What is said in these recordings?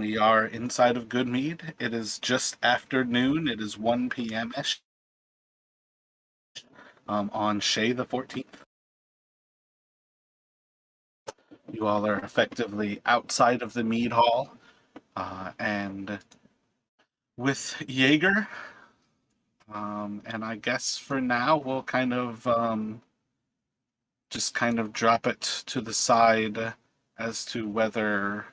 We are inside of Goodmead. It is just after noon. It is 1 p.m. ish on Shay the 14th. You all are effectively outside of the mead hall, and with Jaeger. And I guess for now we'll just kind of drop it to the side as to whether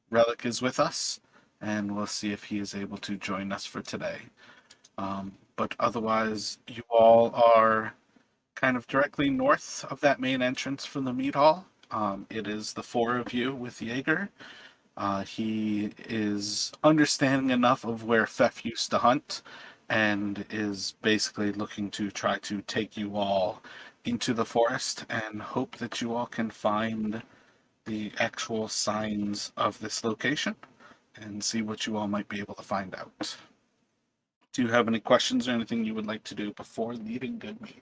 Relic is with us, and we'll see if he is able to join us for today. But otherwise, you all are kind of directly north of that main entrance from the mead hall. It is the four of you with Jaeger. He is understanding enough of where Fef used to hunt and is basically looking to try to take you all into the forest and hope that you all can find the actual signs of this location and see what you all might be able to find out. Do you have any questions or anything you would like to do before leaving Goodmead?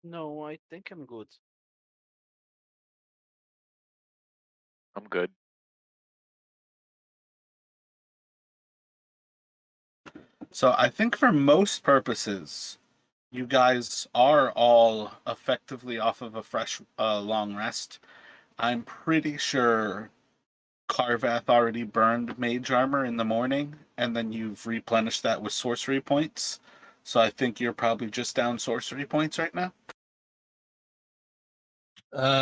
No, I think I'm good. I'm good. So I think for most purposes, you guys are all effectively off of a fresh long rest. I'm pretty sure Carvath already burned mage armor in the morning, and then you've replenished that with sorcery points. So I think you're probably just down sorcery points right now.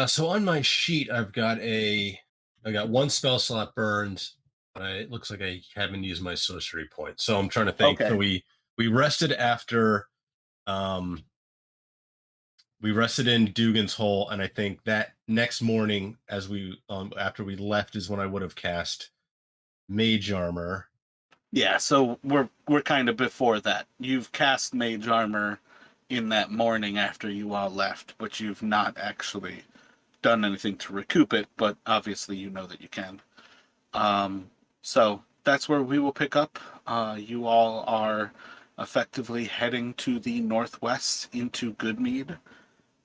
So on my sheet, I got one spell slot burned. It looks like I haven't used my sorcery point. So I'm trying to think. Okay. So we rested after, we rested in Dugan's Hole, and I think that next morning, as we after we left, is when I would have cast Mage Armor. Yeah, so we're kind of before that. You've cast mage armor in that morning after you all left, but you've not actually done anything to recoup it, but obviously you know that you can. So that's where we will pick up. You all are effectively heading to the northwest into Goodmead.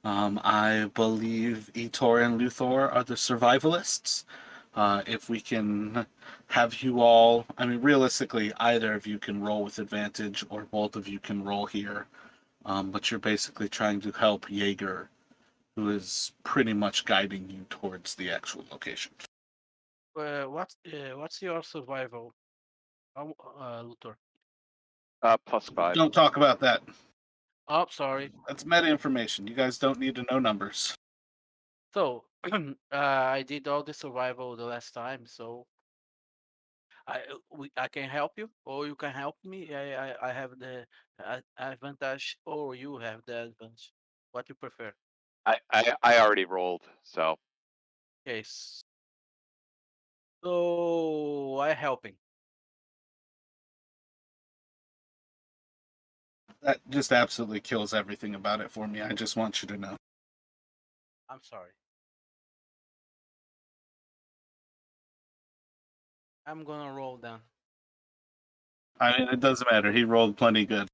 I believe Etor and Luthor are the survivalists. If we can have you all, I mean, realistically, either of you can roll with advantage or both of you can roll here. But you're basically trying to help Jaeger, who is pretty much guiding you towards the actual location. What's your survival, Luthor? +5. Don't talk about that. Oh, sorry. That's meta information. You guys don't need to know numbers. So, I did all the survival the last time, so I can help you, or you can help me. I have the advantage, or you have the advantage. What you prefer? I already rolled, so Yes. So I helping. That just absolutely kills everything about it for me. I just want you to know. I'm sorry. I'm gonna roll down. I mean, it doesn't matter. He rolled plenty good.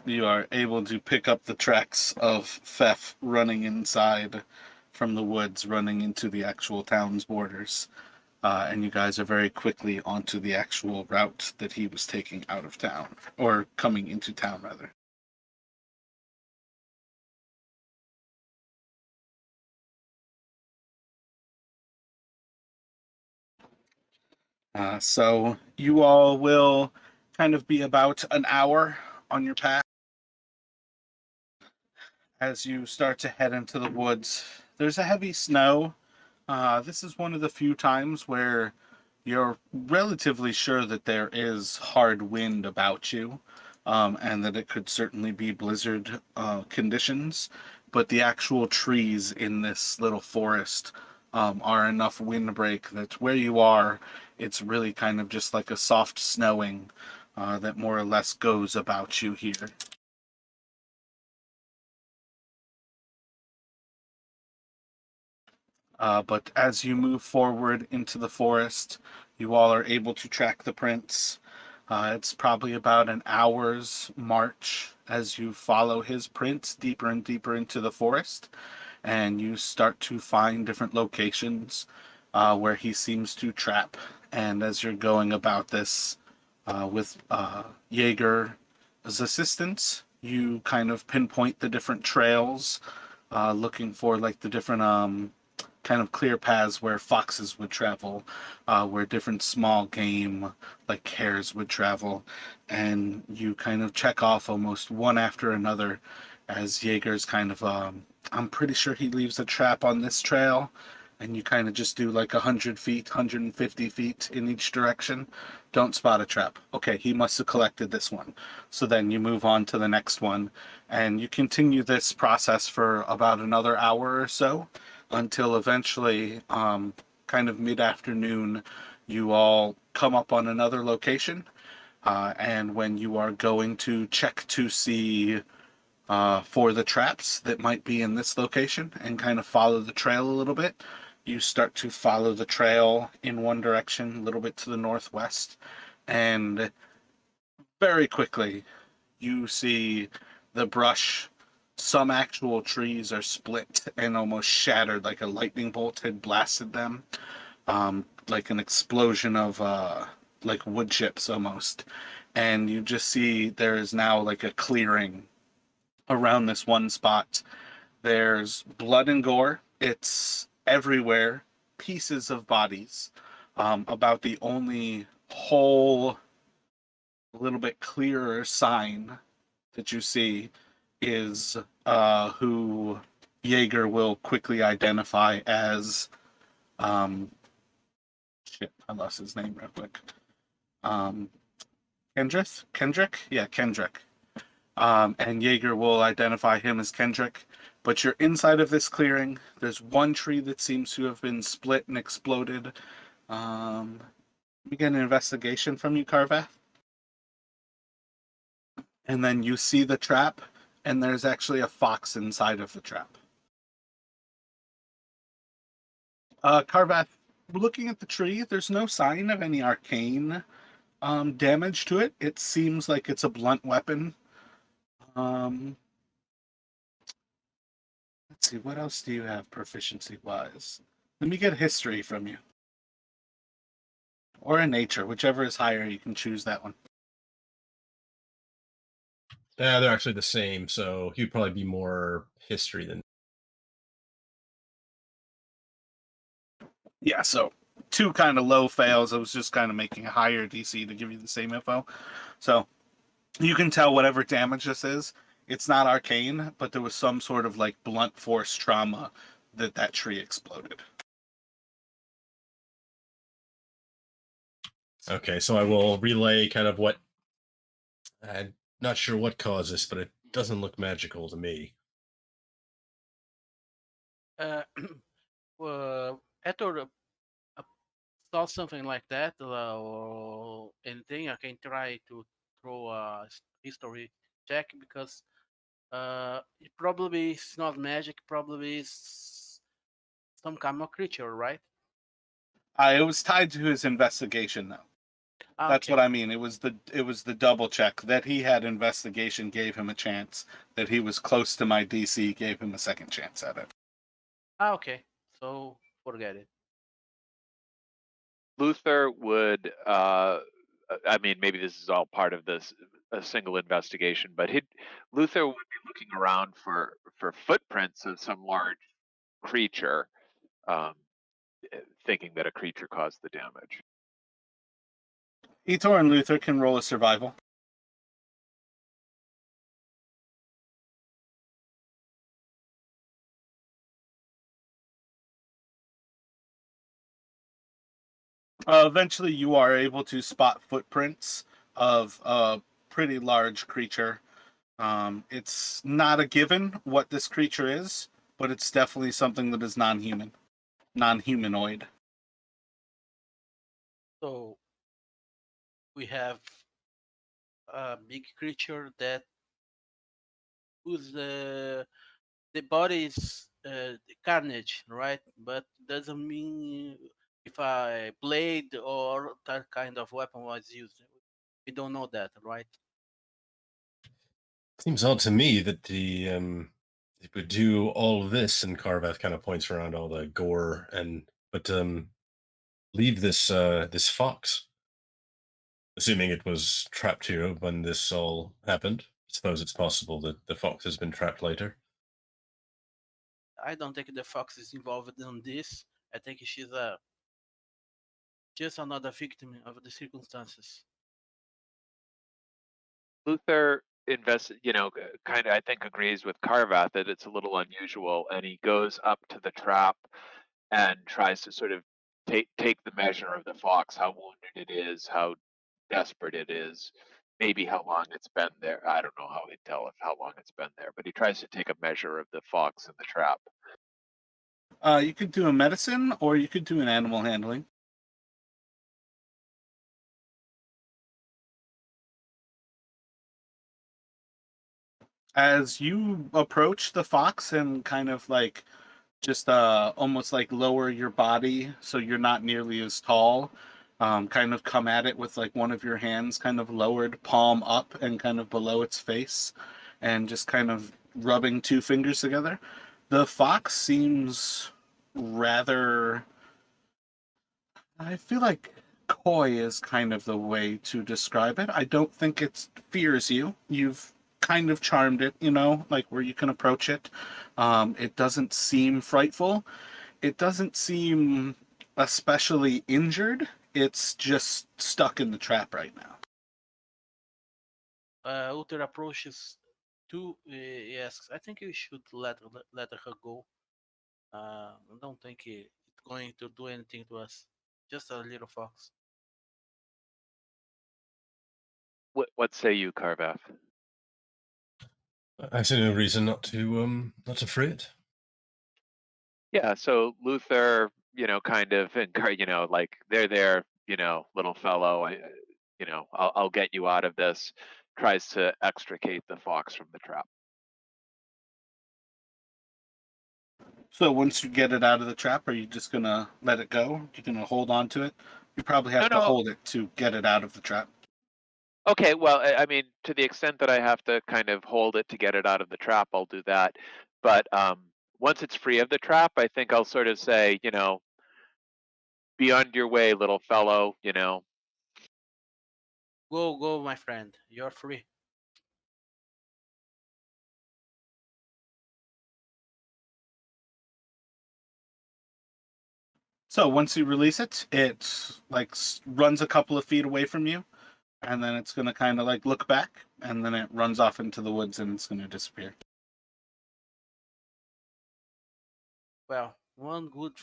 You are able to pick up the tracks of Fef running inside from the woods, running into the actual town's borders. And you guys are very quickly onto the actual route that he was taking out of town, or coming into town, rather. So you all will kind of be about an hour on your path as you start to head into the woods. There's a heavy snow. This is one of the few times where you're relatively sure that there is hard wind about you, and that it could certainly be blizzard conditions. But the actual trees in this little forest are enough windbreak that where you are, it's really kind of just like a soft snowing that more or less goes about you here. But as you move forward into the forest, you all are able to track the prints. It's probably about an hour's march as you follow his prints deeper and deeper into the forest, and you start to find different locations. where he seems to trap. And as you're going about this with Jaeger's assistance, you kind of pinpoint the different trails, looking for like the different kind of clear paths where foxes would travel, where different small game like hares would travel, and you kind of check off almost one after another as Jaeger's kind of I'm pretty sure he leaves a trap on this trail, and you kind of just do like 100 feet, 150 feet in each direction. Don't spot a trap. Okay, he must have collected this one. So then you move on to the next one, and you continue this process for about another hour or so until eventually, kind of mid-afternoon, you all come up on another location. And when you are going to check to see for the traps that might be in this location and kind of follow the trail a little bit, you start to follow the trail in one direction, a little bit to the northwest, and very quickly you see the brush. Some actual trees are split and almost shattered, like a lightning bolt had blasted them, like an explosion of like wood chips almost. And you just see there is now like a clearing around this one spot. There's blood and gore. It's everywhere. Pieces of bodies. About the only whole, a little bit clearer sign that you see is who Jaeger will quickly identify as. Shit, I lost his name real quick. Kendrick? Yeah, Kendrick. And Jaeger will identify him as Kendrick. But you're inside of this clearing. There's one tree that seems to have been split and exploded. We get an investigation from you, Carvath. And then you see the trap, and there's actually a fox inside of the trap. Carvath, looking at the tree, there's no sign of any arcane damage to it. It seems like it's a blunt weapon. Let's see, what else do you have proficiency-wise? Let me get history from you. Or a nature, whichever is higher, you can choose that one. Yeah, they're actually the same, so he'd probably be more history than. Yeah, so 2 kind of low fails. I was just kind of making a higher DC to give you the same info. So you can tell whatever damage this is, it's not arcane, but there was some sort of like blunt force trauma that tree exploded. Okay, so I will relay kind of what. I'm not sure what caused this, but it doesn't look magical to me. Hector saw something like that or anything. I can try to throw a history check because it probably is not magic. Probably is some kind of creature, right? It was tied to his investigation, though. That's Okay. what I mean. It was the double check that he had investigation gave him a chance. That he was close to my DC gave him a second chance at it. Okay. So forget it. Luther would, I mean, maybe this is all part of this a single investigation, but Luther would be looking around for footprints of some large creature, thinking that a creature caused the damage. Etor and Luther can roll a survival. Eventually, you are able to spot footprints of a pretty large creature. It's not a given what this creature is, but it's definitely something that is non-humanoid. So we have a big creature that whose the body is carnage, right? But doesn't mean if a blade or that kind of weapon was used. We don't know that, right? Seems odd to me that it would do all of this, and Carvath kind of points around all the gore, but leave this fox? Assuming it was trapped here when this all happened. I suppose it's possible that the fox has been trapped later. I don't think the fox is involved in this. I think she's just another victim of the circumstances. Luther kind of, I think, agrees with Carvath that it's a little unusual, and he goes up to the trap and tries to sort of take the measure of the fox, how wounded it is, how desperate it is, maybe how long it's been there. I don't know how he'd tell if how long it's been there, but he tries to take a measure of the fox in the trap. You could do a medicine, or you could do an animal handling. As you approach the fox and kind of like just almost like lower your body so you're not nearly as tall, kind of come at it with like one of your hands kind of lowered, palm up and kind of below its face, and just kind of rubbing two fingers together. The fox seems rather, I feel like coy is kind of the way to describe it. I don't think it fears you. You've kind of charmed it, like where you can approach it. It doesn't seem frightful. It doesn't seem especially injured. It's just stuck in the trap right now. Uther approaches to he asks, I think you should let her go. I don't think it's going to do anything to us. Just a little fox. What say you, Carvath? I see no reason not to free it. Yeah, so Luther, kind of, like they're there, little fellow, I'll get you out of this. Tries to extricate the fox from the trap. So once you get it out of the trap, are you just gonna let it go? You're gonna hold on to it? You probably have to No. hold it to get it out of the trap. Okay, well, I mean, to the extent that I have to kind of hold it to get it out of the trap, I'll do that. But once it's free of the trap, I think I'll sort of say, be on your way, little fellow, Go, my friend. You're free. So once you release it, it like runs a couple of feet away from you, and then it's gonna kind of like look back, and then it runs off into the woods and it's gonna disappear. Well, one good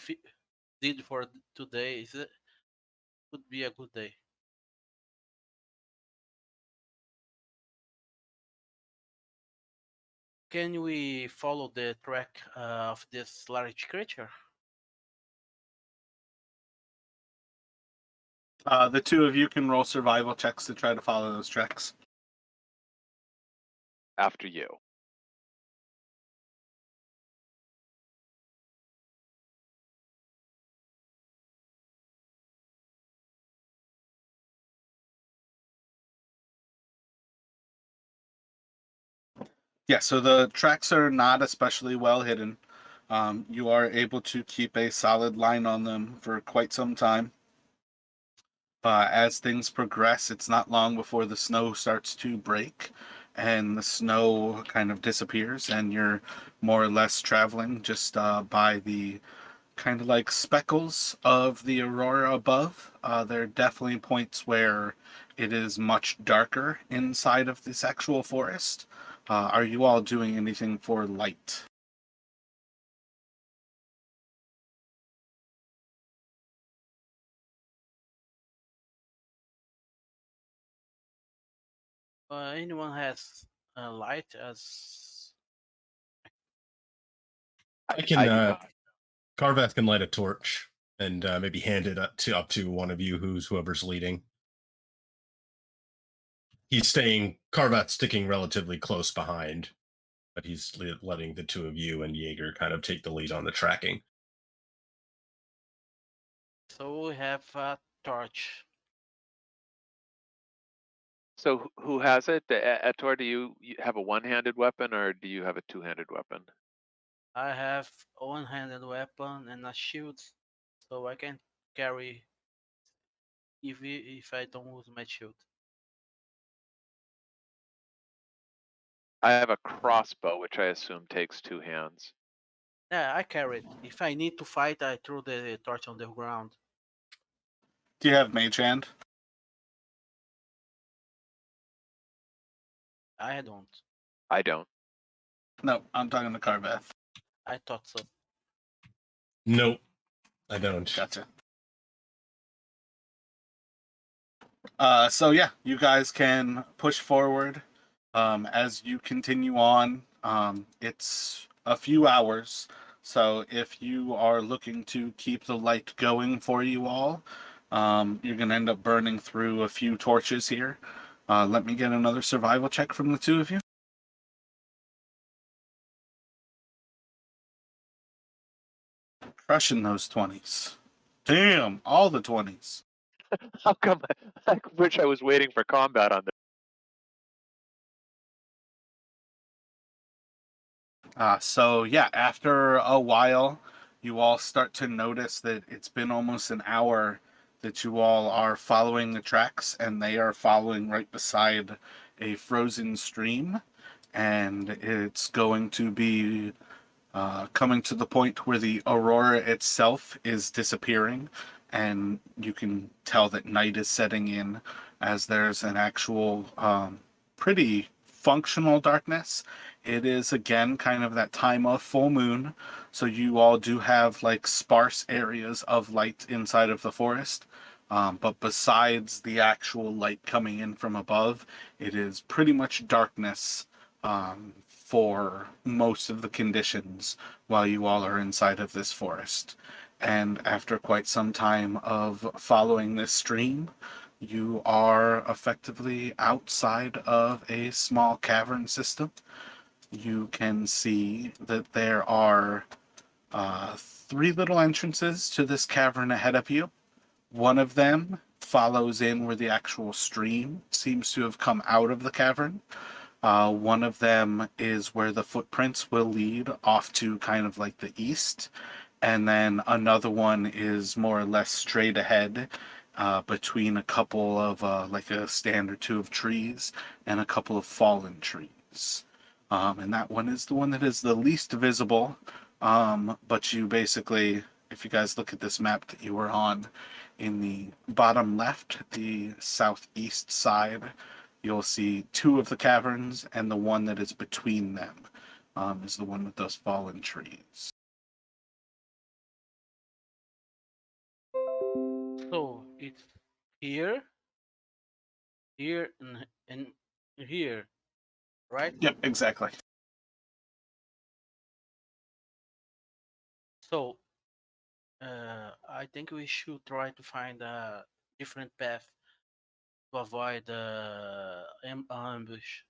deed for today is it could be a good day. Can we follow the track of this large creature? The two of you can roll survival checks to try to follow those tracks. after you. Yeah, so the tracks are not especially well hidden. You are able to keep a solid line on them for quite some time. As things progress, it's not long before the snow starts to break and the snow kind of disappears, and you're more or less traveling just by the kind of like speckles of the aurora above. There are definitely points where it is much darker inside of this actual forest. Are you all doing anything for light? Anyone has light as I can. I do not. Carvath can light a torch and maybe hand it up to one of you, whoever's leading. He's staying. Carvath's sticking relatively close behind, but he's letting the two of you and Jaeger kind of take the lead on the tracking. so we have a torch. So who has it? Etor, do you have a one-handed weapon or do you have a two-handed weapon? I have a one-handed weapon and a shield, so I can carry if I don't use my shield. I have a crossbow, which I assume takes 2 hands. Yeah, I carry it. If I need to fight, I throw the torch on the ground. Do you have Mage Hand? I don't. I don't. No, I'm talking to Carveth. I thought so. Nope, I don't. Gotcha. So yeah, you guys can push forward. As you continue on, it's a few hours. So if you are looking to keep the light going for you all, you're gonna end up burning through a few torches here. Let me get another survival check from the two of you. Crushing those 20s. Damn, all the 20s. How come? I wish I was waiting for combat on this. So yeah, after a while, you all start to notice that it's been almost an hour that you all are following the tracks, and they are following right beside a frozen stream, and it's going to be coming to the point where the aurora itself is disappearing, and you can tell that night is setting in as there's an actual pretty functional darkness. It is again kind of that time of full moon, so you all do have like sparse areas of light inside of the forest. But besides the actual light coming in from above, it is pretty much darkness for most of the conditions while you all are inside of this forest. And after quite some time of following this stream, you are effectively outside of a small cavern system. You can see that there are 3 little entrances to this cavern ahead of you. One of them follows in where the actual stream seems to have come out of the cavern. One of them is where the footprints will lead off to kind of like the east. And then another one is more or less straight ahead between a couple of like a stand or two of trees and a couple of fallen trees. And that one is the one that is the least visible. But you basically, if you guys look at this map that you were on, in the bottom left, the southeast side, you'll see 2 of the caverns, and the one that is between them is the one with those fallen trees. So it's here, here, and here, right? Yep, exactly. So I think we should try to find a different path to avoid ambush.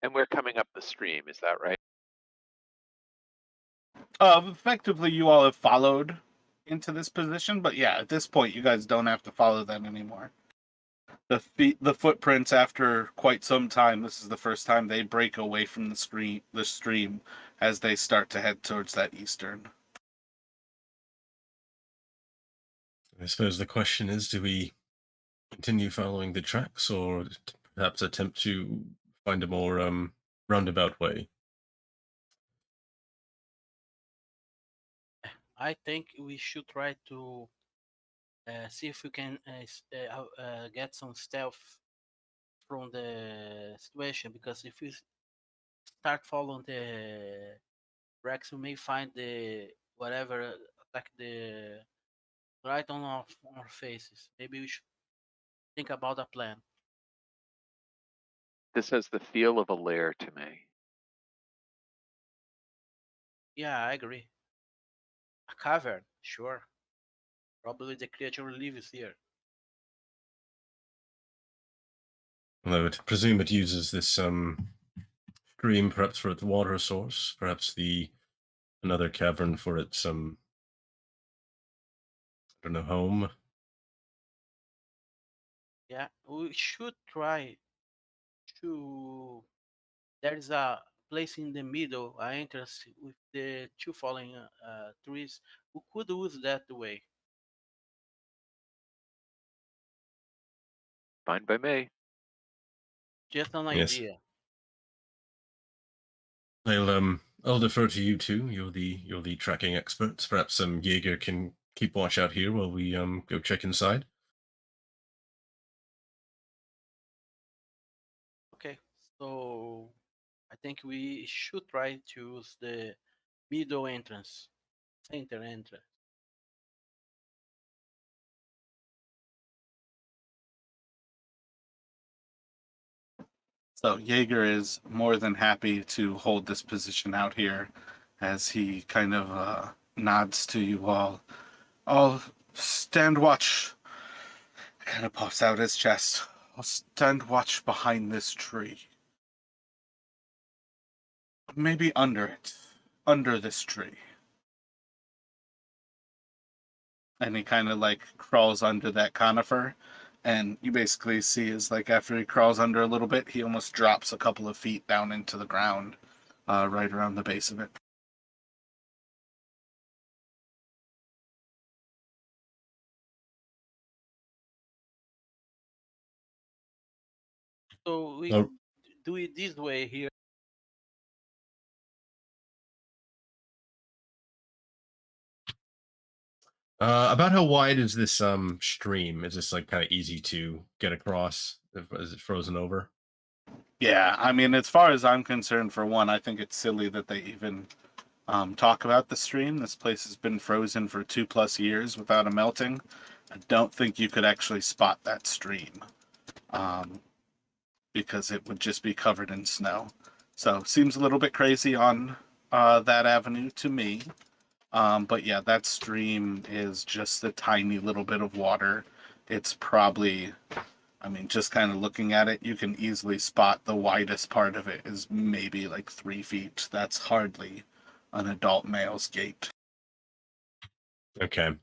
And we're coming up the stream, is that right? Effectively, you all have followed into this position, but yeah, at this point, you guys don't have to follow that anymore. The footprints, after quite some time, this is the first time they break away from the stream as they start to head towards that eastern. I suppose the question is, do we continue following the tracks or perhaps attempt to find a more roundabout way? I think we should try to see if we can get some stealth from the situation, because if we start following the Rex, we may find the whatever attack the right on our faces. Maybe we should think about a plan. This has the feel of a lair to me. Yeah, I agree. A cavern, sure. Probably the creature lives here. I would presume it uses this stream perhaps for its water source, perhaps another cavern for its I don't know, home. Yeah, we should try There's a place in the middle, an entrance with the two falling trees. We could use that way. Fine by me. Just an Yes. idea. I'll defer to you two. You're the tracking experts. Perhaps Jaeger can keep watch out here while we go check inside. Okay, so I think we should try to use the middle entrance, center entrance. So Jaeger is more than happy to hold this position out here as he kind of nods to you all. I'll stand watch. Kind of puffs out his chest. I'll stand watch behind this tree. Maybe under it. Under this tree. And he kind of like crawls under that conifer. And you basically see is like after he crawls under a little bit, he almost drops a couple of feet down into the ground, right around the base of it. So we Oh, do it this way here. about how wide is this stream? Is this like kind of easy to get across? Is it frozen over? Yeah, I mean, as far as I'm concerned, for one, I think it's silly that they even talk about the stream. This place has been frozen for 2+ years without a melting. I don't think you could actually spot that stream because it would just be covered in snow. So seems a little bit crazy on that avenue to me. But yeah, that stream is just a tiny little bit of water. It's probably, I mean, just kind of looking at it, you can easily spot the widest part of it is maybe like 3 feet. That's hardly an adult male's gait. Okay.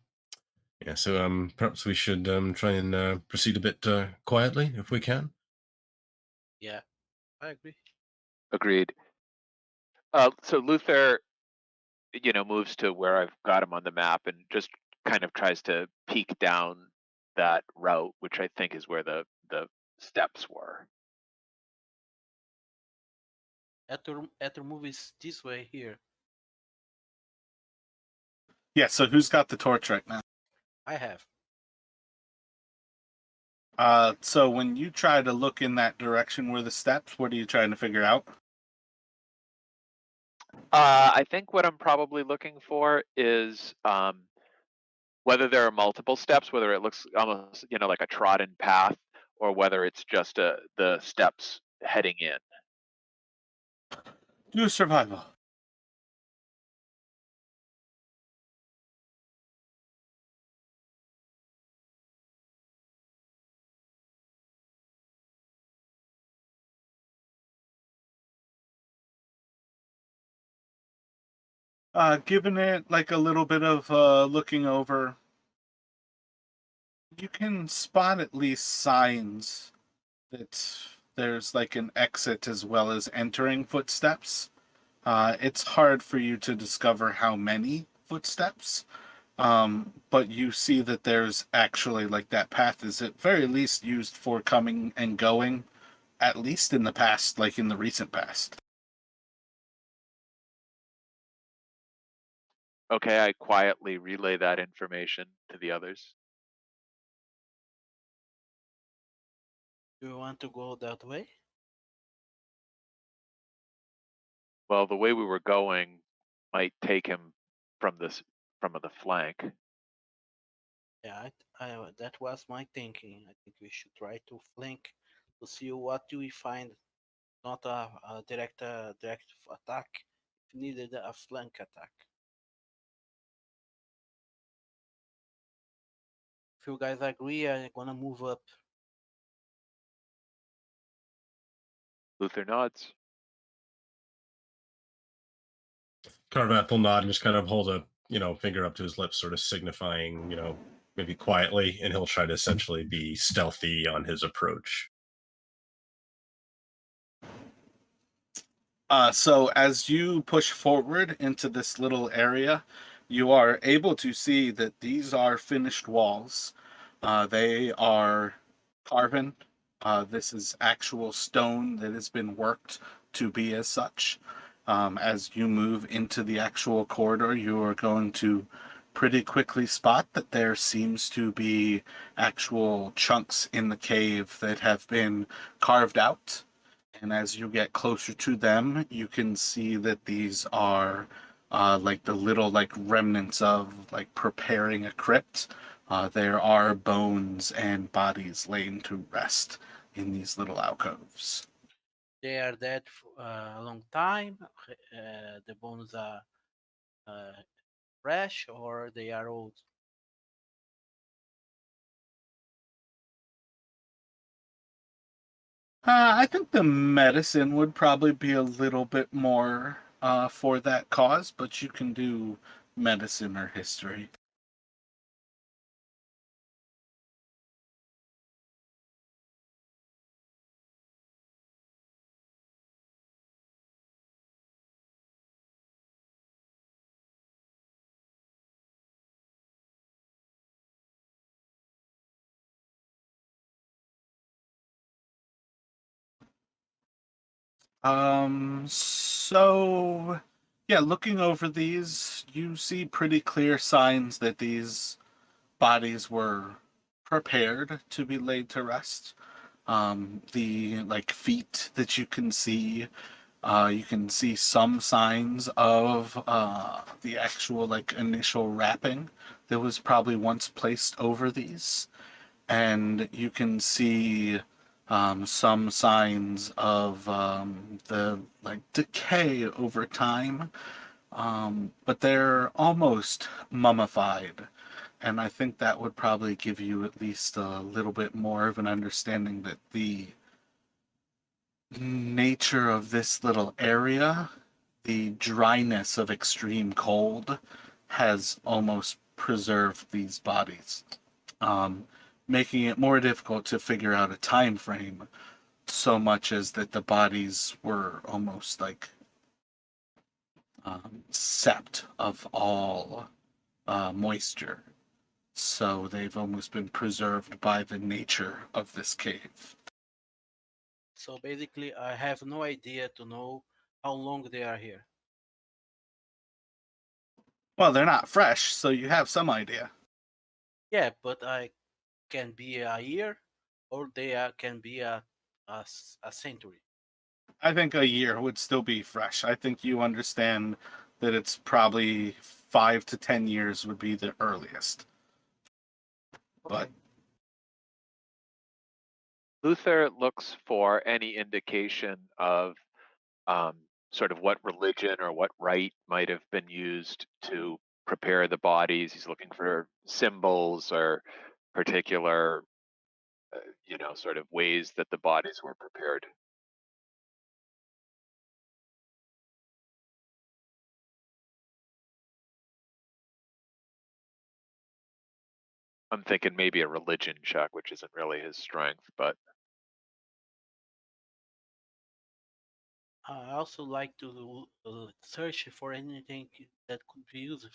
Yeah. So perhaps we should try and proceed a bit quietly if we can. Yeah, I agree. Agreed. So Luther, moves to where I've got him on the map and just kind of tries to peek down that route, which I think is where the steps were. Ether moves this way here. Yeah, so who's got the torch right now? I have. So when you try to look in that direction where the steps, what are you trying to figure out? I think what I'm probably looking for is whether there are multiple steps, whether it looks almost, like a trodden path, or whether it's just the steps heading in. Do survival. Giving it like a little bit of looking over, you can spot at least signs that there's like an exit as well as entering footsteps. It's hard for you to discover how many footsteps, but you see that there's actually like that path is at very least used for coming and going, at least in the past, like in the recent past. Okay, I quietly relay that information to the others. Do you want to go that way? Well, the way we were going might take him from the flank. Yeah, that was my thinking. I think we should try to flank to see what do we find. Not a direct attack. If needed, a flank attack. If you guys agree, I'm gonna move up. Luther nods. Carvath will nod and just kind of hold a finger up to his lips, sort of signifying maybe quietly, and he'll try to essentially be stealthy on his approach. So as you push forward into this little area, you are able to see that these are finished walls. They are carven. This is actual stone that has been worked to be as such. As you move into the actual corridor, you are going to pretty quickly spot that there seems to be actual chunks in the cave that have been carved out. And as you get closer to them, you can see that these are like the little like remnants of like preparing a crypt. There are bones and bodies laying to rest in these little alcoves. They are dead for a long time. The bones are fresh or they are old. I think the medicine would probably be a little bit more for that cause, but you can do medicine or history. So yeah, looking over these, you see pretty clear signs that these bodies were prepared to be laid to rest. The like feet that you can see some signs of the actual like initial wrapping that was probably once placed over these, and you can see some signs of the like decay over time, but they're almost mummified. And I think that would probably give you at least a little bit more of an understanding that the nature of this little area, the dryness of extreme cold, has almost preserved these bodies, making it more difficult to figure out a time frame, so much as that the bodies were almost like sapped of all moisture. So they've almost been preserved by the nature of this cave. So basically, I have no idea to know how long they are here. Well, they're not fresh, so you have some idea. Yeah, but I can be a year, or they can be a century. I think a year would still be fresh. I think you understand that it's probably 5 to 10 years would be the earliest. But Luther looks for any indication of sort of what religion or what rite might have been used to prepare the bodies. He's looking for symbols or particular, sort of ways that the bodies were prepared. I'm thinking maybe a religion check, which isn't really his strength, but I also like to search for anything that could be useful.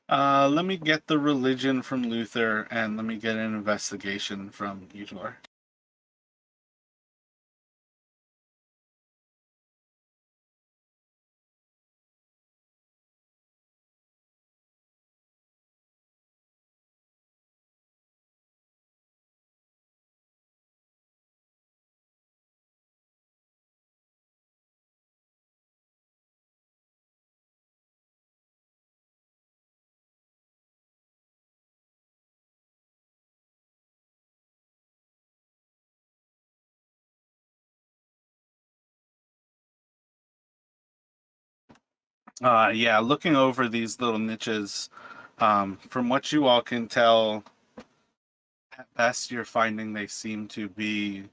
let me get the religion from Luther, and let me get an investigation from Utor. Yeah, looking over these little niches, from what you all can tell, at best you're finding they seem to be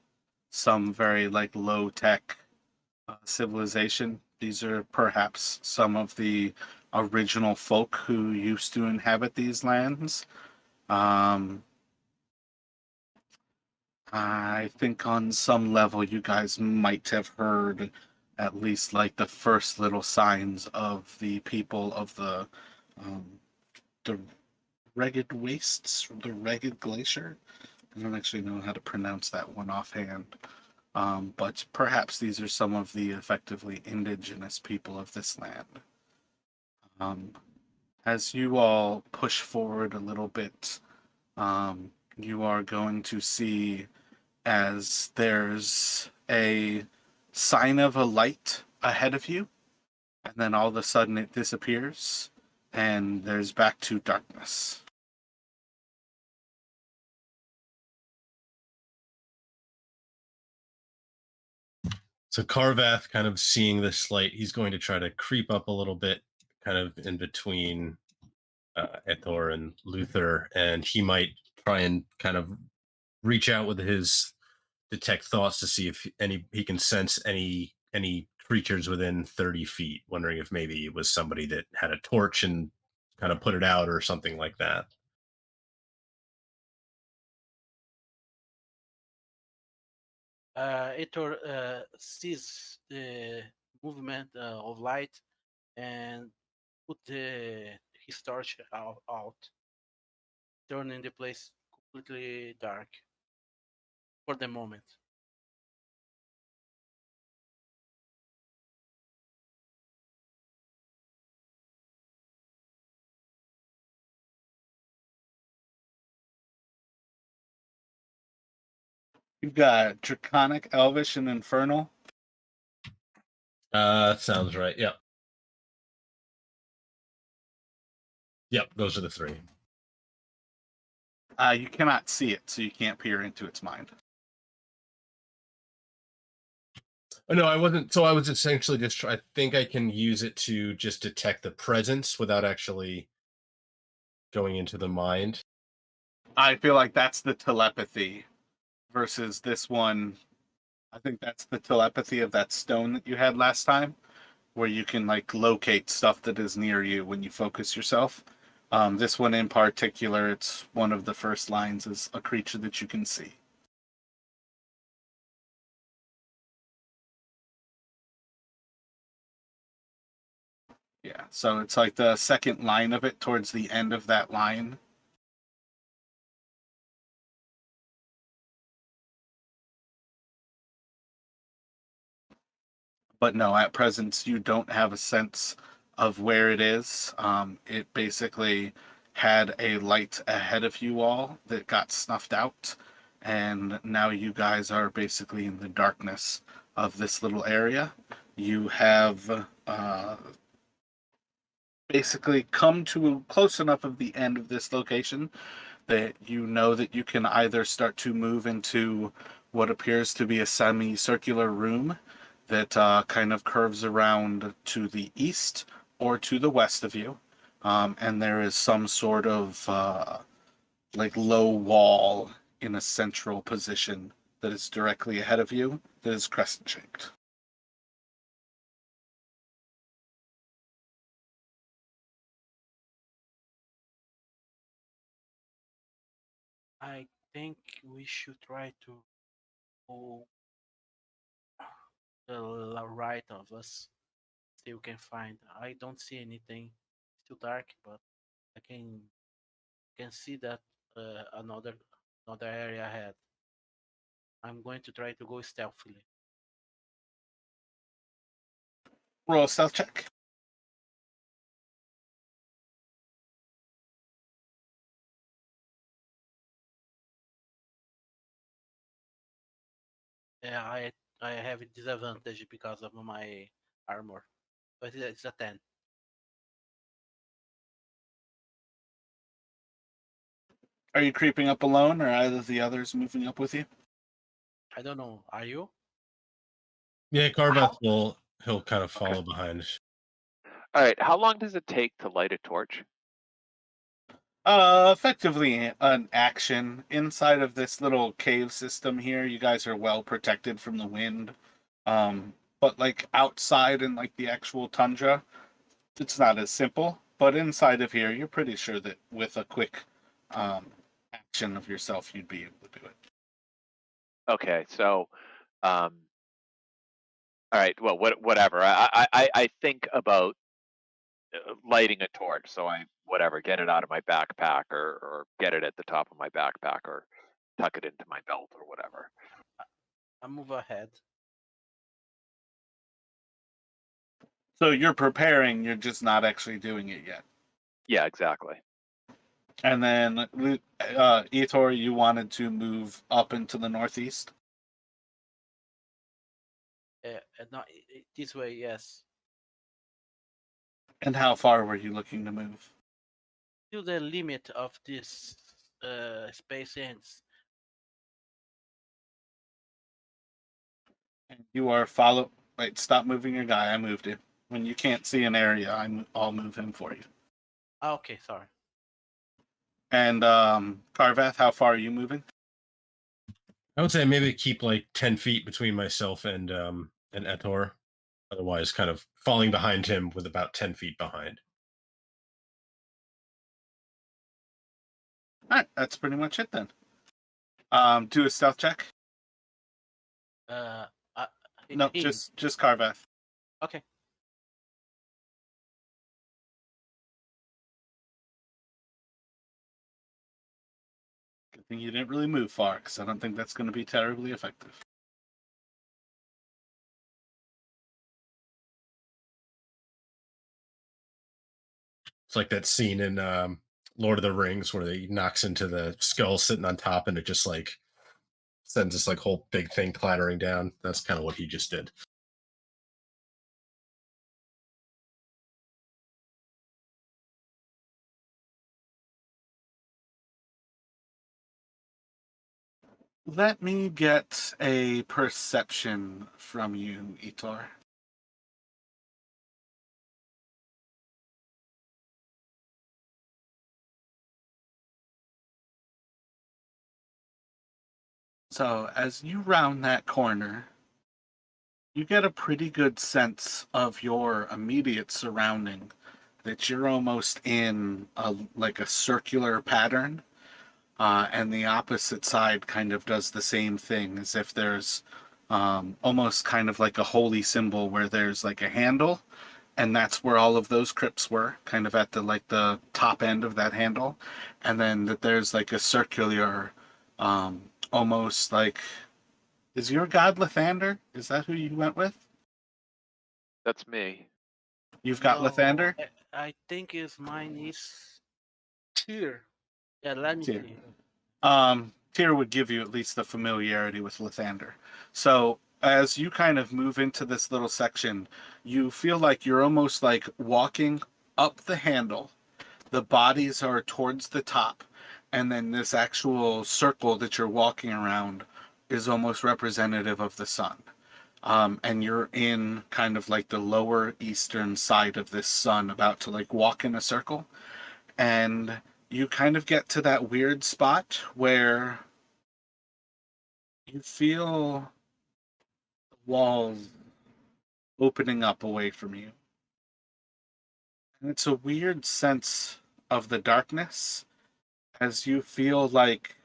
some very like low tech civilization. These are perhaps some of the original folk who used to inhabit these lands. I think on some level you guys might have heard at least like the first little signs of the people of um, the Ragged Wastes, the Ragged Glacier. I don't actually know how to pronounce that one offhand. But perhaps these are some of the effectively indigenous people of this land. As you all push forward a little bit, you are going to see as there's a sign of a light ahead of you, and then all of a sudden it disappears, and there's back to darkness. So Carvath, kind of seeing this light, he's going to try to creep up a little bit, kind of in between Ethor and Luther, and he might try and kind of reach out with his detect thoughts to see if he can sense any creatures within 30 feet, wondering if maybe it was somebody that had a torch and kind of put it out or something like that. Etor sees the movement of light and put his torch out, turning the place completely dark for the moment. You've got Draconic, Elvish, and Infernal. Sounds right. Yep. Yep, those are the three. You cannot see it, so you can't peer into its mind. Oh, no, I wasn't. So I was essentially just. I think I can use it to just detect the presence without actually going into the mind. I feel like that's the telepathy versus this one. I think that's the telepathy of that stone that you had last time, where you can like locate stuff that is near you when you focus yourself. This one in particular, it's one of the first lines is a creature that you can see. Yeah, so it's like the second line of it towards the end of that line. But no, at present, you don't have a sense of where it is. It basically had a light ahead of you all that got snuffed out, and now you guys are basically in the darkness of this little area. You have basically come to close enough of the end of this location that you know that you can either start to move into what appears to be a semicircular room that kind of curves around to the east or to the west of you. And there is some sort of like low wall in a central position that is directly ahead of you that is crescent shaped. I think we should try to go the right of us. See if we can find. I don't see anything. It's too dark, but I can see that another area ahead. I'm going to try to go stealthily. Roll a stealth check. Yeah, I have a disadvantage because of my armor, but it's a 10. Are you creeping up alone, or either of the others moving up with you? I don't know. Are you? Yeah, Carvath he'll kind of Okay. follow behind. All right. How long does it take to light a torch? Effectively an action inside of this little cave system here. You guys are well protected from the wind. But like outside in like the actual tundra, it's not as simple. But inside of here, you're pretty sure that with a quick action of yourself, you'd be able to do it. Okay, so, all right. Well, whatever. I think about lighting a torch. So whatever, get it out of my backpack or get it at the top of my backpack or tuck it into my belt or whatever. I move ahead. So you're preparing, you're just not actually doing it yet. Yeah, exactly. And then, Etor, you wanted to move up into the northeast? Not this way, yes. And how far were you looking to move? To the limit of this space ends. And you are Wait, stop moving your guy. I moved him. When you can't see an area, I'll move him for you. Okay, sorry. And Carvath, how far are you moving? I would say maybe keep like 10 feet between myself and Etor. Otherwise, kind of falling behind him with about 10 feet behind. All right, that's pretty much it then. Do a stealth check. No, him. just Carvath. Okay. Good thing you didn't really move far, because I don't think that's going to be terribly effective. It's like that scene in Lord of the Rings where he knocks into the skull sitting on top and it just like sends this like whole big thing clattering down. That's kind of what he just did. Let me get a perception from you, Etor. So, as you round that corner, you get a pretty good sense of your immediate surrounding, that you're almost in like a circular pattern, and the opposite side kind of does the same thing, as if there's almost kind of like a holy symbol where there's like a handle, and that's where all of those crypts were, kind of at the top end of that handle, and then that there's like a circular, almost like, is your god Lathander? Is that who you went with? That's me. You've got No, Lathander? I think mine is Tyr. Yeah, let me Tyr. see. Tyr would give you at least the familiarity with Lathander. So as you kind of move into this little section, you feel like you're almost like walking up the handle. The bodies are towards the top, and then this actual circle that you're walking around is almost representative of the sun. And you're in kind of like the lower eastern side of this sun, about to like walk in a circle. And you kind of get to that weird spot where you feel the walls opening up away from you. And it's a weird sense of the darkness, as you feel like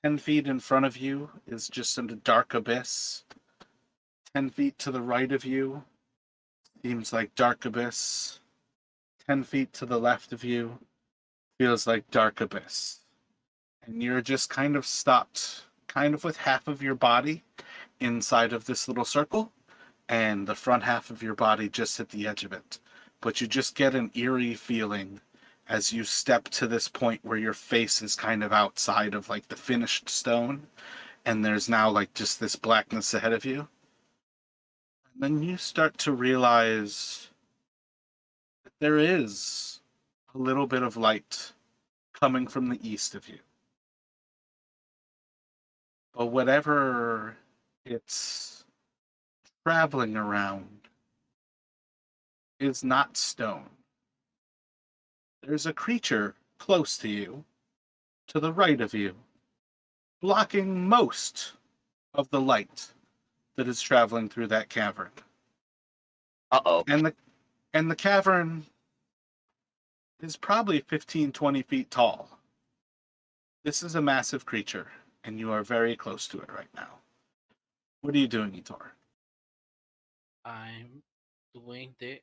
10 feet in front of you is just in a dark abyss. 10 feet to the right of you seems like dark abyss. 10 feet to the left of you feels like dark abyss. And you're just kind of stopped, kind of with half of your body inside of this little circle, and the front half of your body just at the edge of it. But you just get an eerie feeling as you step to this point where your face is kind of outside of like the finished stone, and there's now like just this blackness ahead of you. And then you start to realize that there is a little bit of light coming from the east of you. But whatever it's traveling around is not stone. There's a creature close to you, to the right of you, blocking most of the light that is traveling through that cavern. Uh-oh. And the cavern is probably 15, 20 feet tall. This is a massive creature, and you are very close to it right now. What are you doing, Etor? I'm doing the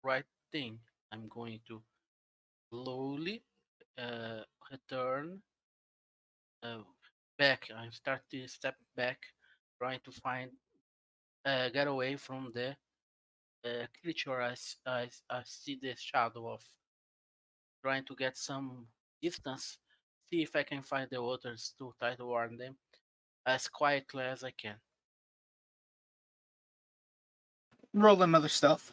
right thing. I'm going to slowly return back. I'm starting to step back, trying to get away from the creature. I see the shadow of, trying to get some distance, see if I can find the others to try to warn them as quietly as I can. Roll another stealth.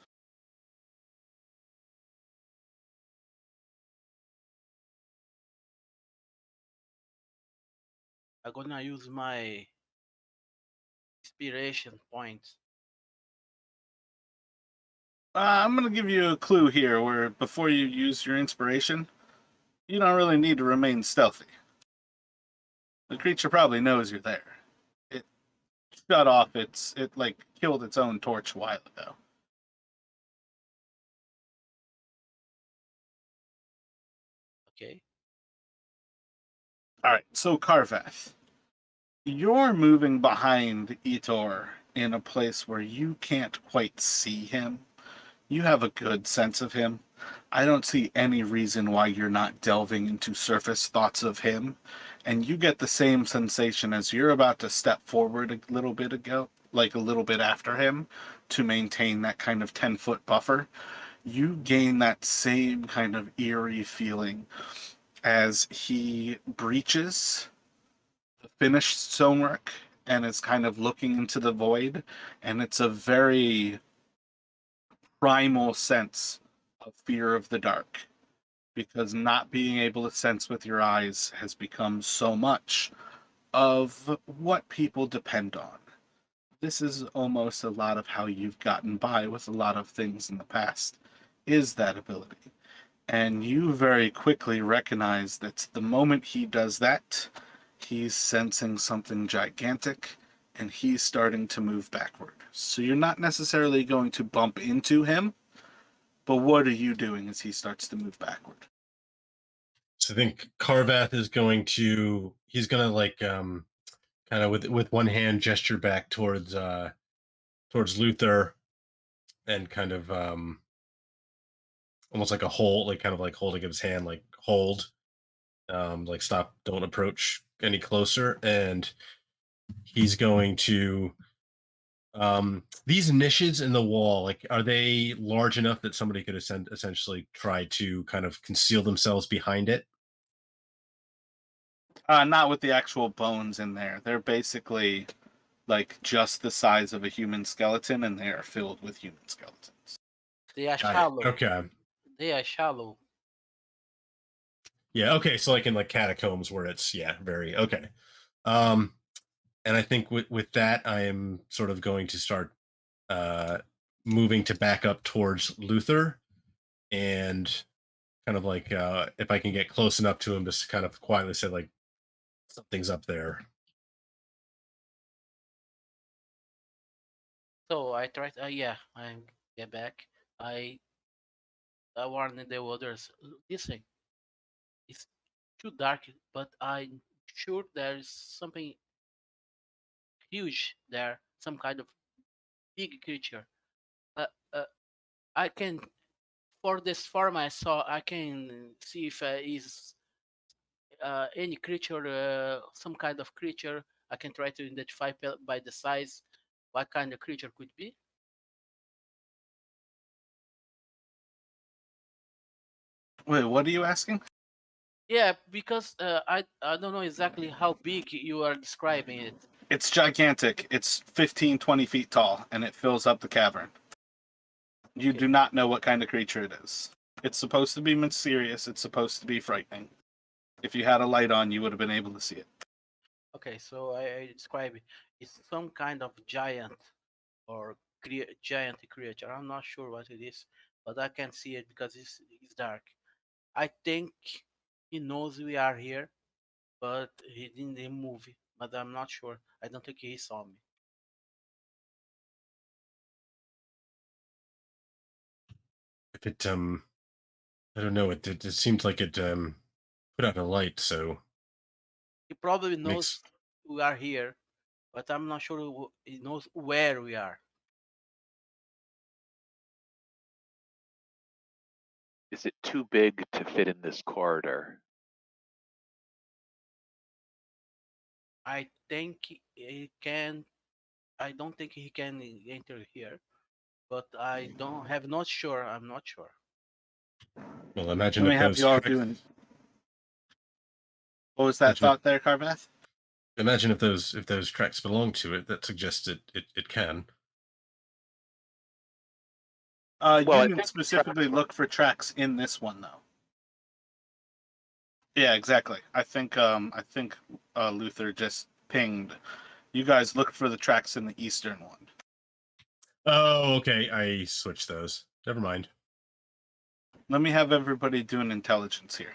I'm gonna use my inspiration point. I'm going to give you a clue here where before you use your inspiration, you don't really need to remain stealthy. The creature probably knows you're there. It shut off it like killed its own torch a while ago. Okay. All right, so Carvath, you're moving behind Etor in a place where you can't quite see him. You have a good sense of him. I don't see any reason why you're not delving into surface thoughts of him. And you get the same sensation as you're about to step forward a little bit ago, like a little bit after him, to maintain that kind of 10-foot buffer. You gain that same kind of eerie feeling as he breaches the finished stonework and is kind of looking into the void. And it's a very primal sense of fear of the dark, because not being able to sense with your eyes has become so much of what people depend on. This is almost a lot of how you've gotten by with a lot of things in the past, is that ability. And you very quickly recognize that the moment he does that, he's sensing something gigantic and he's starting to move backward. So you're not necessarily going to bump into him, but what are you doing as he starts to move backward? So I think Carvath is going to like kind of with one hand gesture back towards Luther and kind of almost like a hold, like kind of like holding his hand, like hold, like stop, don't approach any closer. And he's going to these niches in the wall, like, are they large enough that somebody could essentially try to kind of conceal themselves behind it? Not with the actual bones in there. They're basically like just the size of a human skeleton, and they are filled with human skeletons. They are Got it. shallow. Okay. They are shallow. Yeah, okay. So like in like catacombs where it's very okay. Um and I think with that I am sort of going to start moving to back up towards Luther and kind of like if I can get close enough to him to kind of quietly say like something's up there. So I tried. I get back. I warned the others. Listen, it's too dark, but I'm sure there's something huge there. Some kind of big creature. Uh, uh, I can, for this form I saw, I can see if is any creature, some kind of creature. I can try to identify by the size what kind of creature could be. Wait, what are you asking? Yeah, because I don't know exactly how big you are describing it. It's gigantic. It's 15, 20 feet tall, and it fills up the cavern. You Okay. do not know what kind of creature it is. It's supposed to be mysterious. It's supposed to be frightening. If you had a light on, you would have been able to see it. Okay, so I describe it. It's some kind of giant or giant creature. I'm not sure what it is, but I can see it because it's dark. I think He knows we are here, but he didn't move. But I'm not sure. I don't think he saw me. If it I don't know. It seemed like it put out a light, so He probably makes. knows we are here, but I'm not sure he knows where we are. Is it too big to fit in this corridor? I think he can. I don't think he can enter here, but I don't have not sure. I'm not sure. Well, imagine Let me if have those you all tracks. doing. What was that thought there, Carvath? Imagine if those tracks belong to it. That suggests it can. Well, You I can think specifically look for tracks in this one, though. Yeah, exactly. I think Luther just pinged. You guys looked for the tracks in the eastern one. Oh, okay. I switched those. Never mind. Let me have everybody do an intelligence here.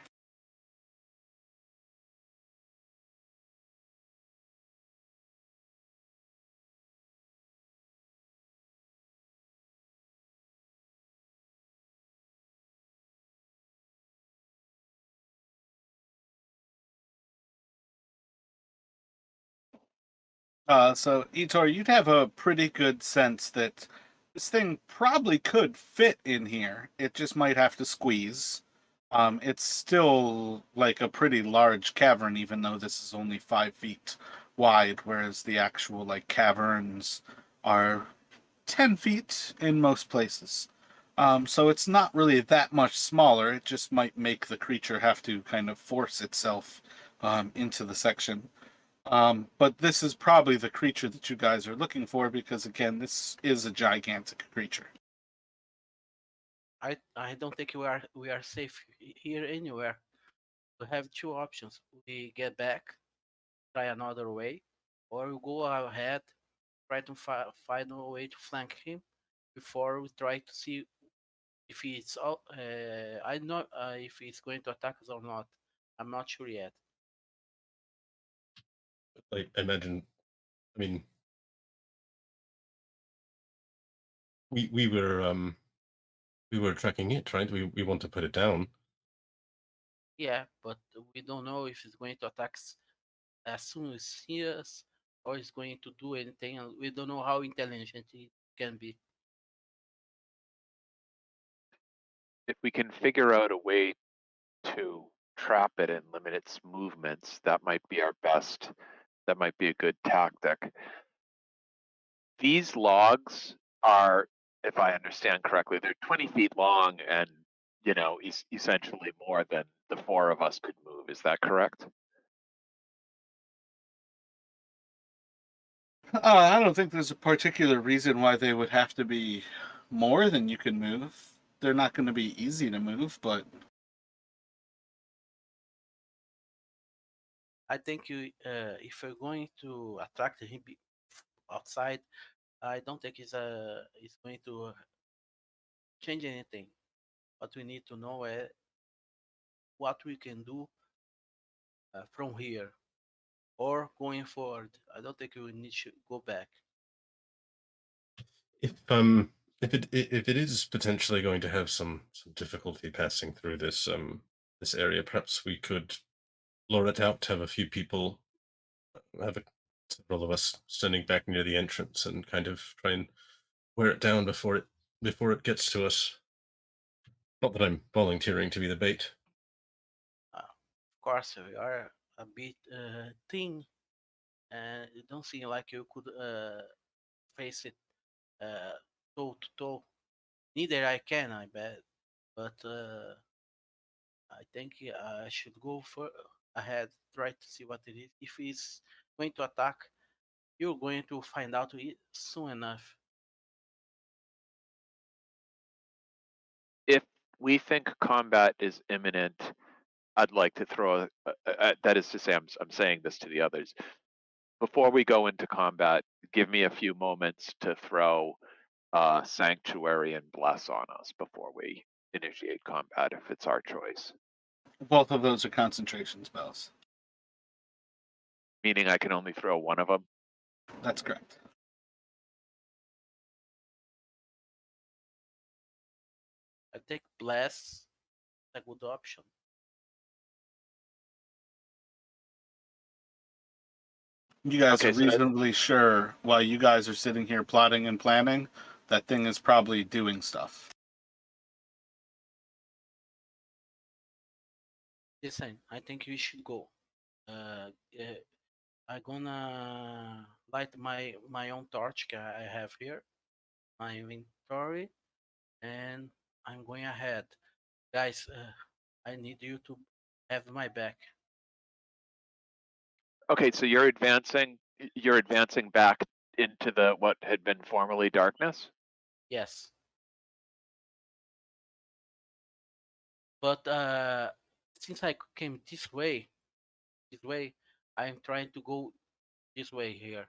So Etor, you'd have a pretty good sense that this thing probably could fit in here. It just might have to squeeze. It's still like a pretty large cavern, even though this is only 5 feet wide, whereas the actual like caverns are 10 feet in most places. So it's not really that much smaller. It just might make the creature have to kind of force itself into the section. But this is probably the creature that you guys are looking for because, again, this is a gigantic creature. I don't think we are safe here anywhere. We have two options. We get back, try another way, or we go ahead, try to find a way to flank him before we try to see if it's I know if he's going to attack us or not. I'm not sure yet. Like, imagine. I mean, we were tracking it, right? We want to put it down. Yeah, but we don't know if he's going to attack as soon as he sees us or he's going to do anything. And we don't know how intelligent he can be. if we can figure out a way to trap it and limit its movements, that might be our best. That might be a good tactic. These logs are, if I understand correctly, they're 20 feet long and, essentially more than the four of us could move. Is that correct? I don't think there's a particular reason why they would have to be more than you can move. They're not going to be easy to move, but I think if we're going to attract him outside, I don't think he's going to change anything. What we need to know is what we can do from here or going forward. I don't think we need to go back. If it is potentially going to have some difficulty passing through this area, perhaps we could lure it out, have a few people, several of us standing back near the entrance, and kind of try and wear it down before it gets to us. Not that I'm volunteering to be the bait. Of course, we are a bit thin, and it don't seem like you could face it toe to toe. Neither I can, I bet. But I think I should go for ahead, try to see what it is. If he's going to attack, you're going to find out it soon enough. If we think combat is imminent, I'd like to throw, that is to say, I'm saying this to the others. Before we go into combat, give me a few moments to throw Sanctuary and Bless on us before we initiate combat, if it's our choice. Both of those are concentration spells. Meaning I can only throw one of them. That's correct. I think bless a good option. You guys Okay, are so that- reasonably sure while you guys are sitting here plotting and planning, that thing is probably doing stuff. Listen, I think we should go. Uh, I'm gonna light my own torch I have here, my inventory, and I'm going ahead. Guys, I need you to have my back. Okay, so you're advancing back into the what had been formerly darkness? Yes. But since I came this way, I'm trying to go this way here.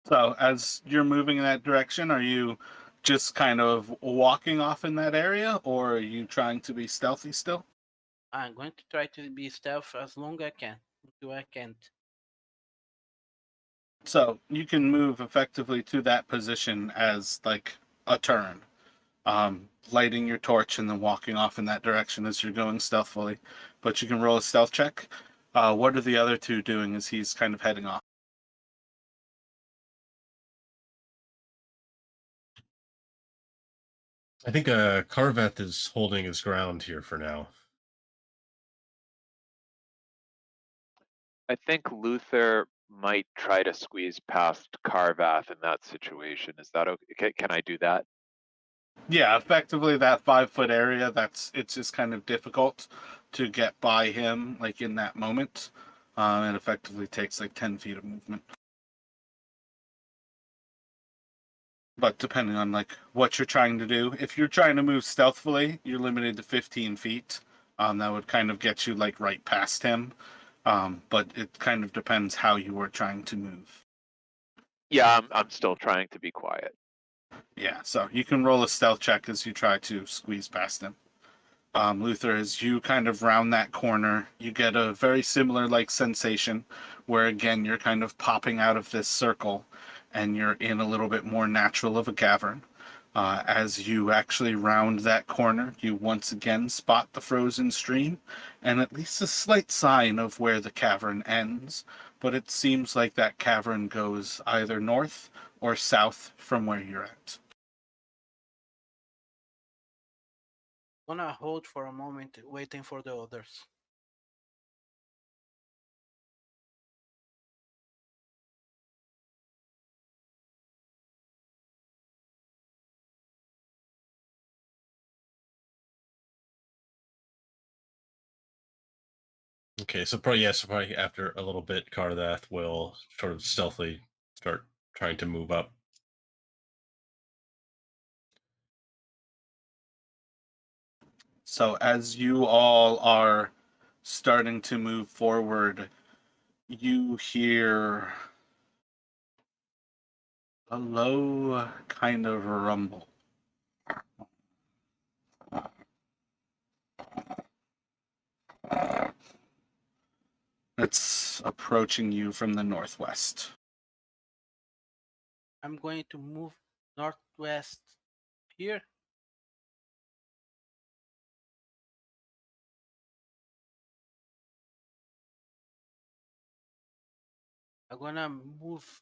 So, as you're moving in that direction, are you just kind of walking off in that area, or are you trying to be stealthy still? I'm going to try to be stealth as long as I can until I can't. So, you can move effectively to that position as like a turn, lighting your torch and then walking off in that direction as you're going stealthily. But you can roll a stealth check. What are the other two doing as he's kind of heading off? I think Carveth is holding his ground here for now. I think Luther might try to squeeze past Carvath in that situation. Is that okay? Can I do that? Yeah, effectively that 5 foot area, it's just kind of difficult to get by him like in that moment. It effectively takes like 10 feet of movement. But depending on like what you're trying to do, if you're trying to move stealthily, you're limited to 15 feet. That would kind of get you like right past him. But it kind of depends how you are trying to move. Yeah, I'm still trying to be quiet. Yeah, so you can roll a stealth check as you try to squeeze past him. Luther, as you kind of round that corner, you get a very similar like sensation where again you're kind of popping out of this circle and you're in a little bit more natural of a cavern. As you actually round that corner, you once again spot the frozen stream and at least a slight sign of where the cavern ends, but it seems like that cavern goes either north or south from where you're at. Gonna hold for a moment, waiting for the others. Okay, so probably after a little bit, Cardath will sort of stealthily start trying to move up. So as you all are starting to move forward, you hear a low kind of rumble. It's approaching you from the northwest. I'm going to move northwest here. I'm gonna move.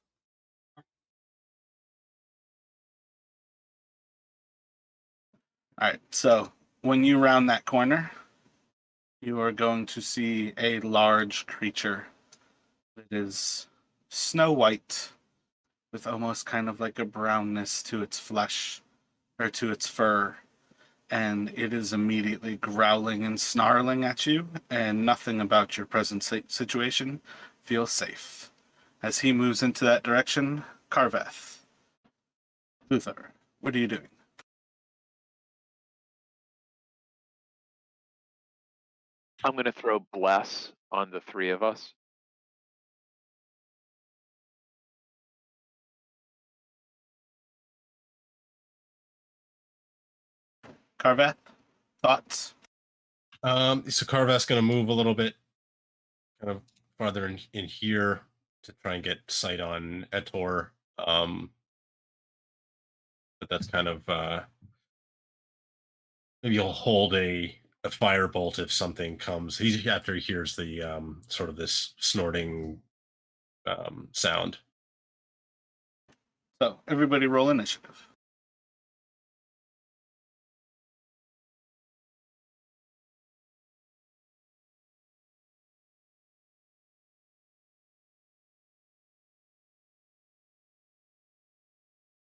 All right, so when you round that corner, you are going to see a large creature that is snow white with almost kind of like a brownness to its flesh or to its fur. And it is immediately growling and snarling at you, and nothing about your present situation feels safe. As he moves into that direction, Carveth, Luther, what are you doing? I'm going to throw bless on the three of us. Carvath, thoughts? So Carvath's going to move a little bit, kind of farther in here to try and get sight on Etor. But that's kind of maybe he'll hold a firebolt if something comes. He's after he hears the sort of this snorting sound. So everybody roll initiative.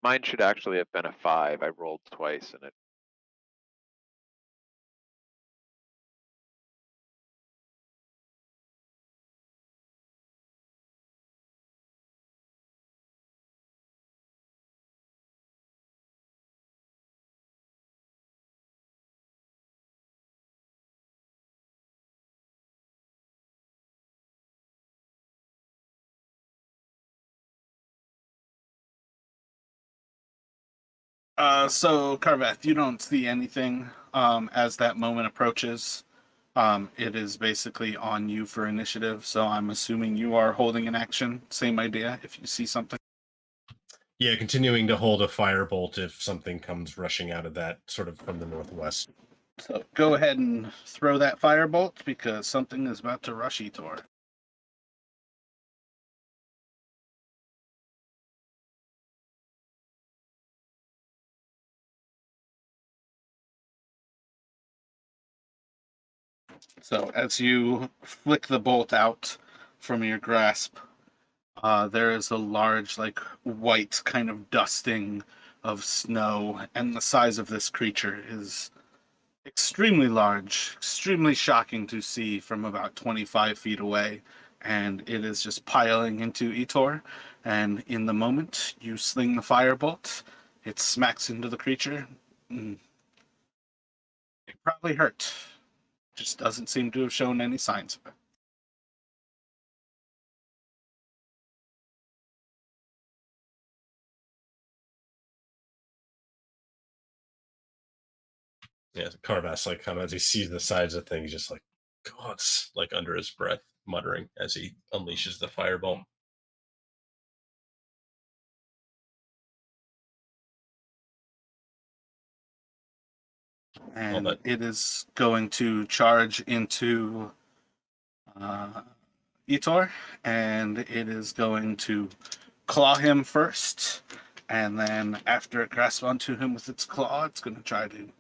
Mine should actually have been a 5. I rolled twice and it. So Carvath, you don't see anything as that moment approaches. It is basically on you for initiative, so I'm assuming you are holding an action. Same idea if you see something. Yeah, continuing to hold a firebolt if something comes rushing out of that sort of from the northwest. So go ahead and throw that firebolt because something is about to rush Etor. So as you flick the bolt out from your grasp, there is a large, like, white kind of dusting of snow, and the size of this creature is extremely large, extremely shocking to see from about 25 feet away, and it is just piling into Etor, and in the moment you sling the firebolt, it smacks into the creature. It probably hurt. Just doesn't seem to have shown any signs of it. Yeah, Carvath's like kind of as he sees the size of things, just like God's like under his breath, muttering as he unleashes the fireball. And that- it is going to charge into Etor, and it is going to claw him first, and then after it grasps onto him with its claw, it's going to try to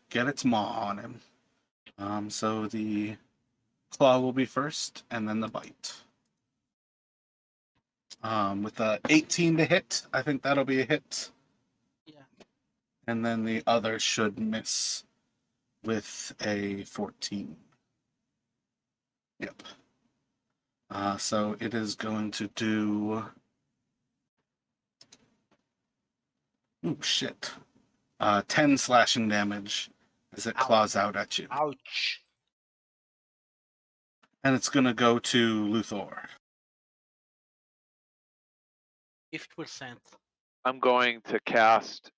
get its maw on him. So the claw will be first, and then the bite. With a 18 to hit, I think that'll be a hit, Yeah. and then the other should miss with a 14. Yep. So it is going to do. Ooh, shit. 10 slashing damage as it claws out at you. Ouch. And it's going to go to Luthor. 50%. I'm going to cast.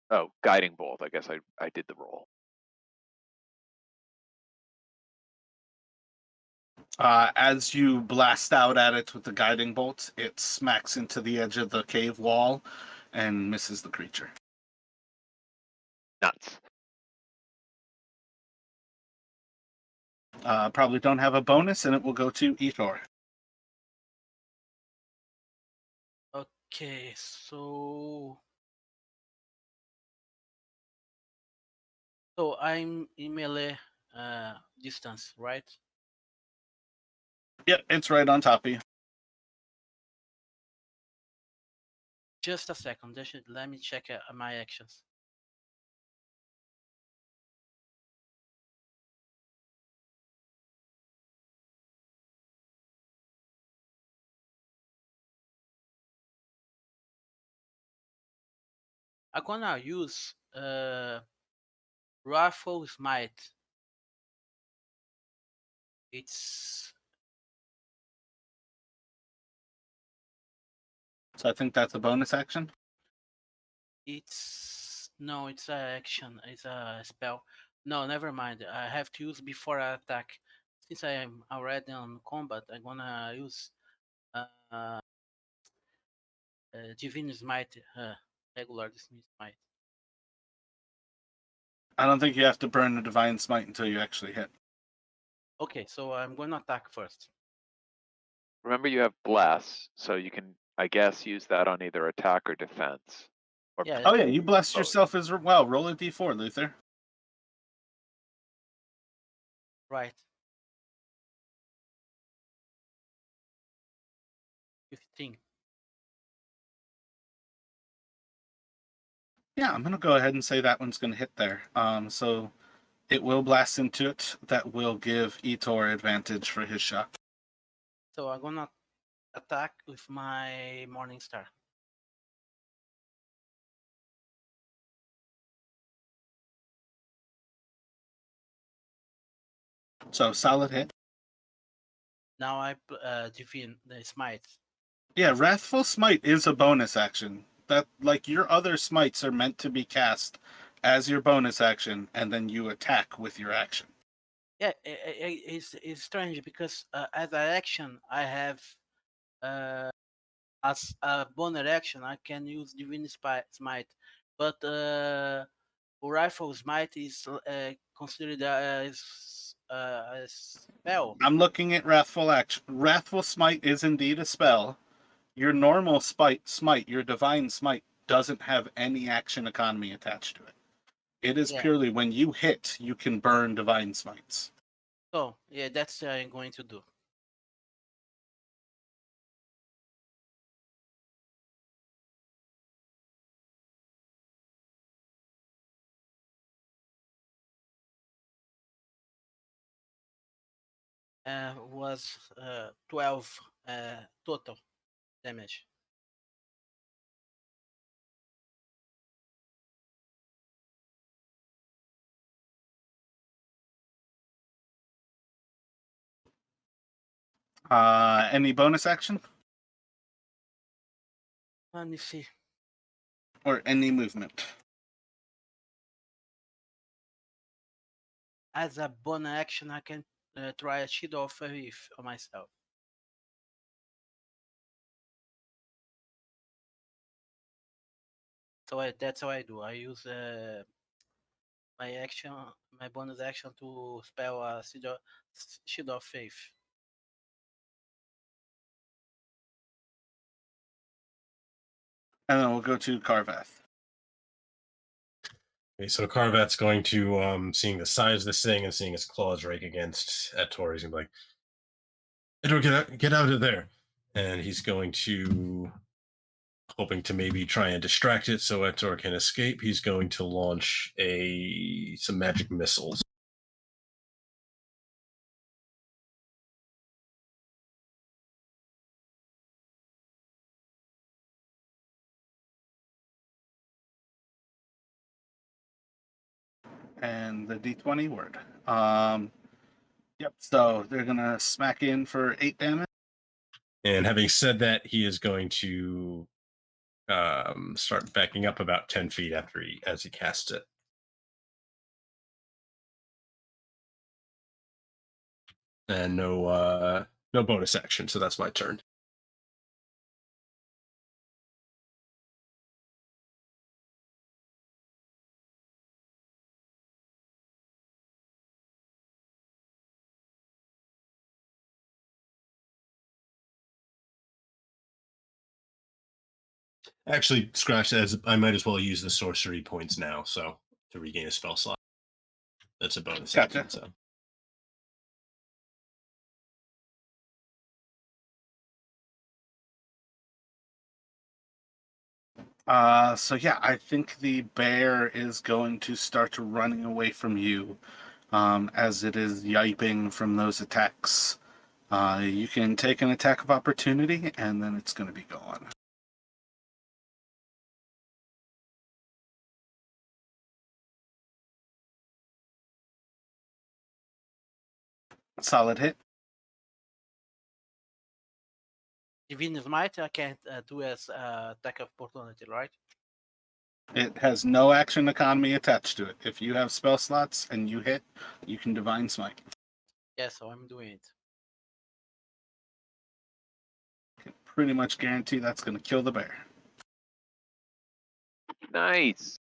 Oh, guiding bolt. I guess I did the roll. As you blast out at it with the guiding bolt, it smacks into the edge of the cave wall and misses the creature. Nuts. Probably don't have a bonus, and it will go to Etor. Okay, so I'm in melee distance, right? Yep, it's right on top of you. Just a second. Let me check my actions. I'm gonna use Wrathful Smite. It's So I think that's a bonus action. it's No, it's a action. It's a spell. No, never mind. I have to use before I attack. Since I am already on combat, I'm gonna use uh, uh, Divine Smite, regular Divine Smite. I don't think you have to burn the Divine Smite until you actually hit. Okay, so I'm gonna attack first. Remember, you have bless, so you can, I guess, use that on either attack or defense. Or Yeah. Oh yeah, you blessed both. yourself as well. Roll a d4, Luther. Right. 15. Yeah, I'm gonna go ahead and say that one's gonna hit there. So it will blast into it. That will give Etor advantage for his shot. So I'm gonna attack with my Morning Star. So solid hit. Now I Divine the Smite. Yeah, Wrathful Smite is a bonus action. That like your other smites are meant to be cast as your bonus action, and then you attack with your action. Yeah, it's strange because as an action I have as a bonus action I can use Divine Smite, but Rifle Smite is considered as a spell. I'm looking at Wrathful action. Wrathful Smite is indeed a spell. Your normal smite, your divine smite, doesn't have any action economy attached to it. It is Yeah. purely when you hit, you can burn divine smites. So yeah, that's what I'm going to do. Was 12 total damage. Any bonus action Let me see. or any movement? As a bonus action, I can try a Shield of Faith on myself. So that's how I do. I use my action, my bonus action to spell a Shield of Faith. And then we'll go to Carvath. Okay, so Carvat's going to, seeing the size of this thing and seeing his claws rake against Etor, he's gonna be like, Etor, get out of there. And he's going to, hoping to maybe try and distract it so Etor can escape, he's going to launch some magic missiles. And the d20 word. Yep, so they're going to smack in for 8 damage. And having said that, he is going to start backing up about 10 feet as he casts it. And no bonus action, so that's my turn. Actually, scratch that. As I might as well use the sorcery points now, so to regain a spell slot. That's a bonus Gotcha. action. So So yeah, I think the bear is going to start running away from you as it is yiping from those attacks. You can take an attack of opportunity, and then it's going to be gone. Solid hit. Divine Smite, I can't do as attack of opportunity, right? It has no action economy attached to it. If you have spell slots and you hit, you can Divine Smite. Yeah, so I'm doing it. Can pretty much guarantee that's going to kill the bear. Nice.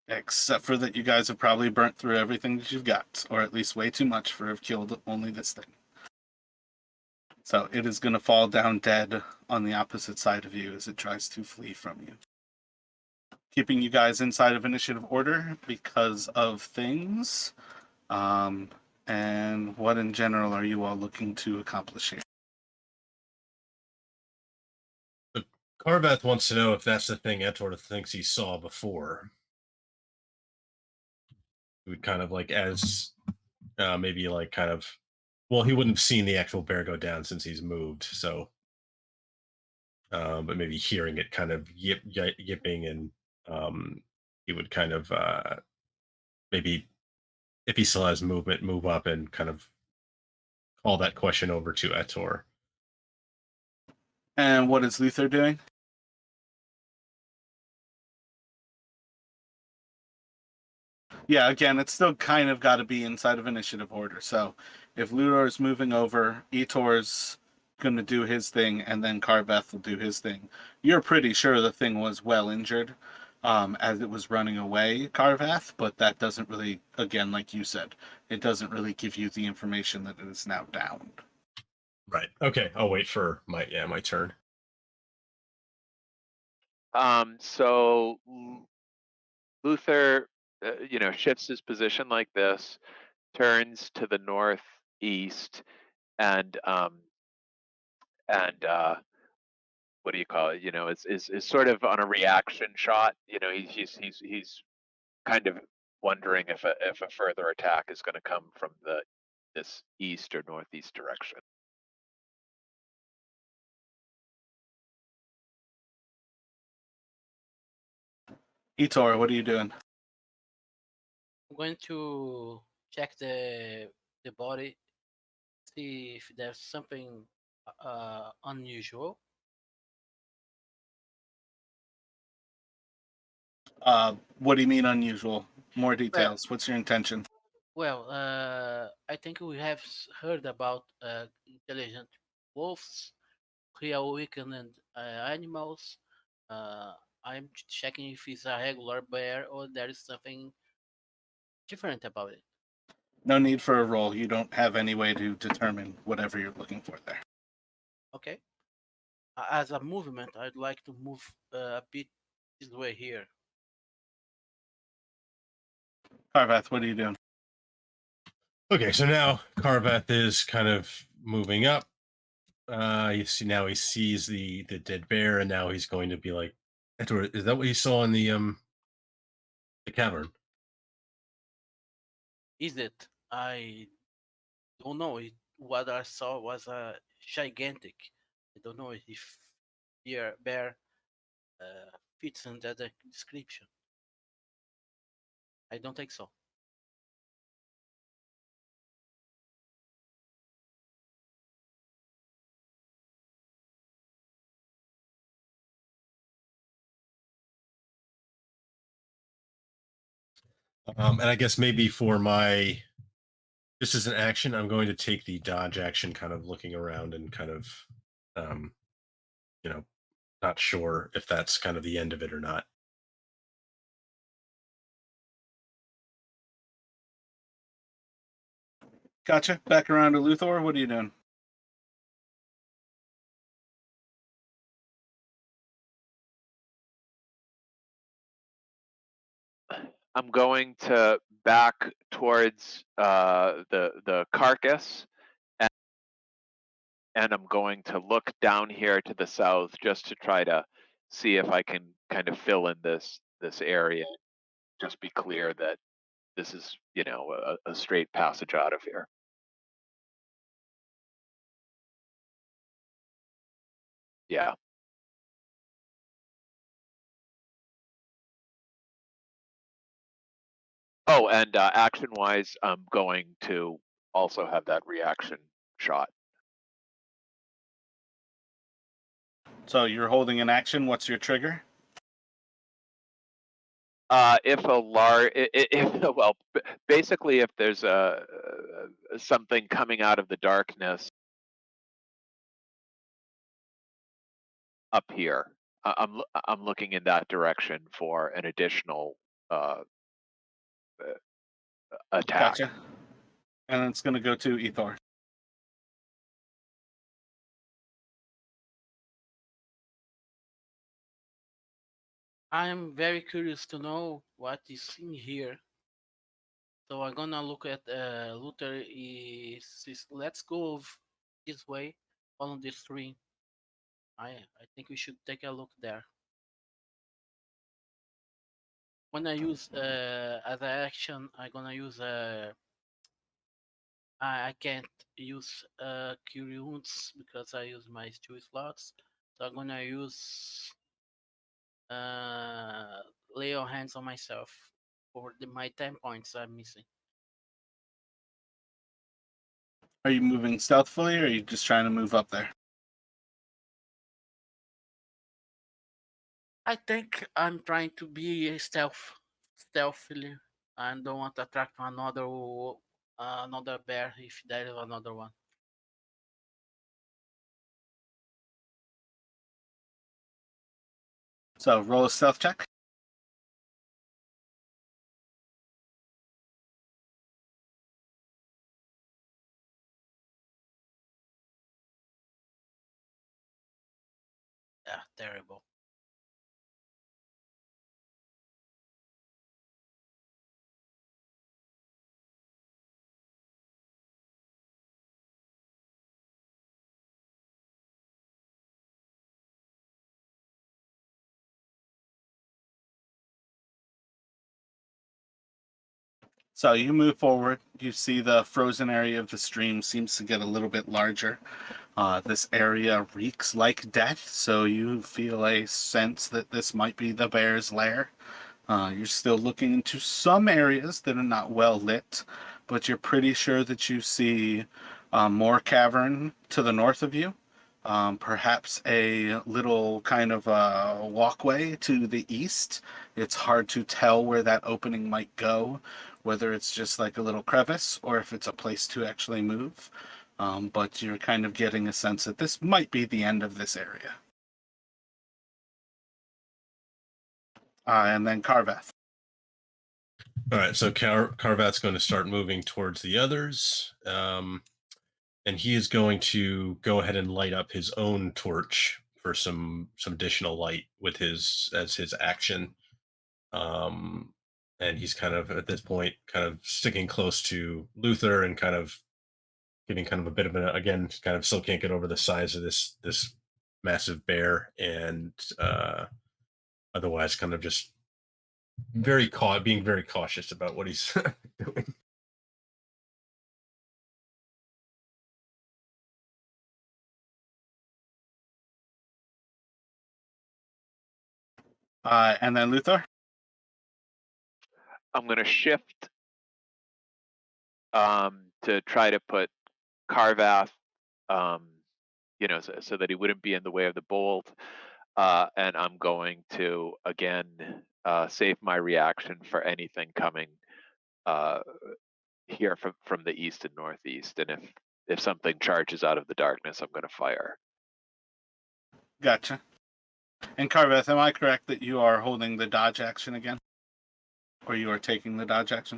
Except for that you guys have probably burnt through everything that you've got, or at least way too much for have killed only this thing. So it is going to fall down dead on the opposite side of you as it tries to flee from you. Keeping you guys inside of initiative order because of things. And what in general are you all looking to accomplish here? Carvath wants to know if that's the thing Etor thinks he saw before. He would kind of like as maybe like kind of well, he wouldn't have seen the actual bear go down since he's moved, so but maybe hearing it kind of yipping and he would kind of maybe if he still has movement, move up and kind of call that question over to Etor. And what is Luther doing? Yeah, again, it's still kind of got to be inside of initiative order. So if Ludor is moving over, Etor's going to do his thing, and then Carveth will do his thing. You're pretty sure the thing was well injured as it was running away, Carveth, but that doesn't really, again, like you said, it doesn't really give you the information that it is now downed. Right. Okay. I'll wait for my turn. So Luther, shifts his position like this, turns to the northeast, and what do you call it? Is sort of on a reaction shot. He's kind of wondering if a further attack is going to come from this east or northeast direction. Etor, what are you doing? I'm going to check the body, see if there's something unusual. What do you mean unusual? More details. What's your intention? Well, I think we have heard about intelligent wolves, reawakened animals. I'm checking if it's a regular bear or there is something different about it. No need for a roll. You don't have any way to determine whatever you're looking for there. Okay. As a movement, I'd like to move a bit this way here. Carvath, what are you doing? Okay, so now Carvath is kind of moving up. You see now he sees the dead bear, and now he's going to be like, Etor, is that what you saw in the cavern? Is it? I don't know. What I saw was gigantic. I don't know if bear fits under the description. I don't think so. And I guess maybe for my just as an action, I'm going to take the dodge action, kind of looking around and kind of, um, not sure if that's kind of the end of it or not. Gotcha. Back around to Luthor. What are you doing? I'm going to back towards the carcass, and I'm going to look down here to the south just to try to see if I can kind of fill in this area. Just be clear that this is a straight passage out of here. Yeah. Oh, and action-wise, I'm going to also have that reaction shot. So you're holding an action. What's your trigger? If a large, well, basically, if there's something coming out of the darkness up here, I'm looking in that direction for an additional attack. Gotcha. And it's going to go to Ethor. I am very curious to know what is in here. So I'm gonna look at Luther. Let's go this way, follow this stream. I think we should take a look there. When I use as an action, I'm gonna use I can't use Cure Wounds because I use my 2 slots. So I'm gonna use lay on hands on myself for my 10 points I'm missing. Are you moving stealthily, or are you just trying to move up there? I think I'm trying to be stealthily. I don't want to attract another bear if there is another one. So roll a stealth check. Yeah, terrible. So you move forward. You see the frozen area of the stream seems to get a little bit larger. This area reeks like death, so you feel a sense that this might be the bear's lair. You're still looking into some areas that are not well lit, but you're pretty sure that you see more cavern to the north of you. Perhaps a little kind of walkway to the east. It's hard to tell where that opening might go, whether it's just like a little crevice or if it's a place to actually move. But you're kind of getting a sense that this might be the end of this area. And then Carveth. All right, so Carvat's going to start moving towards the others, and he is going to go ahead and light up his own torch for some additional light with his action. And he's kind of at this point kind of sticking close to Luther and kind of giving kind of a bit of an, again, kind of still can't get over the size of this massive bear, and otherwise kind of just being very cautious about what he's doing. And then Luther. I'm going to shift to try to put Carvath, so that he wouldn't be in the way of the bolt. And I'm going to again save my reaction for anything coming here from the east and northeast. And if something charges out of the darkness, I'm going to fire. Gotcha. And Carveth, am I correct that you are holding the dodge action again? Or you are taking the dodge action?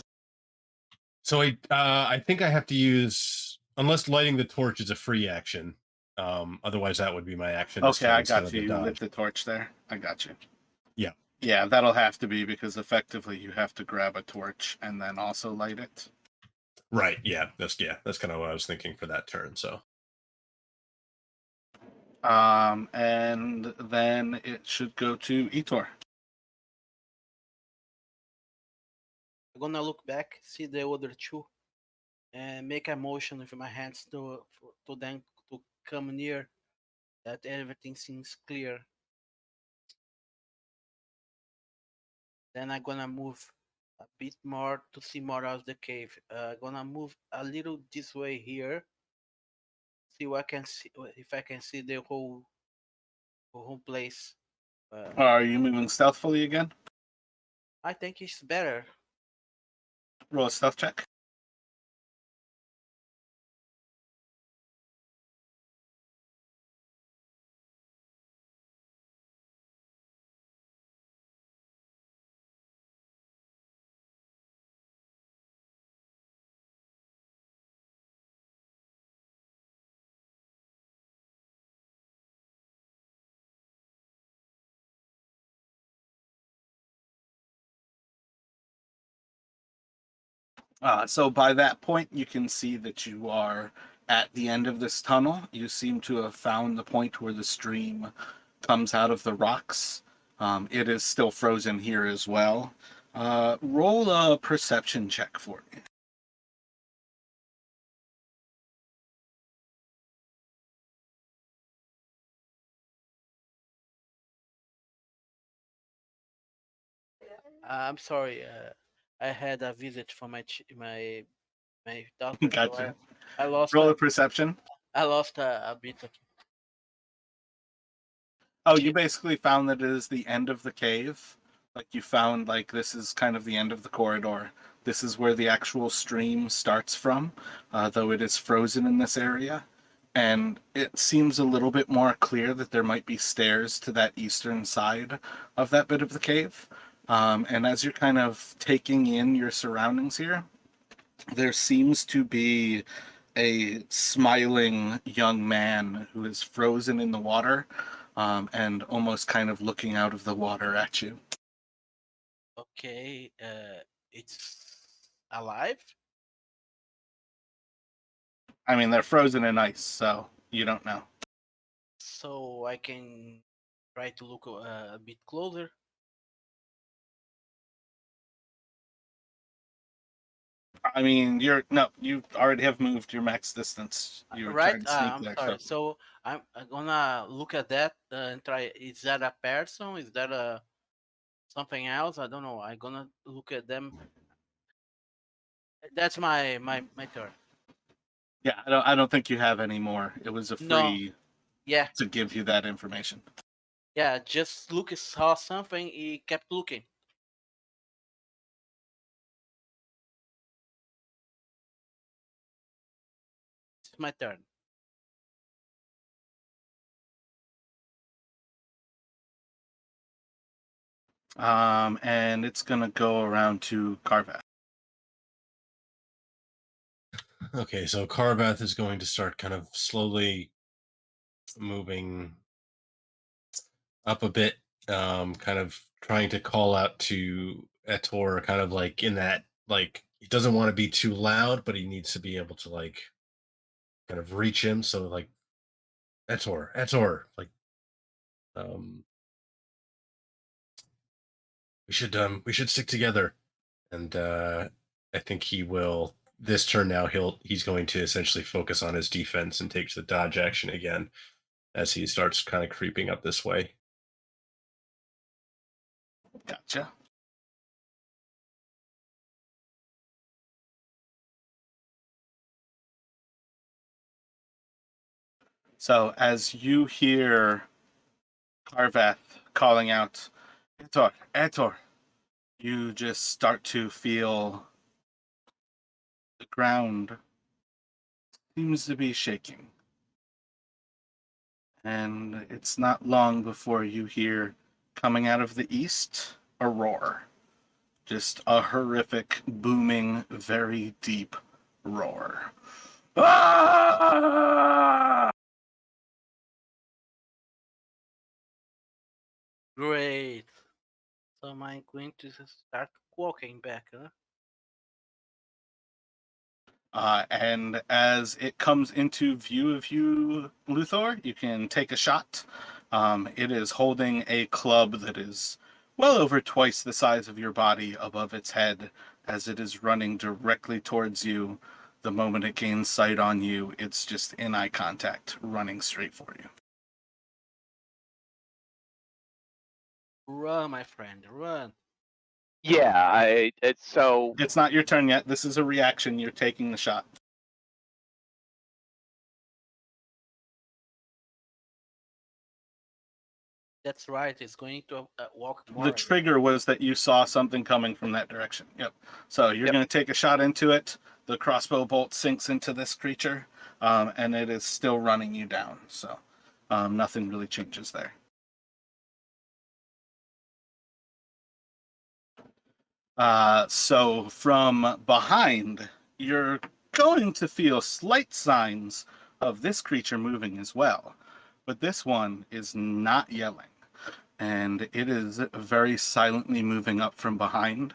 So I think I have to use, unless lighting the torch is a free action. Otherwise, that would be my action. Okay, I instead got of you. the You lit dodge. the torch there. I got you. Yeah. Yeah, that'll have to be because effectively you have to grab a torch and then also light it. Right. Yeah. That's kind of what I was thinking for that turn. So. And then it should go to Etor. I'm gonna look back, see the other two, and make a motion with my hands to them to come near. That everything seems clear. Then I'm gonna move a bit more to see more of the cave. Gonna move a little this way here. See what I can see, if I can see the whole place. Are you moving stealthily again? I think it's better. Roll a stealth check. So by that point, you can see that you are at the end of this tunnel. You seem to have found the point where the stream comes out of the rocks. It is still frozen here as well. Roll a perception check for me. I'm sorry. I had a visit from my doctor. Gotcha. I lost Roll a perception. a bit of. Oh, you basically found that it is the end of the cave. Like you found like this is kind of the end of the corridor. This is where the actual stream starts from, though it is frozen in this area. And it seems a little bit more clear that there might be stairs to that eastern side of that bit of the cave. And as you're kind of taking in your surroundings here, there seems to be a smiling young man who is frozen in the water, and almost kind of looking out of the water at you. Okay. It's alive. I mean, they're frozen in ice, so you don't know. So I can try to look a bit closer. I mean, you already have moved your max distance. You were Right? trying to sneak I'm there, sorry. so So I'm gonna look at that and try. Is that a person? Is that a something else? I don't know. I'm gonna look at them. That's my turn. yeah, I don't think you have any more. It was a No. free Yeah. to give you that information. Yeah. Just look. Saw something. He kept looking. It's my turn. And it's gonna go around to Carvath. Okay, so Carvath is going to start kind of slowly moving up a bit, kind of trying to call out to Etor, kind of like in that, like, he doesn't want to be too loud, but he needs to be able to, like, kind of reach him. So, like, Etor, like, um, we should stick together. And I think he will. This turn now, he's going to essentially focus on his defense and take the dodge action again as he starts kind of creeping up this way. Gotcha. So as you hear Carvath calling out, Etor, you just start to feel the ground seems to be shaking. And it's not long before you hear, coming out of the east, a roar. Just a horrific, booming, very deep roar. Ah! Great. So am I going to start walking back? Huh? And as it comes into view of you, Luthor, you can take a shot. It is holding a club that is well over twice the size of your body above its head as it is running directly towards you. The moment it gains sight on you, it's just in eye contact, running straight for you. Run, my friend, run. Yeah, so It's not your turn yet. This is a reaction. You're taking the shot. That's right. It's going to walk more. The trigger was that you saw something coming from that direction. Yep. So you're Yep. going to take a shot into it. The crossbow bolt sinks into this creature, and it is still running you down. So nothing really changes there. So from behind, you're going to feel slight signs of this creature moving as well. But this one is not yelling. And it is very silently moving up from behind.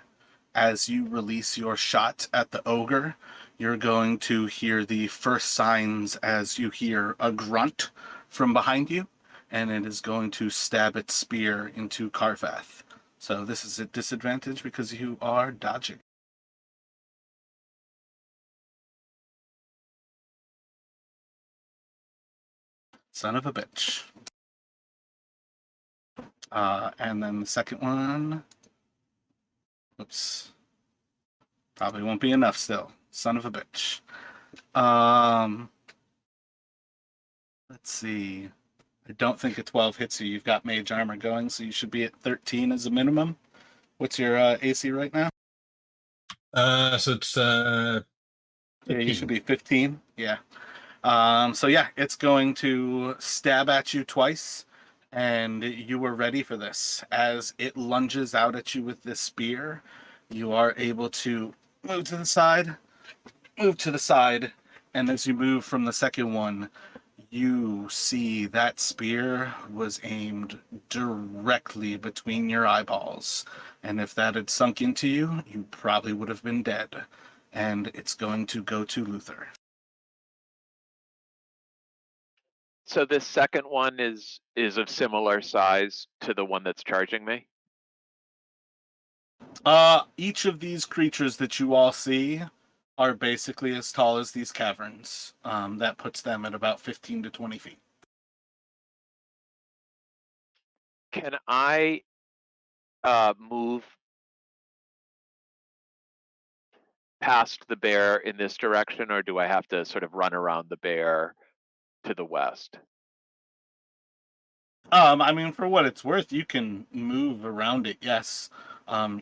As you release your shot at the ogre, you're going to hear the first signs as you hear a grunt from behind you, and it is going to stab its spear into Karvath. So this is a disadvantage because you are dodging. Son of a bitch. And then the second one. Oops. Probably won't be enough still. Son of a bitch. Let's see. I don't think a 12 hits you. You've got mage armor going, so you should be at 13 as a minimum. What's your AC right now? So it's Yeah, you 15. should be 15. Yeah. So yeah, it's going to stab at you twice, and you were ready for this. As it lunges out at you with this spear, you are able to move to the side, and as you move from the second one, you see that spear was aimed directly between your eyeballs. And if that had sunk into you, you probably would have been dead. And it's going to go to Luther. So this second one is of similar size to the one that's charging me? Each of these creatures that you all see are basically as tall as these caverns. That puts them at about 15 to 20 feet. Can I move past the bear in this direction, or do I have to sort of run around the bear to the west? I mean, for what it's worth, you can move around it, yes.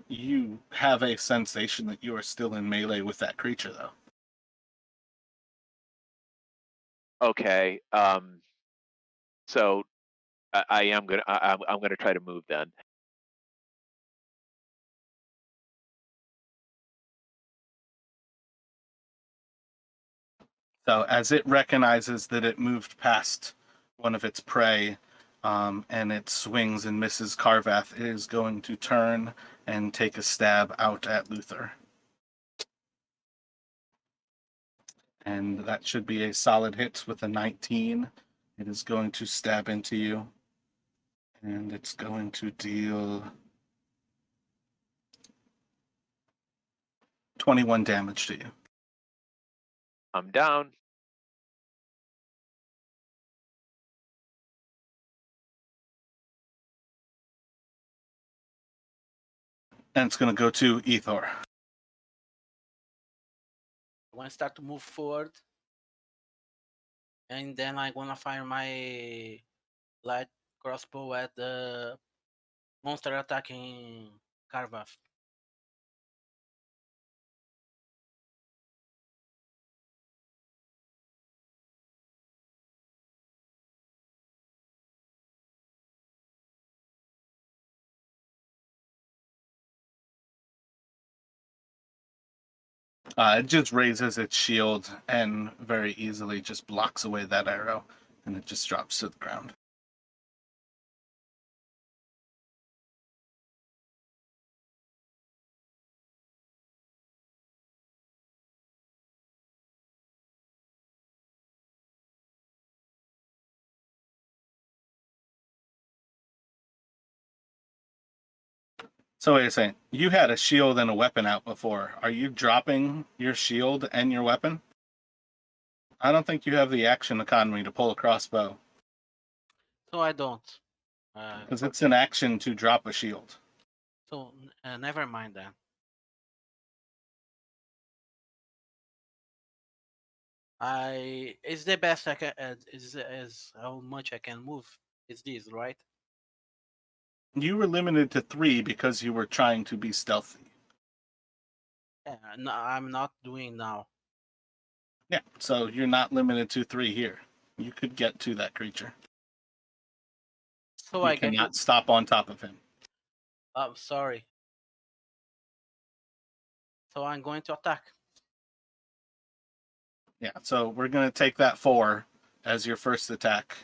You have a sensation that you are still in melee with that creature, though. Okay. So I'm gonna try to move then. So as it recognizes that it moved past one of its prey, and it swings and misses Karvath, it is going to turn and take a stab out at Luther. And that should be a solid hit with a 19. It is going to stab into you. And it's going to deal 21 damage to you. I'm down. And it's going to go to Ethor. I want to start to move forward, and then I'm gonna fire my light crossbow at the monster attacking Karvath. It just raises its shield and very easily just blocks away that arrow, and it just drops to the ground. So wait a second. You had a shield and a weapon out before. Are you dropping your shield and your weapon? I don't think you have the action economy to pull a crossbow, So I don't. because it's an action to drop a shield. So never mind then. It's the best I can. Is how much I can move. It's this, right? You were limited to 3 because you were trying to be stealthy. Yeah, no, I'm not doing now. Yeah, so you're not limited to 3 here. You could get to that creature. So You I get to. cannot stop on top of him. I'm sorry. So I'm going to attack. Yeah, so we're going to take that 4 as your first attack.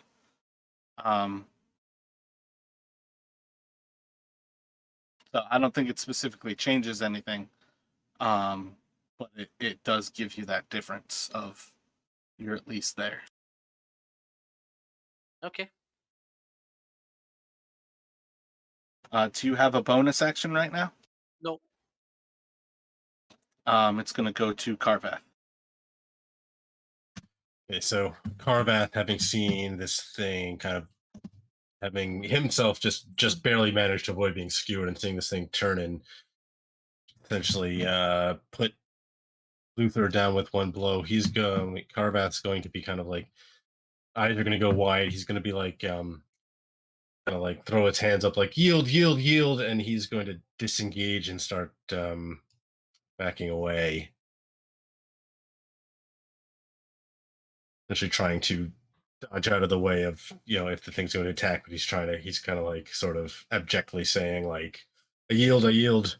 So I don't think it specifically changes anything. But it does give you that difference of you're at least there. Okay. Do you have a bonus action right now? No. It's going to go to Carvath. Okay, so Carvath, having seen this thing, kind of having himself just barely managed to avoid being skewered and seeing this thing turn and essentially put Luther down with one blow. Carvath's going to be kind of like, eyes are going to go wide. He's going to be like, kind of like throw his hands up like yield, yield, yield, and he's going to disengage and start backing away. Essentially trying to dodge out of the way of, if the thing's going to attack, but he's kind of like sort of abjectly saying like, I yield, I yield.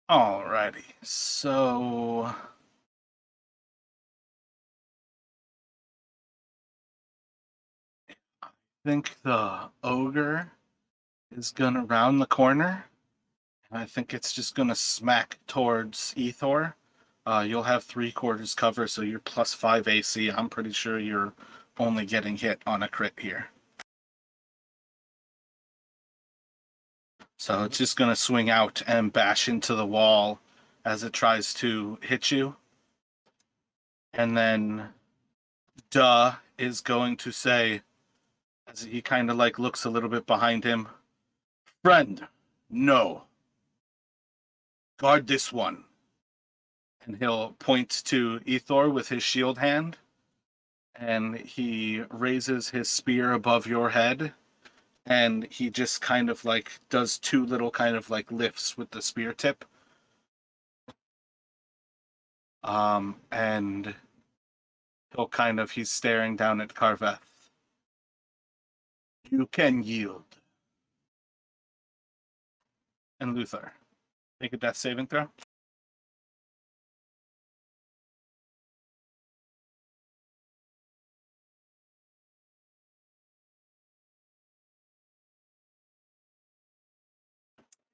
Alrighty, so I think the ogre is gonna round the corner, and I think it's just gonna smack towards Ethor. You'll have 3/4 cover, so you're +5 AC. I'm pretty sure you're only getting hit on a crit here. So it's just gonna swing out and bash into the wall as it tries to hit you. And then Duh is going to say, as he kind of like looks a little bit behind him, friend, no. Guard this one. And he'll point to Ethor with his shield hand. And he raises his spear above your head. And he just kind of like does 2 little kind of like lifts with the spear tip. And he's staring down at Carveth. You can yield. And Luther, make a death saving throw.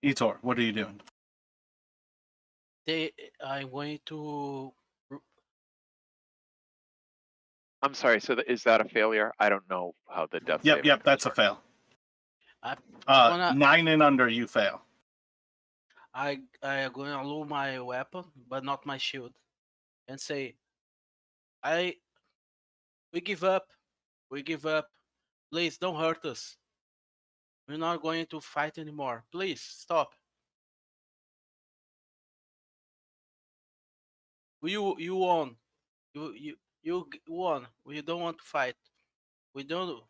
Etor, what are you doing? I'm going to. I'm sorry. So is that a failure? I don't know how the death. Yep, that's a fail. Gonna- 9 and under, you fail. I am going to lower my weapon, but not my shield, and say, we give up. We give up. Please don't hurt us. We're not going to fight anymore. Please stop. You won. You won. We don't want to fight. We don't.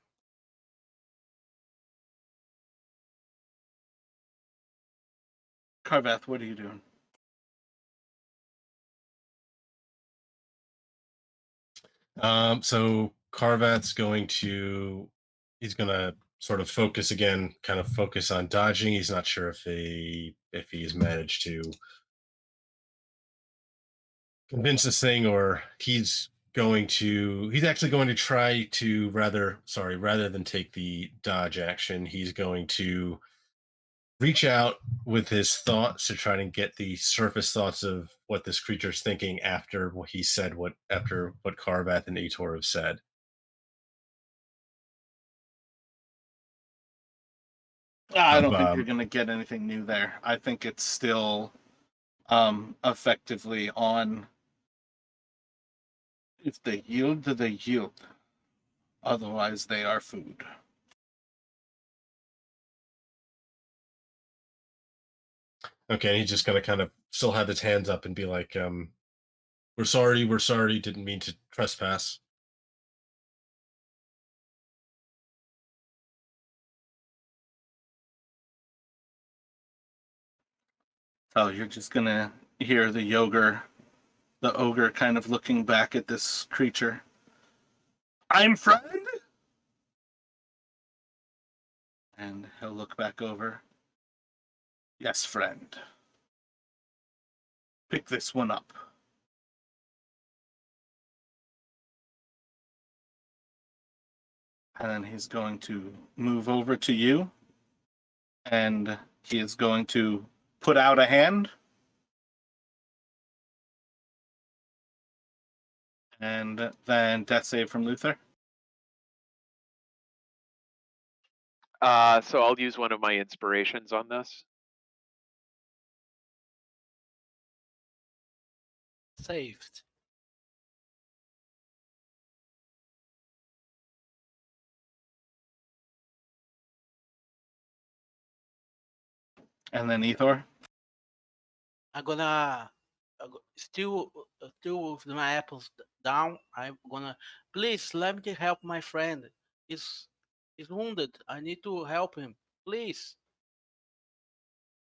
Carveth, what are you doing? So Carvath's he's gonna sort of focus again, kind of focus on dodging. He's not sure if he's managed to convince this thing, or he's actually going to try to rather than take the dodge action, he's going to reach out with his thoughts to try and get the surface thoughts of what this creature's thinking after what he said, after what Carvath and Etor have said. I don't think of, you're going to get anything new there. I think it's still effectively on. If they yield, they yield. Otherwise, they are food. Okay, and he's just gonna kind of still have his hands up and be like, we're sorry, didn't mean to trespass. So you're just gonna hear the ogre kind of looking back at this creature. I'm friend? And he'll look back over. Yes, friend. Pick this one up. And then he's going to move over to you. And he is going to put out a hand. And then death save from Luther. So I'll use one of my inspirations on this. Saved. And then Ethor. I'm gonna still with my apples down. I'm gonna please let me help my friend. He's wounded. I need to help him. Please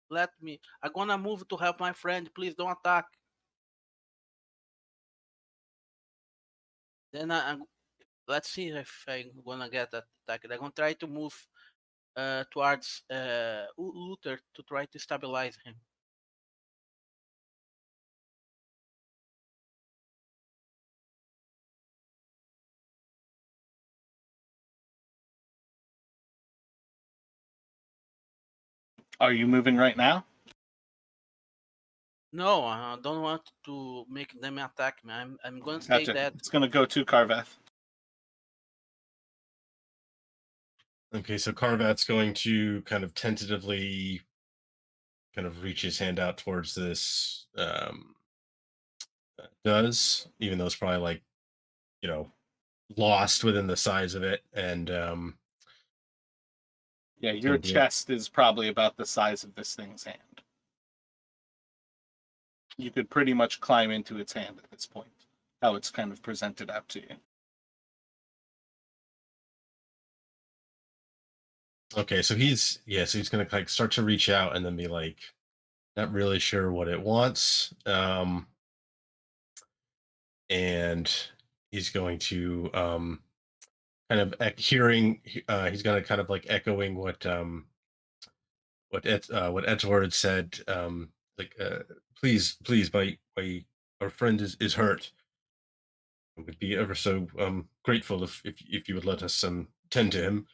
let me. I'm gonna move to help my friend. Please don't attack. Then let's see if I'm gonna get attacked. I'm gonna try to move towards Luther to try to stabilize him. Are you moving right now? No, I don't want to make them attack me. I'm gonna stay Gotcha. dead. It's going to go to Carveth. Okay, so Carvat's going to kind of tentatively kind of reach his hand out towards this does, even though it's probably like, lost within the size of it. And Yeah, your chest is probably about the size of this thing's hand. You could pretty much climb into its hand at this point, how it's kind of presented out to you. okay, so he's gonna like start to reach out and then be like, not really sure what it wants. And he's going to kind of hearing he's gonna kind of like echoing what Edward had said, like please my our friend is hurt. I would be ever so grateful if you would let us tend to him.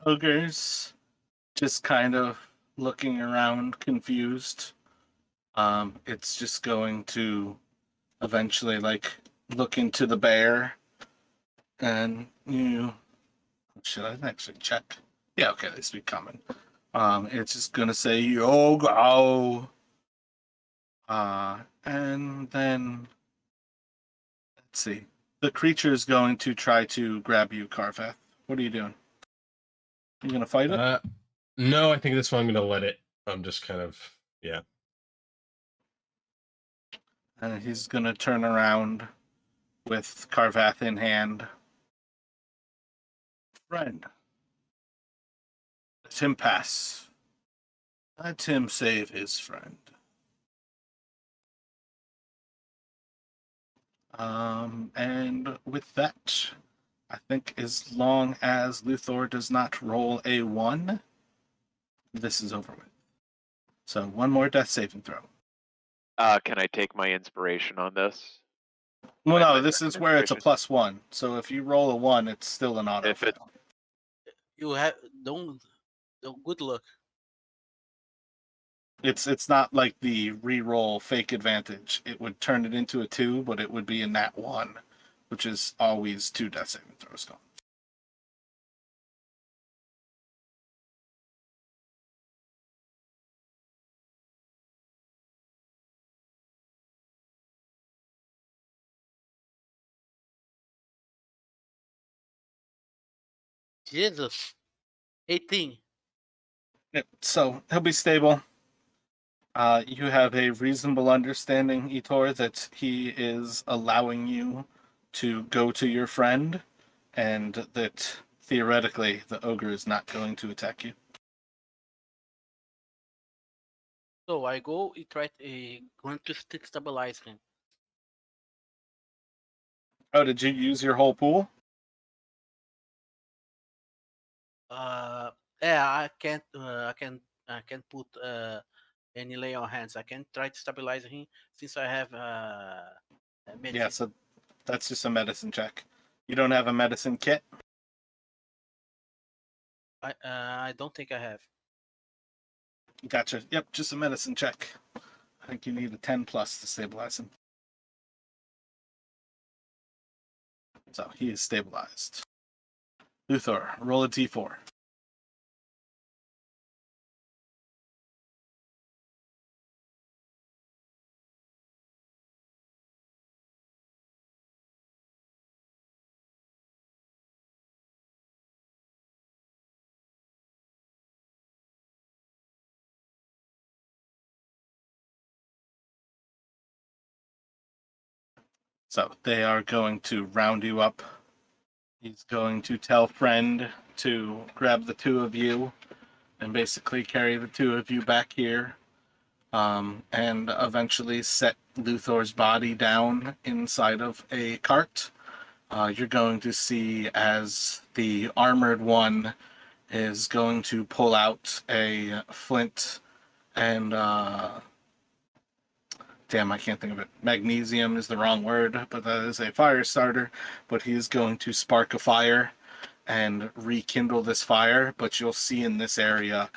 Ogres just kind of looking around confused. It's just going to eventually like look into the bear and should I actually check? Yeah, okay, they speak common. It's just gonna say yo go. And then let's see. The creature is going to try to grab you, Carveth. What are you doing? You gonna fight it? No, I think this one I'm gonna let it. I'm just kind of And he's gonna turn around with Carvath in hand. Friend, let him pass. Let him save his friend. And with that, I think as long as Luthor does not roll a 1, this is over with. So one more death saving throw. Can I take my inspiration on this? Well, My no, this is where it's a inspiration. +1. So if you roll a 1, it's still an auto If it- fail. You have don't good luck. It's not like the re-roll fake advantage. It would turn it into a 2, but it would be a nat 1, which is always 2 death saving throws. Jesus. 18. Yep, so he'll be stable. You have a reasonable understanding, Etor, that he is allowing you to go to your friend, and that theoretically the ogre is not going to attack you. So I go and try going to stabilize him. Oh, did you use your whole pool? Yeah, I can't put any lay on hands. I can try to stabilize him since I have medicine. Yeah, so that's just a medicine check. You don't have a medicine kit? I don't think I have. Gotcha. Yep, just a medicine check. I think you need a 10 plus to stabilize him. So he is stabilized. Luthor, roll a d4. So they are going to round you up. He's going to tell friend to grab the two of you and basically carry the two of you back here, and eventually set Luthor's body down inside of a cart. You're going to see as the armored one is going to pull out a flint and damn, I can't think of it. Magnesium is the wrong word, but that is a fire starter. But he is going to spark a fire and rekindle this fire. But you'll see in this area,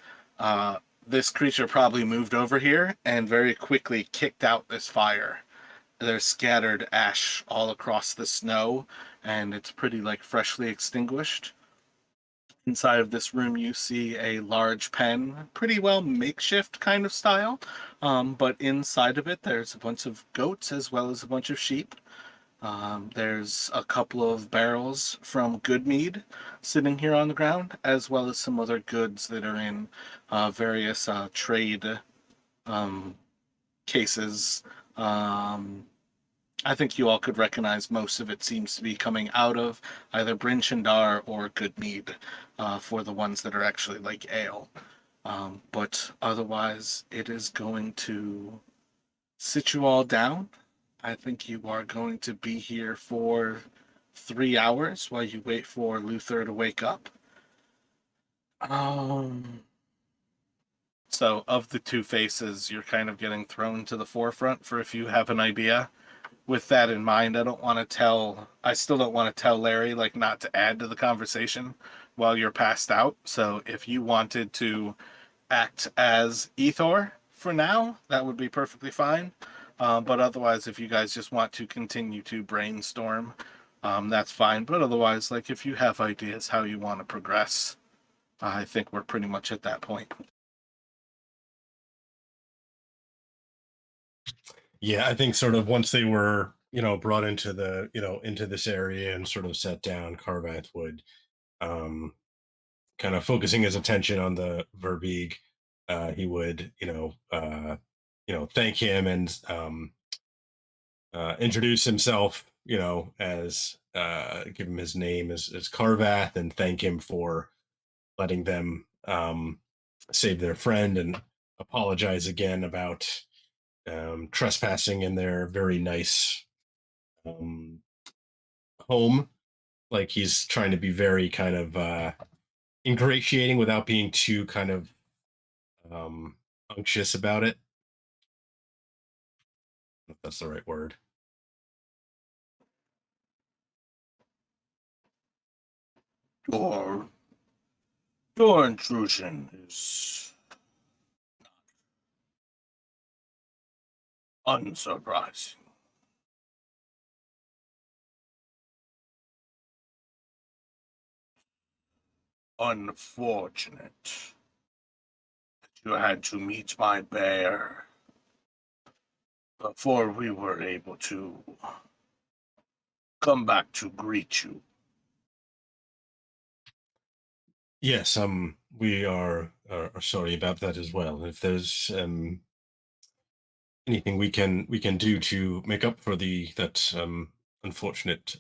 this creature probably moved over here and very quickly kicked out this fire. There's scattered ash all across the snow, and it's pretty like freshly extinguished. Inside of this room, you see a large pen, pretty well makeshift kind of style. But inside of it, there's a bunch of goats as well as a bunch of sheep. There's a couple of barrels from Goodmead sitting here on the ground, as well as some other goods that are in various trade cases. I think you all could recognize most of it seems to be coming out of either Bryn Shindar or Goodmead, for the ones that are actually like ale. But otherwise, it is going to sit you all down. I think you are going to be here for 3 hours while you wait for Luther to wake up. So, of the two faces, you're kind of getting thrown to the forefront for if you have an idea. With that in mind, I still don't want to tell Larry, like, not to add to the conversation while you're passed out. So if you wanted to act as Ethor for now, that would be perfectly fine. But otherwise, if you guys just want to continue to brainstorm, that's fine. But otherwise, like, if you have ideas how you want to progress, I think we're pretty much at that point. Yeah, I think sort of once they were, brought into the, into this area and sort of set down, Carvath would kind of focusing his attention on the Verbeeg, he would, thank him and introduce himself, as give him his name as Carvath and thank him for letting them save their friend and apologize again about trespassing in their very nice home. Like he's trying to be very kind of ingratiating without being too kind of unctuous about it. If that's the right word. Or Your intrusion is unsurprising. Unfortunate that you had to meet my bear before we were able to come back to greet you. Yes, we are sorry about that as well. If there's anything we can do to make up for the that unfortunate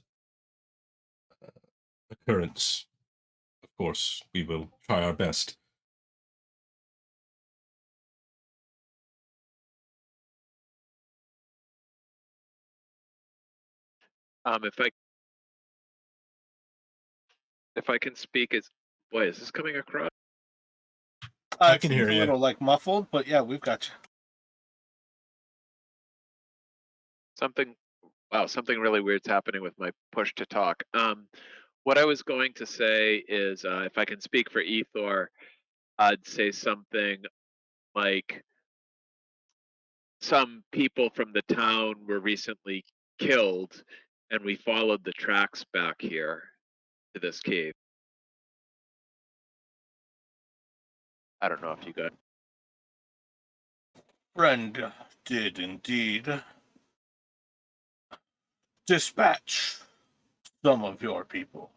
occurrence, of course, we will try our best. If I can speak, is boy, is this coming across? I It can seems hear a you. little like muffled, but yeah, we've got you. Something? Wow, something really weird's happening with my push to talk. What I was going to say is, if I can speak for Ethor, I'd say something like some people from the town were recently killed, and we followed the tracks back here to this cave. I don't know if you got. Friend did indeed dispatch some of your people.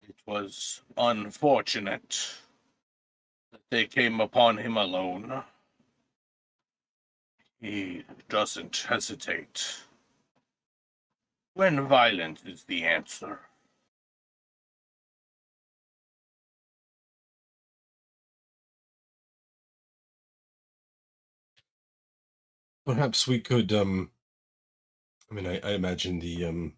It was unfortunate that they came upon him alone. He doesn't hesitate when violence is the answer. Perhaps we could I mean I imagine the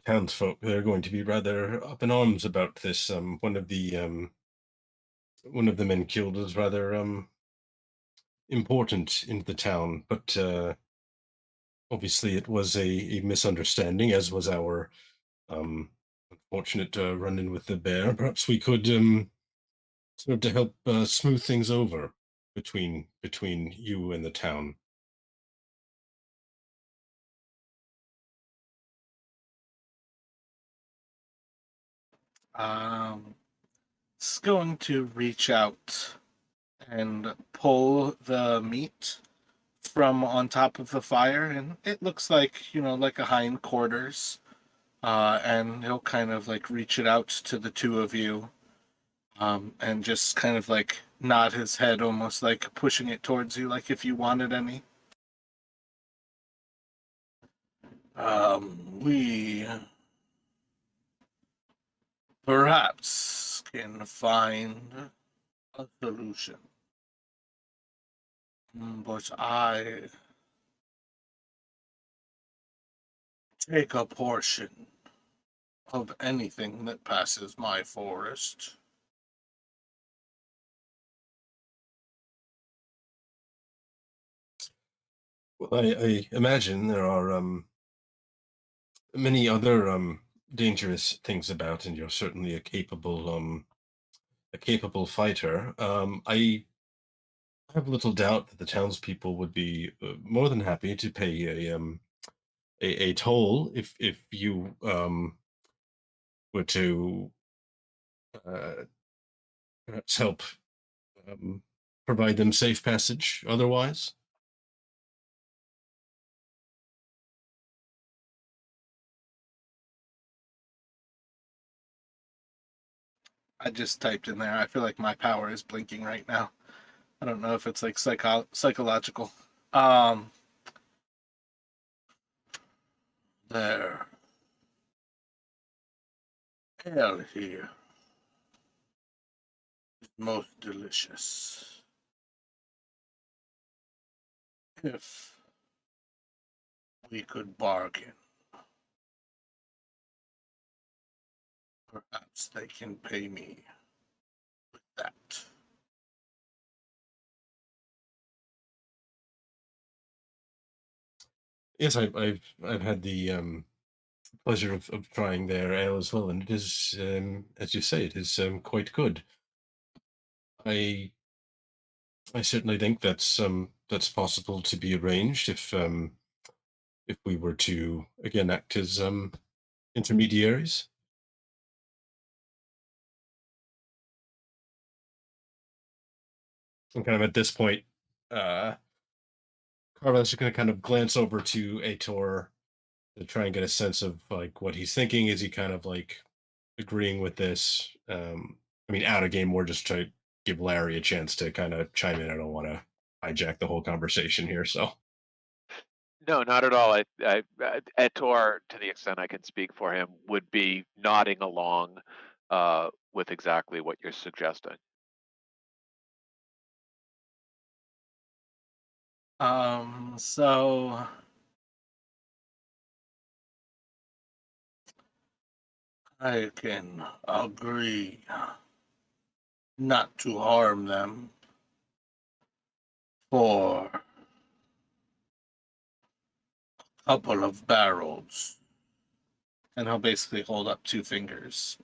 townsfolk, they're going to be rather up in arms about this. One of the men killed was rather important in the town, but obviously it was a misunderstanding, as was our unfortunate run-in with the bear. Perhaps we could sort of to help smooth things over between you and the town. It's going to reach out and pull the meat from on top of the fire, and it looks like, like a hindquarters. And he'll kind of like reach it out to the two of you, and just kind of like nod his head, almost like pushing it towards you, like if you wanted any. We perhaps can find a solution. But I take a portion of anything that passes my forest. Well, I imagine there are many other dangerous things about, and you're certainly a capable fighter. I have little doubt that the townspeople would be more than happy to pay a toll if you were to uh, perhaps help um, provide them safe passage. Otherwise, I just typed in there. I feel like my power is blinking right now. I don't know if it's like psychological. Um, there. Ale here is most delicious. If we could bargain, perhaps they can pay me with that. yes, I've had the pleasure of trying their ale as well, and it is, as you say, it is quite good. I I certainly think that's possible to be arranged if we were to again act as intermediaries. And kind of at this point, uh, Carlos is going to kind of glance over to Ator to try and get a sense of like what he's thinking. Is he kind of like agreeing with this? I mean, out of game, we're just trying to give Larry a chance to kind of chime in. I don't want to hijack the whole conversation here, so. No, not at all. Etor, to the extent I can speak for him, would be nodding along with exactly what you're suggesting. So I can agree not to harm them for a couple of barrels. And he'll basically hold up two fingers.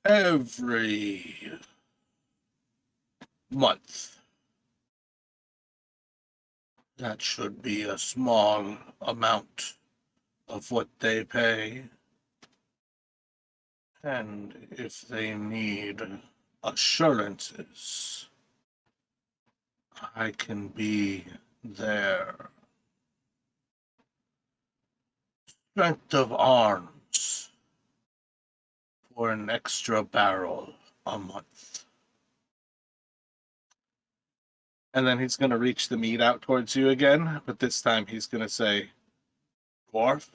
Every month. That should be a small amount of what they pay. And if they need assurances, I can be their strength of arms for an extra barrel a month. And then he's going to reach the meat out towards you again, but this time he's going to say, Dwarf?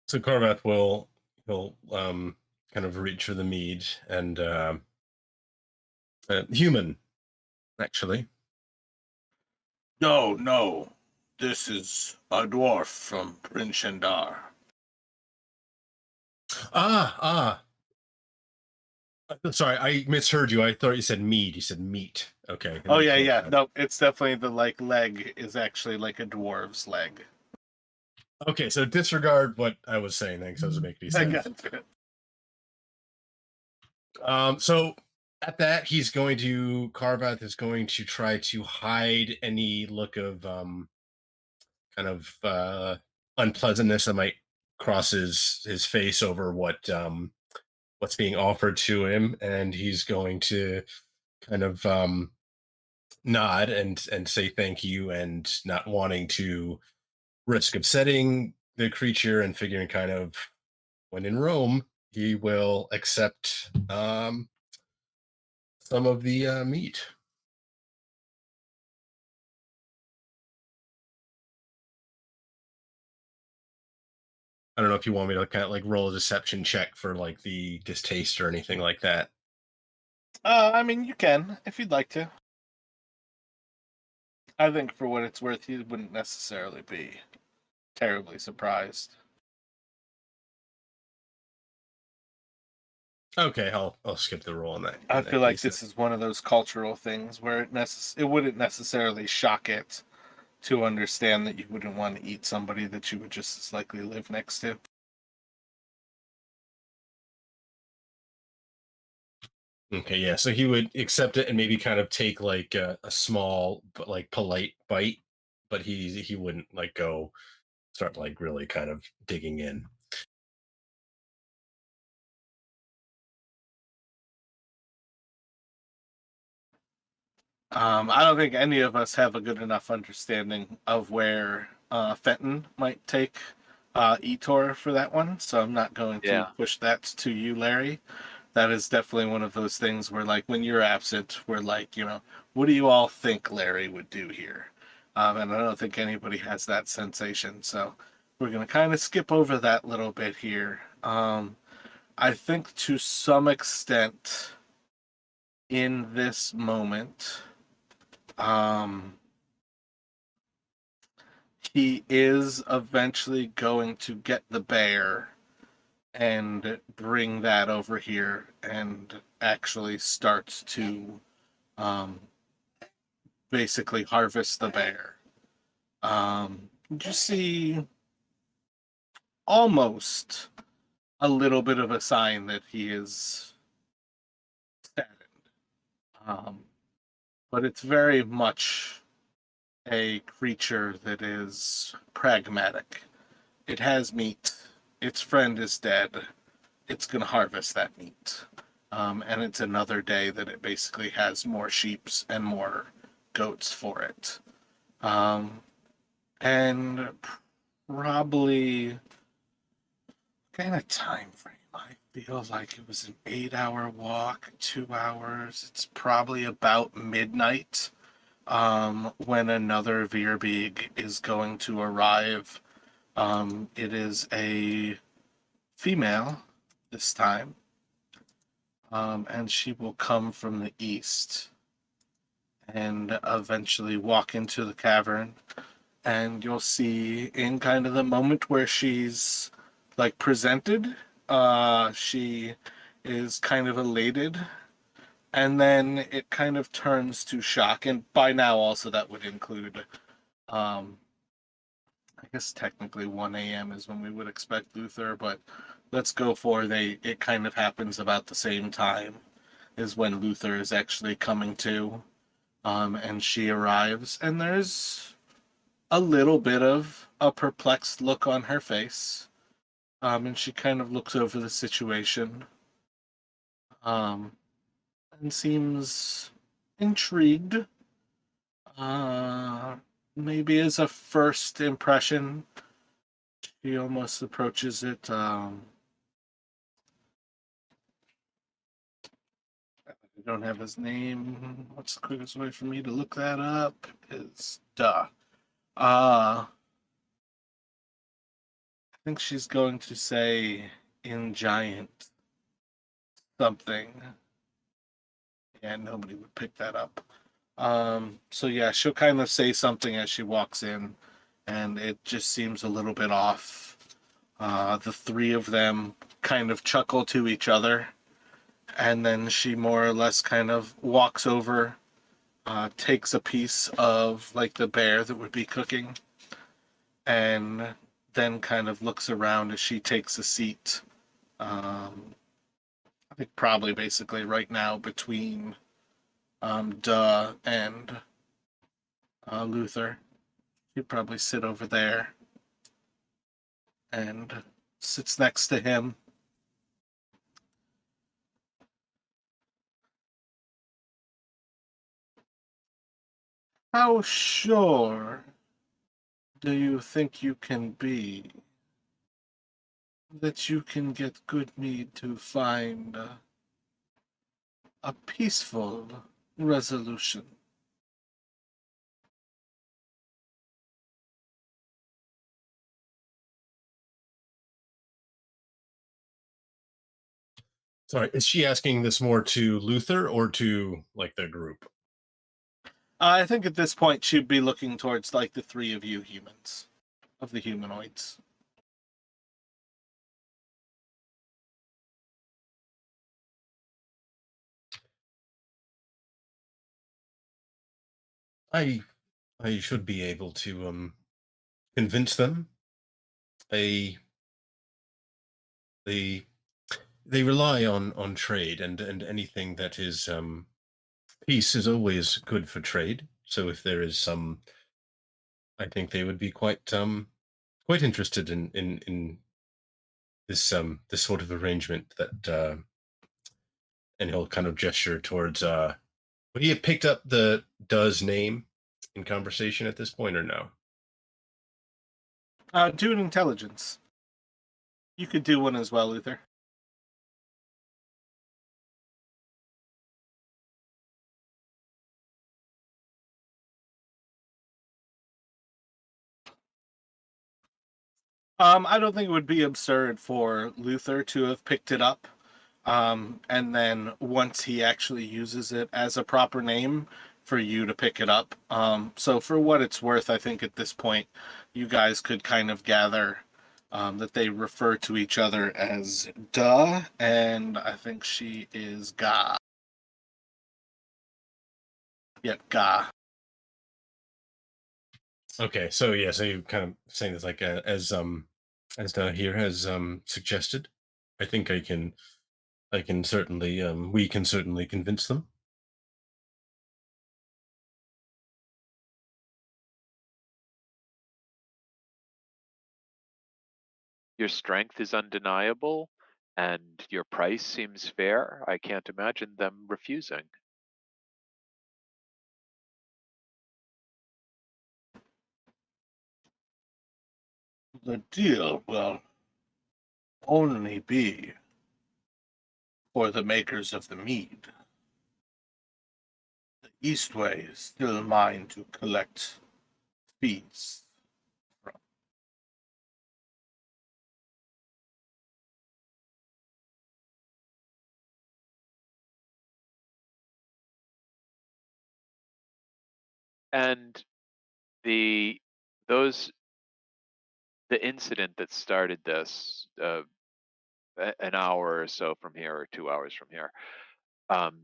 So Carvath he'll kind of reach for the mead and human, actually. No. This is a dwarf from Prinshendar. Ah. Sorry, I misheard you. I thought you said mead. You said meat. Okay. Oh, yeah. No, it's definitely the leg is actually like a dwarf's leg. Okay, so disregard what I was saying then, because that doesn't make any sense. So at that, Carvath is going to try to hide any look of kind of unpleasantness that might cross his face over what's being offered to him, and he's going to kind of nod and say thank you, and not wanting to risk upsetting the creature, and figuring kind of when in Rome, he will accept some of the meat. I don't know if you want me to kind of like roll a deception check for like the distaste or anything like that. I mean, you can, if you'd like to. I think for what it's worth, you wouldn't necessarily be terribly surprised. Okay, I'll skip the roll on that. I feel like this is one of those cultural things where it wouldn't necessarily shock it to understand that you wouldn't want to eat somebody that you would just as likely live next to. Okay, yeah. So he would accept it and maybe kind of take like a small but like polite bite, but he wouldn't like go start like really kind of digging in. I don't think any of us have a good enough understanding of where Fenton might take Etor for that one, so I'm not going to push that to you, Larry. That is definitely one of those things where, like, when you're absent, we're like, what do you all think Larry would do here? And I don't think anybody has that sensation, so we're going to kind of skip over that little bit here. I think to some extent in this moment, he is eventually going to get the bear and bring that over here and actually start to basically harvest the bear. You see almost a little bit of a sign that he is saddened. But it's very much a creature that is pragmatic. It has meat. Its friend is dead. It's going to harvest that meat. And it's another day that it basically has more sheeps and more goats for it. And probably kind of time frame. I feel like it was an 8-hour walk, 2 hours. It's probably about midnight when another Veerbeeg is going to arrive. It is a female this time, and she will come from the east and eventually walk into the cavern. And you'll see in kind of the moment where she's like presented, she is kind of elated, and then it kind of turns to shock. And by now, also that would include, I guess technically 1 a.m. is when we would expect Luther, but let's go for it kind of happens about the same time is when Luther is actually coming to, and she arrives, and there's a little bit of a perplexed look on her face. And she kind of looks over the situation, and seems intrigued. Maybe as a first impression, she almost approaches it. I don't have his name. What's the quickest way for me to look that up? Is I think she's going to say in giant something. Yeah, nobody would pick that up. So yeah, she'll kind of say something as she walks in, and it just seems a little bit off. The three of them kind of chuckle to each other, and then she more or less kind of walks over, takes a piece of like the bear that would be cooking, and then kind of looks around as she takes a seat. I think probably basically right now between Duh and Luther. He'd probably sit over there and sits next to him. How sure do you think you can be that you can get good mead to find a peaceful resolution? Sorry, is she asking this more to Luther or to like the group? I think at this point she'd be looking towards like the three of you humans, of the humanoids. I should be able to convince them. They rely on trade, and anything that is peace is always good for trade. So if there is some, I think they would be quite interested in this sort of arrangement that and he'll kind of gesture towards would he have picked up the Does name in conversation at this point or no? Do an intelligence. You could do one as well, Luther. I don't think it would be absurd for Luther to have picked it up. And then once he actually uses it as a proper name, for you to pick it up. So for what it's worth, I think at this point, you guys could kind of gather that they refer to each other as Duh, and I think she is Ga. Yep, Ga. Okay, so yeah, so you kind of saying this like as here has suggested. I think I can certainly we can certainly convince them. Your strength is undeniable and your price seems fair. I can't imagine them refusing. The deal will only be for the makers of the mead. The Eastway is still mine to collect fees from. And the those the incident that started this an hour or so from here or 2 hours from here, um,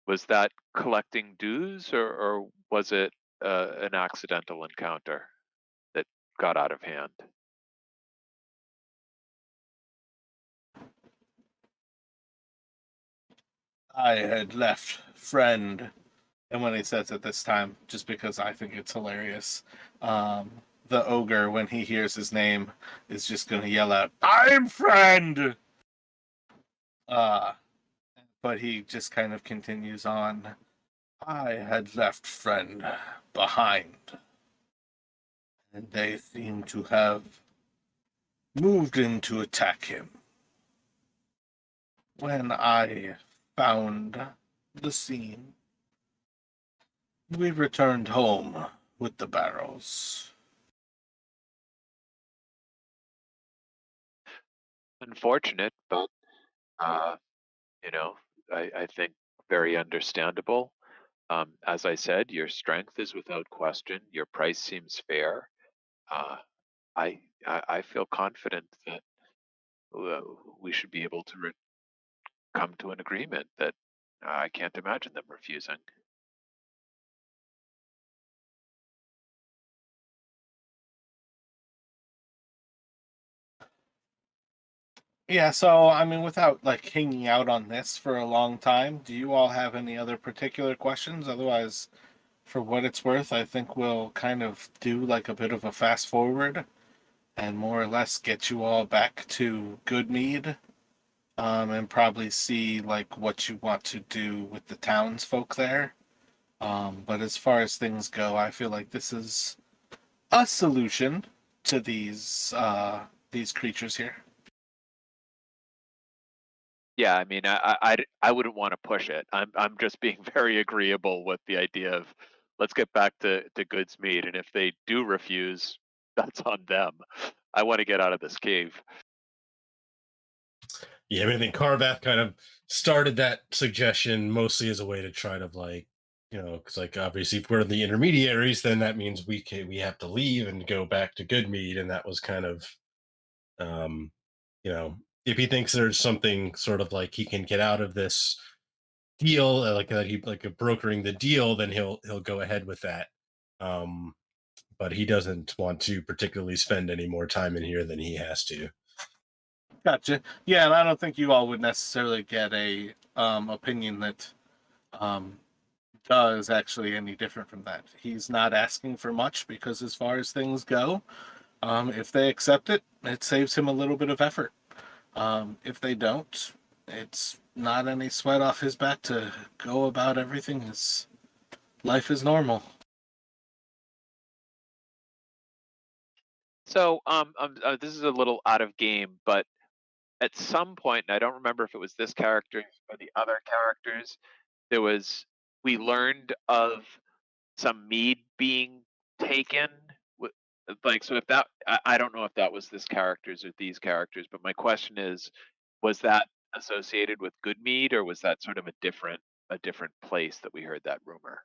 was that collecting dues or was it an accidental encounter that got out of hand? I had left friend, and when he says it this time, just because I think it's hilarious, the ogre, when he hears his name, is just going to yell out, "I'm friend!" Uh, but he just kind of continues on. I had left friend behind, and they seem to have moved in to attack him. When I found the scene, we returned home with the barrels. Unfortunate, but uh, you know, I think very understandable. As I said, your strength is without question. Your price seems fair. Uh, I feel confident that we should be able to come to an agreement that I can't imagine them refusing. Yeah, so I mean, without like hanging out on this for a long time, do you all have any other particular questions? Otherwise, for what it's worth, I think we'll kind of do like a bit of a fast forward and more or less get you all back to Goodmead, and probably see like what you want to do with the townsfolk there. But as far as things go, I feel like this is a solution to these creatures here. Yeah, I mean, I wouldn't want to push it. I'm just being very agreeable with the idea of let's get back to Goodsmead, and if they do refuse, that's on them. I want to get out of this cave. Yeah, I mean, I think Carvath kind of started that suggestion mostly as a way to try to like, because like obviously if we're the intermediaries, then that means we have to leave and go back to Goodmead, and that was kind of, um, if he thinks there's something sort of like he can get out of this deal, like that he like brokering the deal, then he'll go ahead with that. Um, but he doesn't want to particularly spend any more time in here than he has to. Gotcha. Yeah, and I don't think you all would necessarily get a opinion that um, is actually any different from that. He's not asking for much because, as far as things go, if they accept it, it saves him a little bit of effort. If they don't, it's not any sweat off his back to go about everything as life is normal. So, this is a little out of game, but at some point, and I don't remember if it was this character or the other characters, we learned of some mead being taken. Like, so if that, I don't know if that was this characters or these characters, but my question is, was that associated with Goodmead, or was that sort of a different place that we heard that rumor?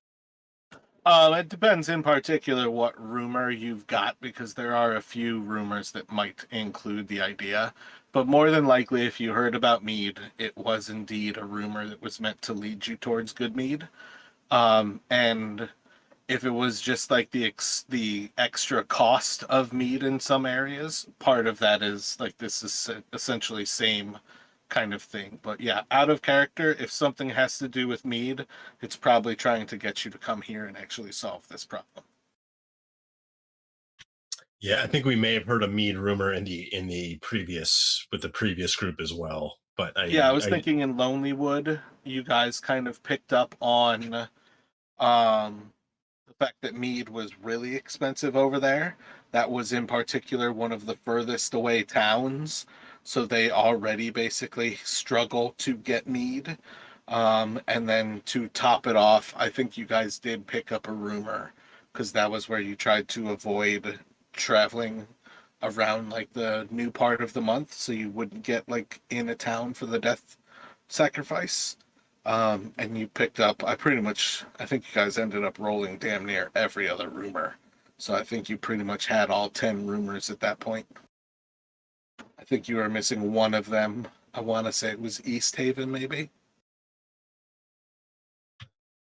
It depends in particular what rumor you've got, because there are a few rumors that might include the idea. But more than likely, if you heard about mead, it was indeed a rumor that was meant to lead you towards good mead. And if it was just like the extra cost of mead in some areas, part of that is like this is essentially same kind of thing. But yeah, out of character, if something has to do with mead, it's probably trying to get you to come here and actually solve this problem. Yeah, I think we may have heard a mead rumor in the previous group as well. But Yeah, I was thinking in Lonelywood, you guys kind of picked up on the fact that mead was really expensive over there. That was in particular one of the furthest away towns, so they already basically struggle to get mead. And then to top it off, I think you guys did pick up a rumor, because that was where you tried to avoid traveling around like the new part of the month, so you wouldn't get like in a town for the death sacrifice. And you picked up, I think you guys ended up rolling damn near every other rumor. So I think you pretty much had all 10 rumors at that point. I think you were missing one of them. I want to say it was East Haven, maybe.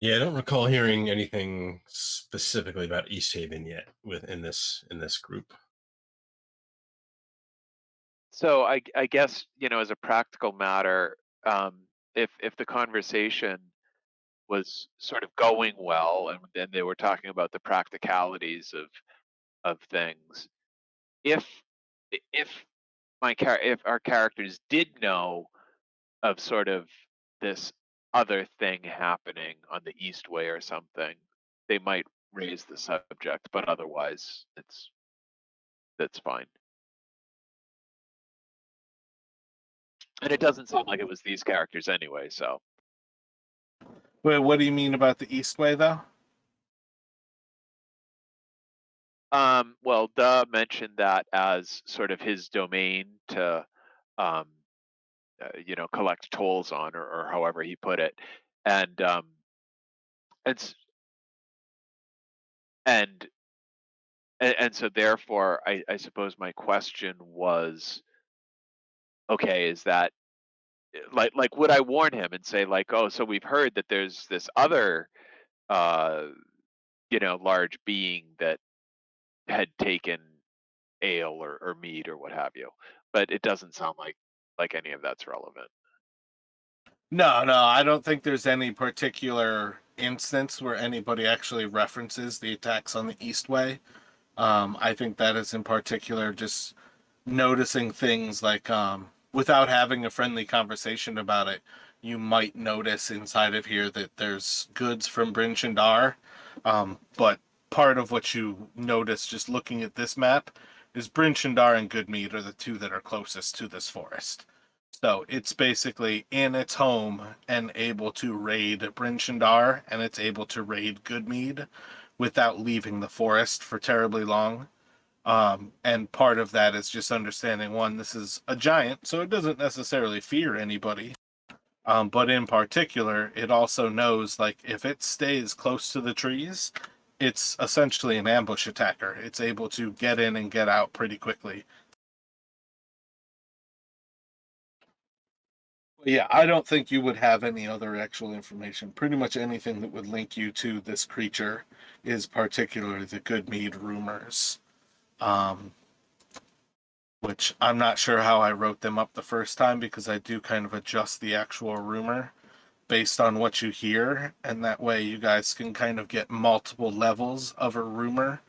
Yeah, I don't recall hearing anything specifically about East Haven yet within this group. So I guess, you know, as a practical matter, if the conversation was sort of going well, and then they were talking about the practicalities of things, if if if our characters did know of sort of this other thing happening on the Eastway or something, they might raise the subject, but otherwise that's fine. And it doesn't sound like it was these characters anyway, so. Wait, what do you mean about the Eastway, though? Well, Duh mentioned that as sort of his domain to, you know, collect tolls on, or however he put it, and and and so therefore, I suppose my question was, okay, is that like would I warn him and say like, oh, so we've heard that there's this other, uh, you know, large being that had taken ale or mead or what have you, but it doesn't sound like any of that's relevant. No, I don't think there's any particular instance where anybody actually references the attacks on the Eastway. I think that is in particular just noticing things like without having a friendly conversation about it, you might notice inside of here that there's goods from Bryn Shindar. But part of what you notice just looking at this map is Bryn Shindar and Goodmead are the two that are closest to this forest. So it's basically in its home and able to raid Bryn Shindar, and it's able to raid Goodmead without leaving the forest for terribly long. And part of that is just understanding, one, this is a giant, so it doesn't necessarily fear anybody. But in particular, it also knows, like, if it stays close to the trees, it's essentially an ambush attacker. It's able to get in and get out pretty quickly. Yeah, I don't think you would have any other actual information. Pretty much anything that would link you to this creature is particularly the Goodmead rumors. Which I'm not sure how I wrote them up the first time, because I do kind of adjust the actual rumor based on what you hear, and that way you guys can kind of get multiple levels of a rumor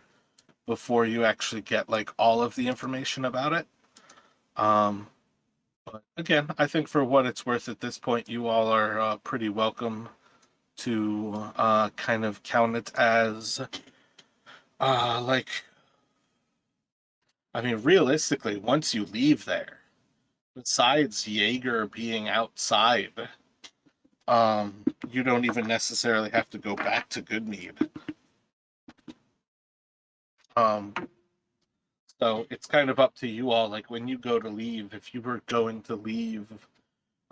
before you actually get like all of the information about it. But again, I think for what it's worth at this point, you all are pretty welcome to kind of count it as like, I mean, realistically, once you leave there, besides Jaeger being outside, you don't even necessarily have to go back to Goodmead. So it's kind of up to you all. Like when you go to leave, if you were going to leave,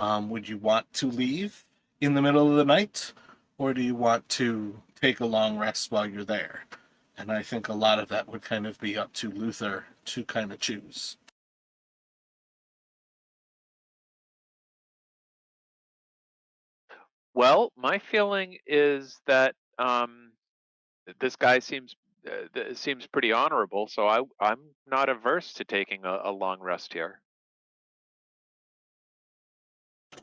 would you want to leave in the middle of the night, or do you want to take a long rest while you're there? And I think a lot of that would kind of be up to Luther to kind of choose. Well, my feeling is that this guy seems pretty honorable, so I'm not averse to taking a long rest here.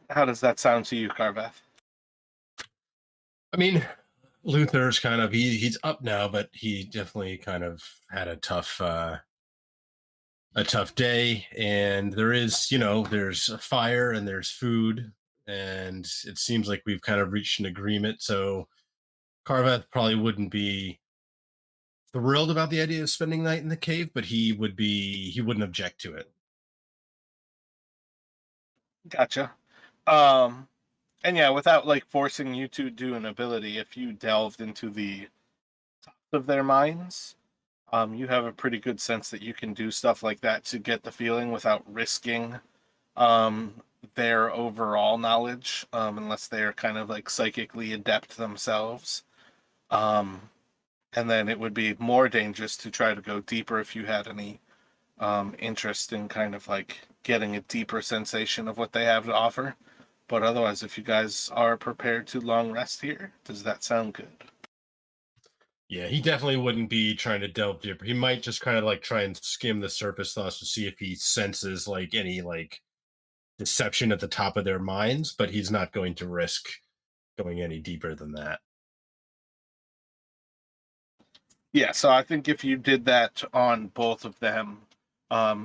How does that sound to you, Carveth? I mean, Luther's kind of he's up now, but he definitely kind of had a tough day, and there is, there's a fire and there's food, and it seems like we've kind of reached an agreement. So Carveth probably wouldn't be thrilled about the idea of spending the night in the cave, but he wouldn't object to it. Gotcha. And yeah, without like forcing you to do an ability, if you delved into the top of their minds, you have a pretty good sense that you can do stuff like that to get the feeling without risking um, their overall knowledge, unless they are kind of like psychically adept themselves. Um, and then it would be more dangerous to try to go deeper if you had any interest in kind of like getting a deeper sensation of what they have to offer. But otherwise, if you guys are prepared to long rest here, does that sound good? Yeah, he definitely wouldn't be trying to delve deeper. He might just kind of like try and skim the surface thoughts to see if he senses like any like deception at the top of their minds, but he's not going to risk going any deeper than that. Yeah, so I think if you did that on both of them,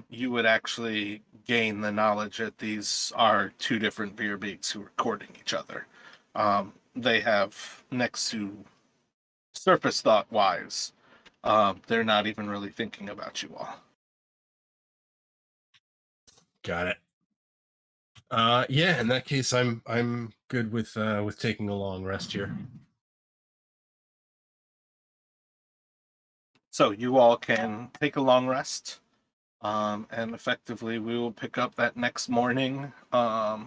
you would actually gain the knowledge that these are two different Veerbeaks who are courting each other. They have, next to surface thought wise, they're not even really thinking about you all. Got it. Yeah, in that case, I'm good with taking a long rest here. So you all can take a long rest, and effectively we will pick up that next morning. I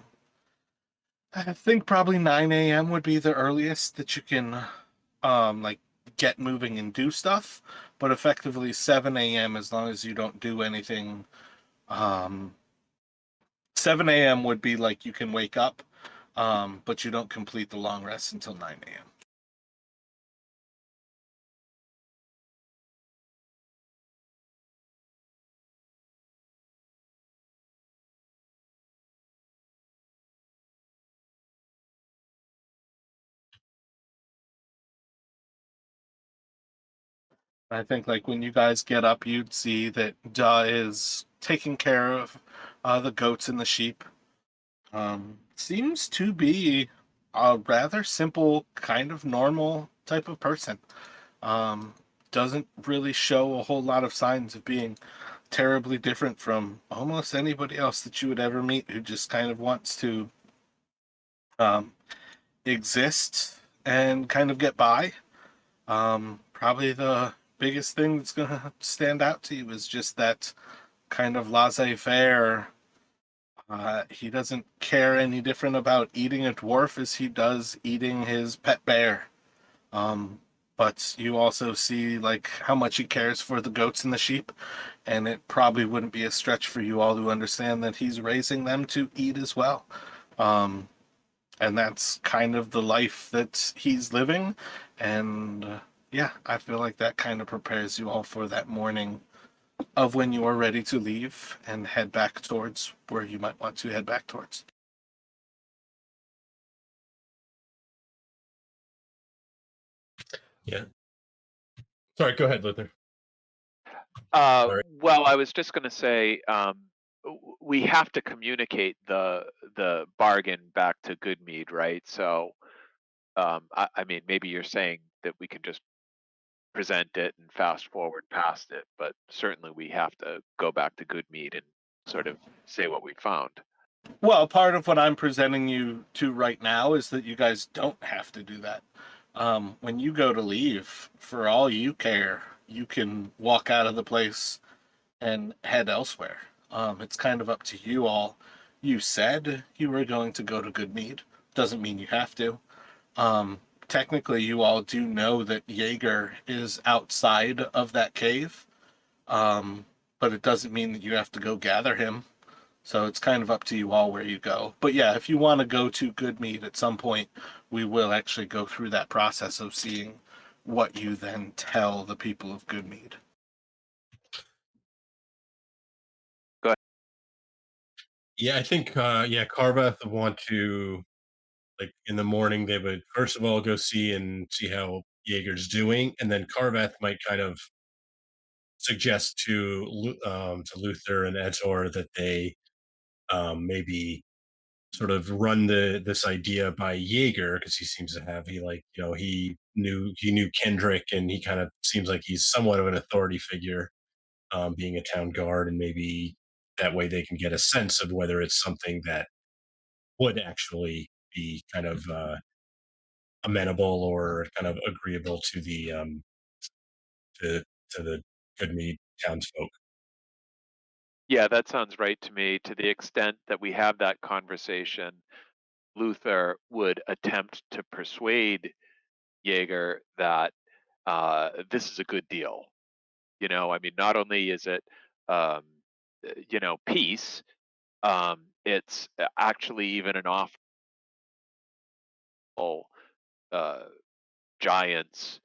think probably 9 a.m. would be the earliest that you can like get moving and do stuff, but effectively 7 a.m. as long as you don't do anything. 7 a.m. would be like you can wake up, but you don't complete the long rest until 9 a.m. I think like when you guys get up, you'd see that Duh is taking care of the goats and the sheep. Seems to be a rather simple, kind of normal type of person. Um, doesn't really show a whole lot of signs of being terribly different from almost anybody else that you would ever meet who just kind of wants to um, exist and kind of get by. Probably the biggest thing that's going to stand out to you is just that kind of laissez-faire. He doesn't care any different about eating a dwarf as he does eating his pet bear. But you also see like how much he cares for the goats and the sheep, and it probably wouldn't be a stretch for you all to understand that he's raising them to eat as well. And that's kind of the life that he's living. And yeah, I feel like that kind of prepares you all for that morning of when you are ready to leave and head back towards where you might want to head back towards. Yeah. Sorry, go ahead, Luther. Sorry. Well, I was just going to say we have to communicate the bargain back to Goodmead, right? So, I mean, maybe you're saying that we can just present it and fast forward past it, but certainly we have to go back to Goodmead and sort of say what we found. Well, part of what I'm presenting you to right now is that you guys don't have to do that. When you go to leave, for all you care, you can walk out of the place and head elsewhere. It's kind of up to you all. You said you were going to go to Goodmead. Doesn't mean you have to. technically you all do know that Jaeger is outside of that cave, but it doesn't mean that you have to go gather him. So it's kind of up to you all where you go. But yeah, if you want to go to Goodmead at some point, we will actually go through that process of seeing what you then tell the people of Goodmead. Yeah, I think Carveth would want to, like, in the morning they would first of all go see how Jaeger's doing, and then Carveth might kind of suggest to Luther and Etor that they maybe sort of run this idea by Jaeger, because he seems to have he knew Kendrick, and he kind of seems like he's somewhat of an authority figure, being a town guard, and maybe that way they can get a sense of whether it's something that would actually be kind of amenable or kind of agreeable to the Goodmead townsfolk. Yeah, that sounds right to me. To the extent that we have that conversation, Luther would attempt to persuade Jaeger that this is a good deal. I mean, not only is it, um, peace, it's actually even an awful uh, giants,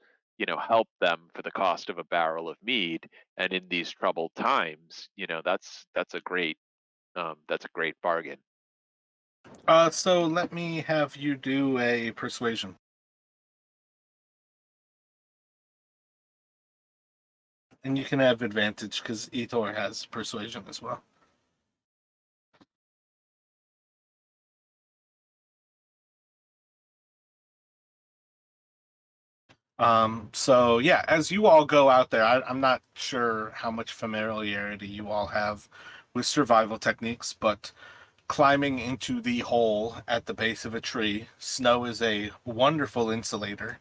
help them for the cost of a barrel of mead. And in these troubled times, that's a great bargain. So let me have you do a persuasion. And you can have advantage because Etor has persuasion as well. So yeah, as you all go out there, I'm not sure how much familiarity you all have with survival techniques, but climbing into the hole at the base of a tree, snow is a wonderful insulator,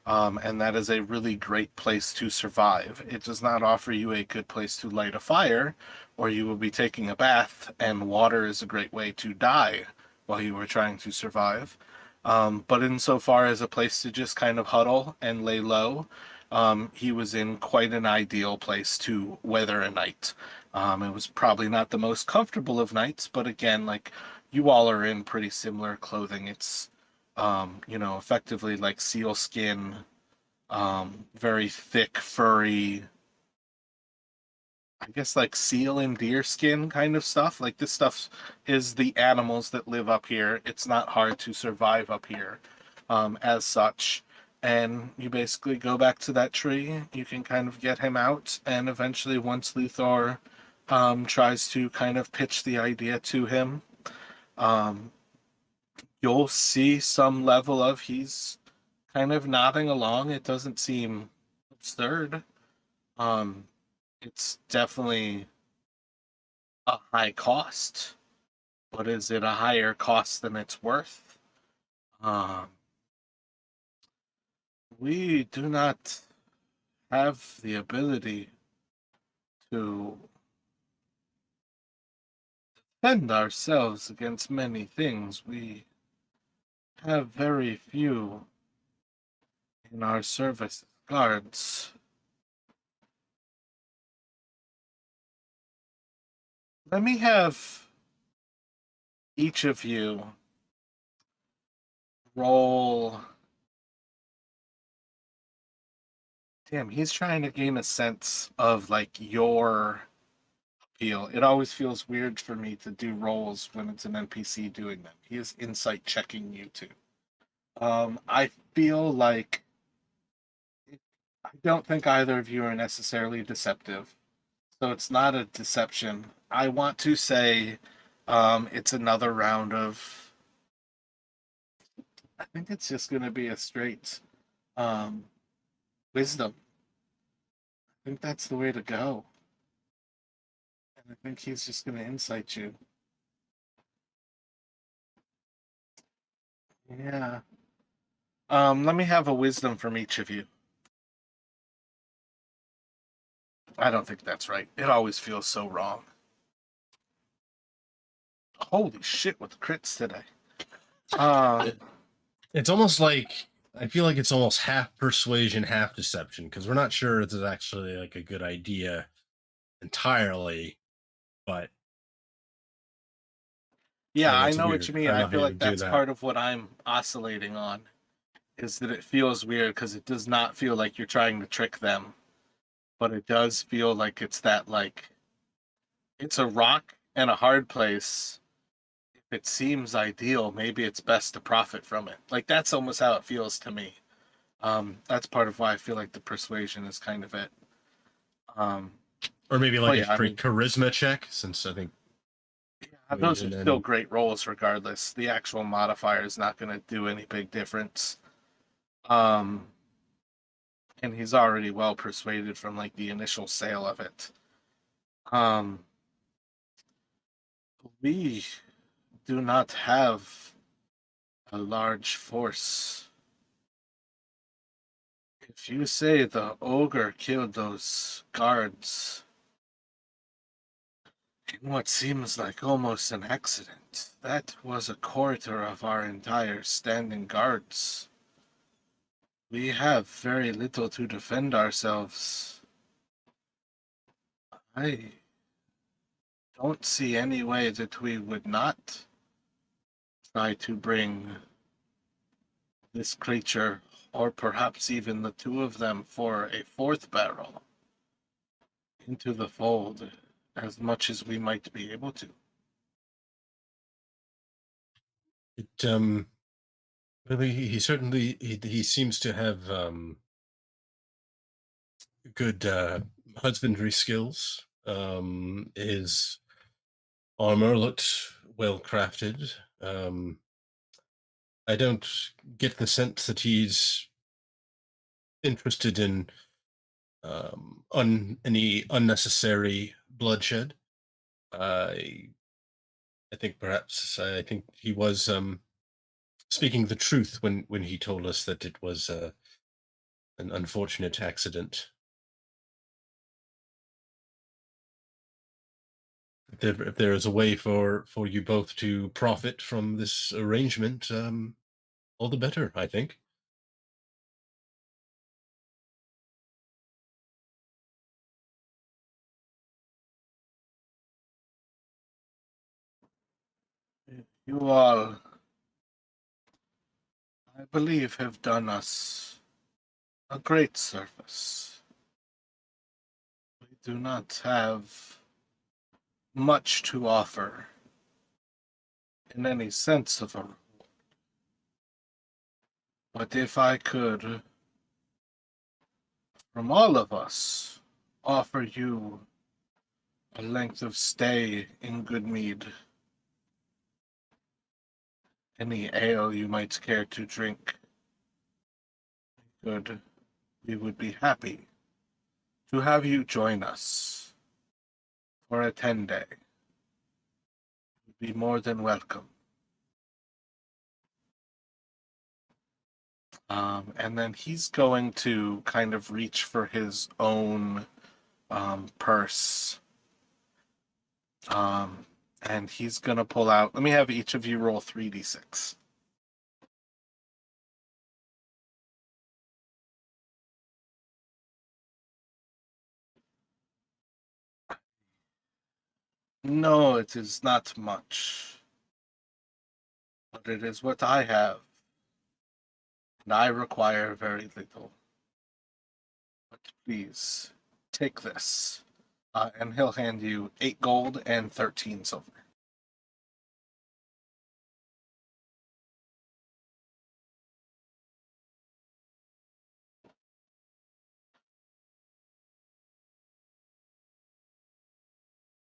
and that is a really great place to survive. It does not offer you a good place to light a fire, or you will be taking a bath, and water is a great way to die while you are trying to survive. But insofar as a place to just kind of huddle and lay low, he was in quite an ideal place to weather a night. It was probably not the most comfortable of nights, but again, like you all are in pretty similar clothing. It's, effectively like seal skin, very thick, furry, I guess like seal and deer skin kind of stuff. Like this stuff is the animals that live up here. It's not hard to survive up here, as such. And you basically go back to that tree. You can kind of get him out, and eventually, once Luthor tries to kind of pitch the idea to him, um, you'll see some level of he's kind of nodding along. It doesn't seem absurd. Um, it's definitely a high cost, but is it a higher cost than it's worth? Um, we do not have the ability to defend ourselves against many things. We have very few in our service guards. Let me have each of you roll. Damn, he's trying to gain a sense of like your appeal. It always feels weird for me to do rolls when it's an NPC doing them. He is insight checking you too. I feel like I don't think either of you are necessarily deceptive, so it's not a deception. I want to say it's another round of. I think it's just going to be a straight um, wisdom. I think that's the way to go. And I think he's just going to insight you. Yeah. Let me have a wisdom from each of you. I don't think that's right. It always feels so wrong. Holy shit with the crits today. It's almost like I feel like it's almost half persuasion, half deception, because we're not sure it's actually like a good idea entirely. But Yeah, I that's know what weird. you I mean. don't I know how feel you like would do that's that. part of what I'm oscillating on, is that it feels weird because it does not feel like you're trying to trick them, but it does feel like it's that, like, it's a rock and a hard place. If it seems ideal, maybe it's best to profit from it. Like, that's almost how it feels to me. That's part of why I feel like the persuasion is kind of it. Um, Or maybe but like a yeah, I mean, charisma check, since I think those are persuasion still and great rolls regardless. The actual modifier is not going to do any big difference. Um, and he's already well persuaded from like the initial sale of it. Um, we do not have a large force. If you say the ogre killed those guards in what seems like almost an accident, that was a quarter of our entire standing guards. We have very little to defend ourselves. I don't see any way that we would not try to bring this creature, or perhaps even the two of them, for a fourth barrel into the fold as much as we might be able to. it really he certainly he seems to have good husbandry skills. His armor looked well crafted. I don't get the sense that he's interested in any unnecessary bloodshed. I I think perhaps I think he was speaking the truth when he told us that it was an unfortunate accident. If there is a way for you both to profit from this arrangement, all the better, I think. You all, I believe, have done us a great service. We do not have much to offer in any sense of a reward. But if I could, from all of us, offer you a length of stay in Goodmead, any ale you might care to drink, good, we would be happy to have you join us for a 10-day. You'd be more than welcome. And then he's going to kind of reach for his own purse. And he's going to pull out. Let me have each of you roll 3d6. No, it is not much. But it is what I have. And I require very little. But please, take this. And he'll hand you 8 gold and 13 silver.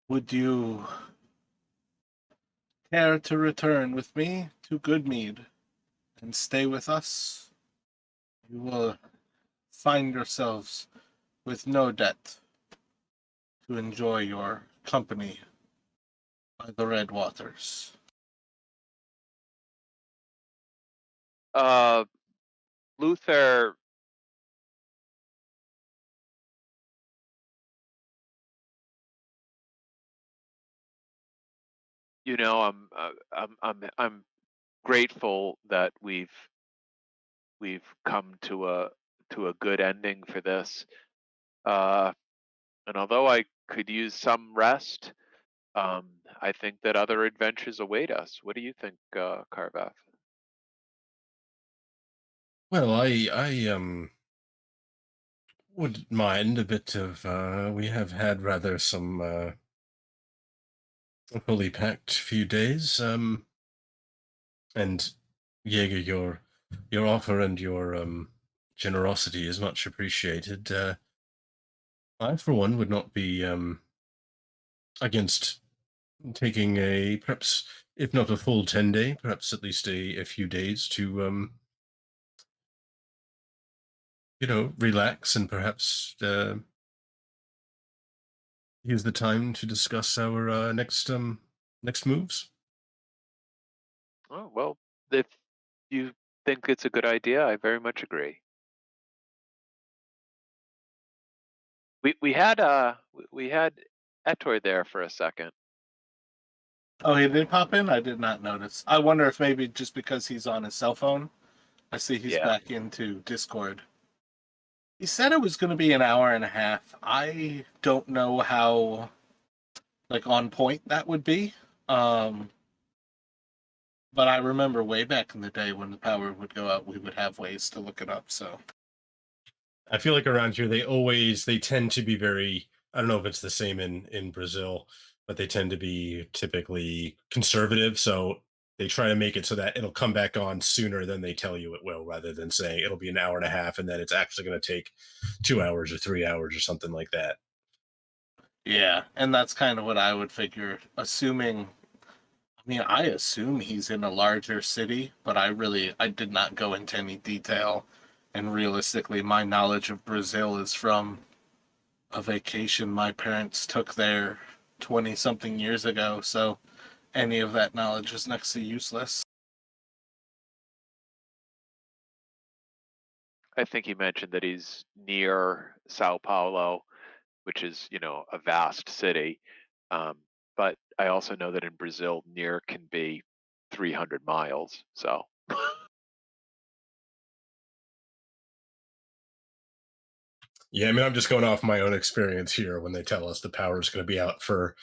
Would you care to return with me to Goodmead and stay with us? You will find yourselves with no debt to enjoy your company by the red waters. Luther, you know, I'm grateful that we've we've come to a good ending for this. And although I could use some rest, I think that other adventures await us. What do you think, Carvath? Well, I wouldn't mind a bit of. We have had rather some fully packed few days. And Jaeger, your offer and your generosity is much appreciated. I, for one, would not be against taking a perhaps, if not a full 10-day, perhaps at least a few days to relax and perhaps use the time to discuss our next moves. Oh, well, if you think it's a good idea, I very much agree. We had Ettore there for a second. Oh, he did pop in? I did not notice. I wonder if maybe just because he's on his cell phone. I see he's Yeah. back into Discord. He said it was going to be an hour and a half. I don't know how, like, on point that would be. But I remember way back in the day when the power would go out, we would have ways to look it up. So I feel like around here they tend to be very, I don't know if it's the same in Brazil, but they tend to be typically conservative. So they try to make it so that it'll come back on sooner than they tell you it will, rather than saying it'll be an hour and a half and then it's actually going to take 2 hours or 3 hours or something like that. yeah, and that's kind of what I would figure. Assuming, I mean, I assume he's in a larger city, but I did not go into any detail. And realistically, my knowledge of Brazil is from a vacation my parents took there 20 something years ago. So any of that knowledge is next to useless. I think he mentioned that he's near Sao Paulo, which is, a vast city. But I also know that in Brazil, near can be 300 miles. So Yeah, I mean, I'm just going off my own experience here. When they tell us the power is going to be out for,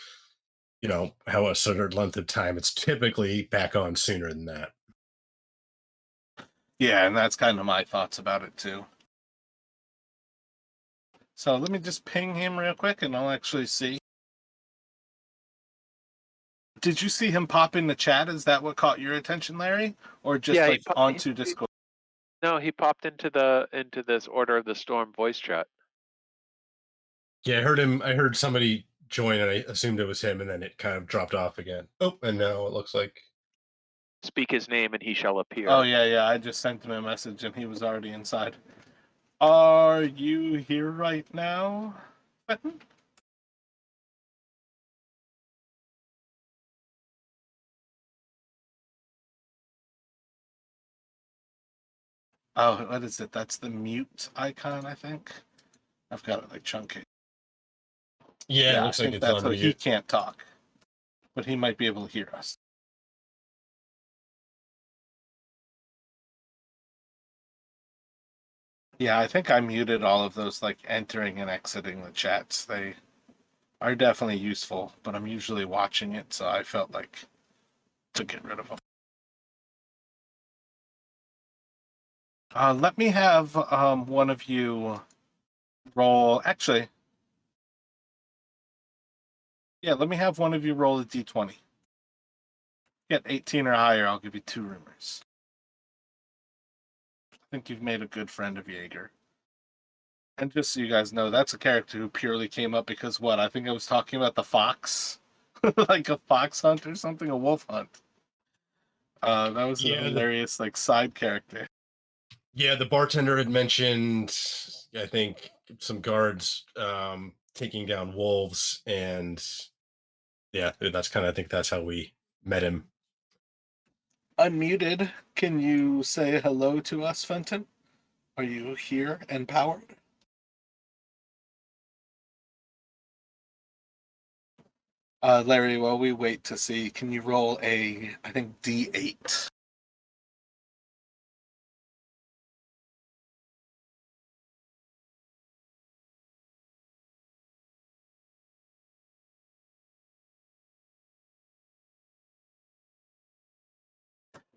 how a certain length of time, it's typically back on sooner than that. Yeah, and that's kind of my thoughts about it too. So let me just ping him real quick and I'll actually see. Did you see him pop in the chat? Is that what caught your attention, Larry? Or just Yeah, like onto Discord? no, he popped into this Order of the Storm voice chat. Yeah, I heard him. I heard somebody join, and I assumed it was him, and then it kind of dropped off again. Oh, and now it looks like. Speak his name and he shall appear. Oh, yeah. I just sent him a message and he was already inside. Are you here right now, Fenton? Oh, what is it? That's the mute icon, I think. I've got it like chunky. Yeah, it I looks like think it's that's on what mute. he can't talk, but he might be able to hear us. Yeah, I think I muted all of those, like entering and exiting the chats. They are definitely useful, but I'm usually watching it, so I felt like to get rid of them. Let me have one of you roll. Actually, yeah, let me have one of you roll a d20. Get 18 or higher, I'll give you 2 rumors. I think you've made a good friend of Jaeger. And just so you guys know, that's a character who purely came up because what? I think I was talking about the fox, like a fox hunt or something, a wolf hunt. That was a hilarious like side character. Yeah, the bartender had mentioned, I think, some guards taking down wolves, and yeah, that's kind of, I think that's how we met him. Unmuted, can you say hello to us, Fenton? Are you here and powered? Larry, while we wait to see, can you roll I think D8?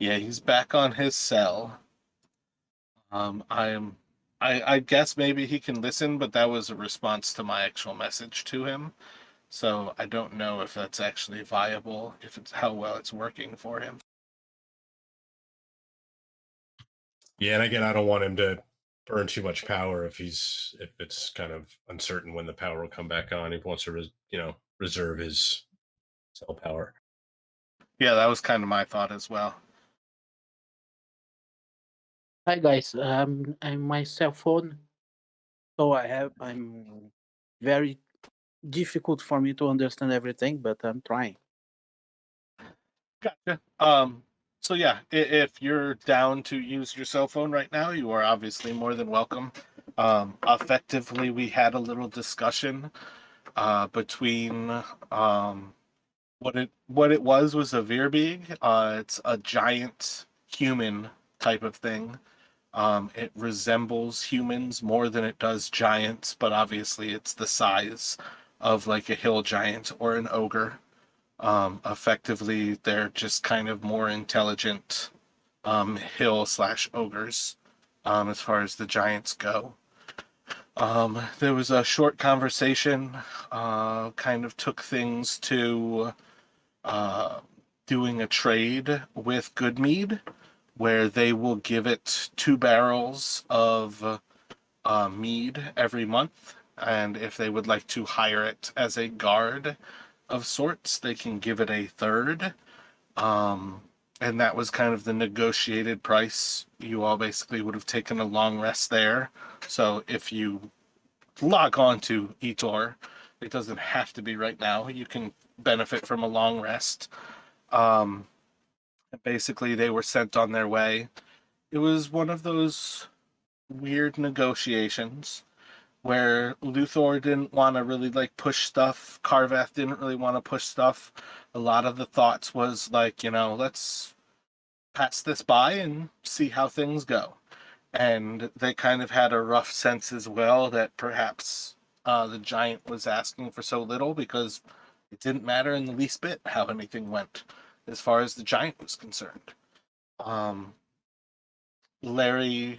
Yeah, he's back on his cell. I guess maybe he can listen, but that was a response to my actual message to him. So I don't know if that's actually viable, if it's how well it's working for him. Yeah, and again, I don't want him to burn too much power if it's kind of uncertain when the power will come back on. He wants to reserve his cell power. Yeah, that was kind of my thought as well. Hi guys, I'm my cell phone, so I'm very difficult for me to understand everything, but I'm trying. Gotcha. So yeah, if you're down to use your cell phone right now, you are obviously more than welcome. Effectively, we had a little discussion between what it was a Veerbeeg. It's a giant human type of thing. It resembles humans more than it does giants, but obviously it's the size of like a hill giant or an ogre. Effectively, they're just kind of more intelligent hill slash ogres as far as the giants go. There was a short conversation, kind of took things to doing a trade with Goodmead, where they will give it 2 barrels of mead every month. And if they would like to hire it as a guard of sorts, they can give it a third. And that was kind of the negotiated price. You all basically would have taken a long rest there. So if you log on to Etor, it doesn't have to be right now. You can benefit from a long rest. Basically, they were sent on their way. It was one of those weird negotiations where Luthor didn't want to really like push stuff. Carvath didn't really want to push stuff. A lot of the thoughts was like, let's pass this by and see how things go. And they kind of had a rough sense as well that perhaps the giant was asking for so little because it didn't matter in the least bit how anything went as far as the giant was concerned. Um, my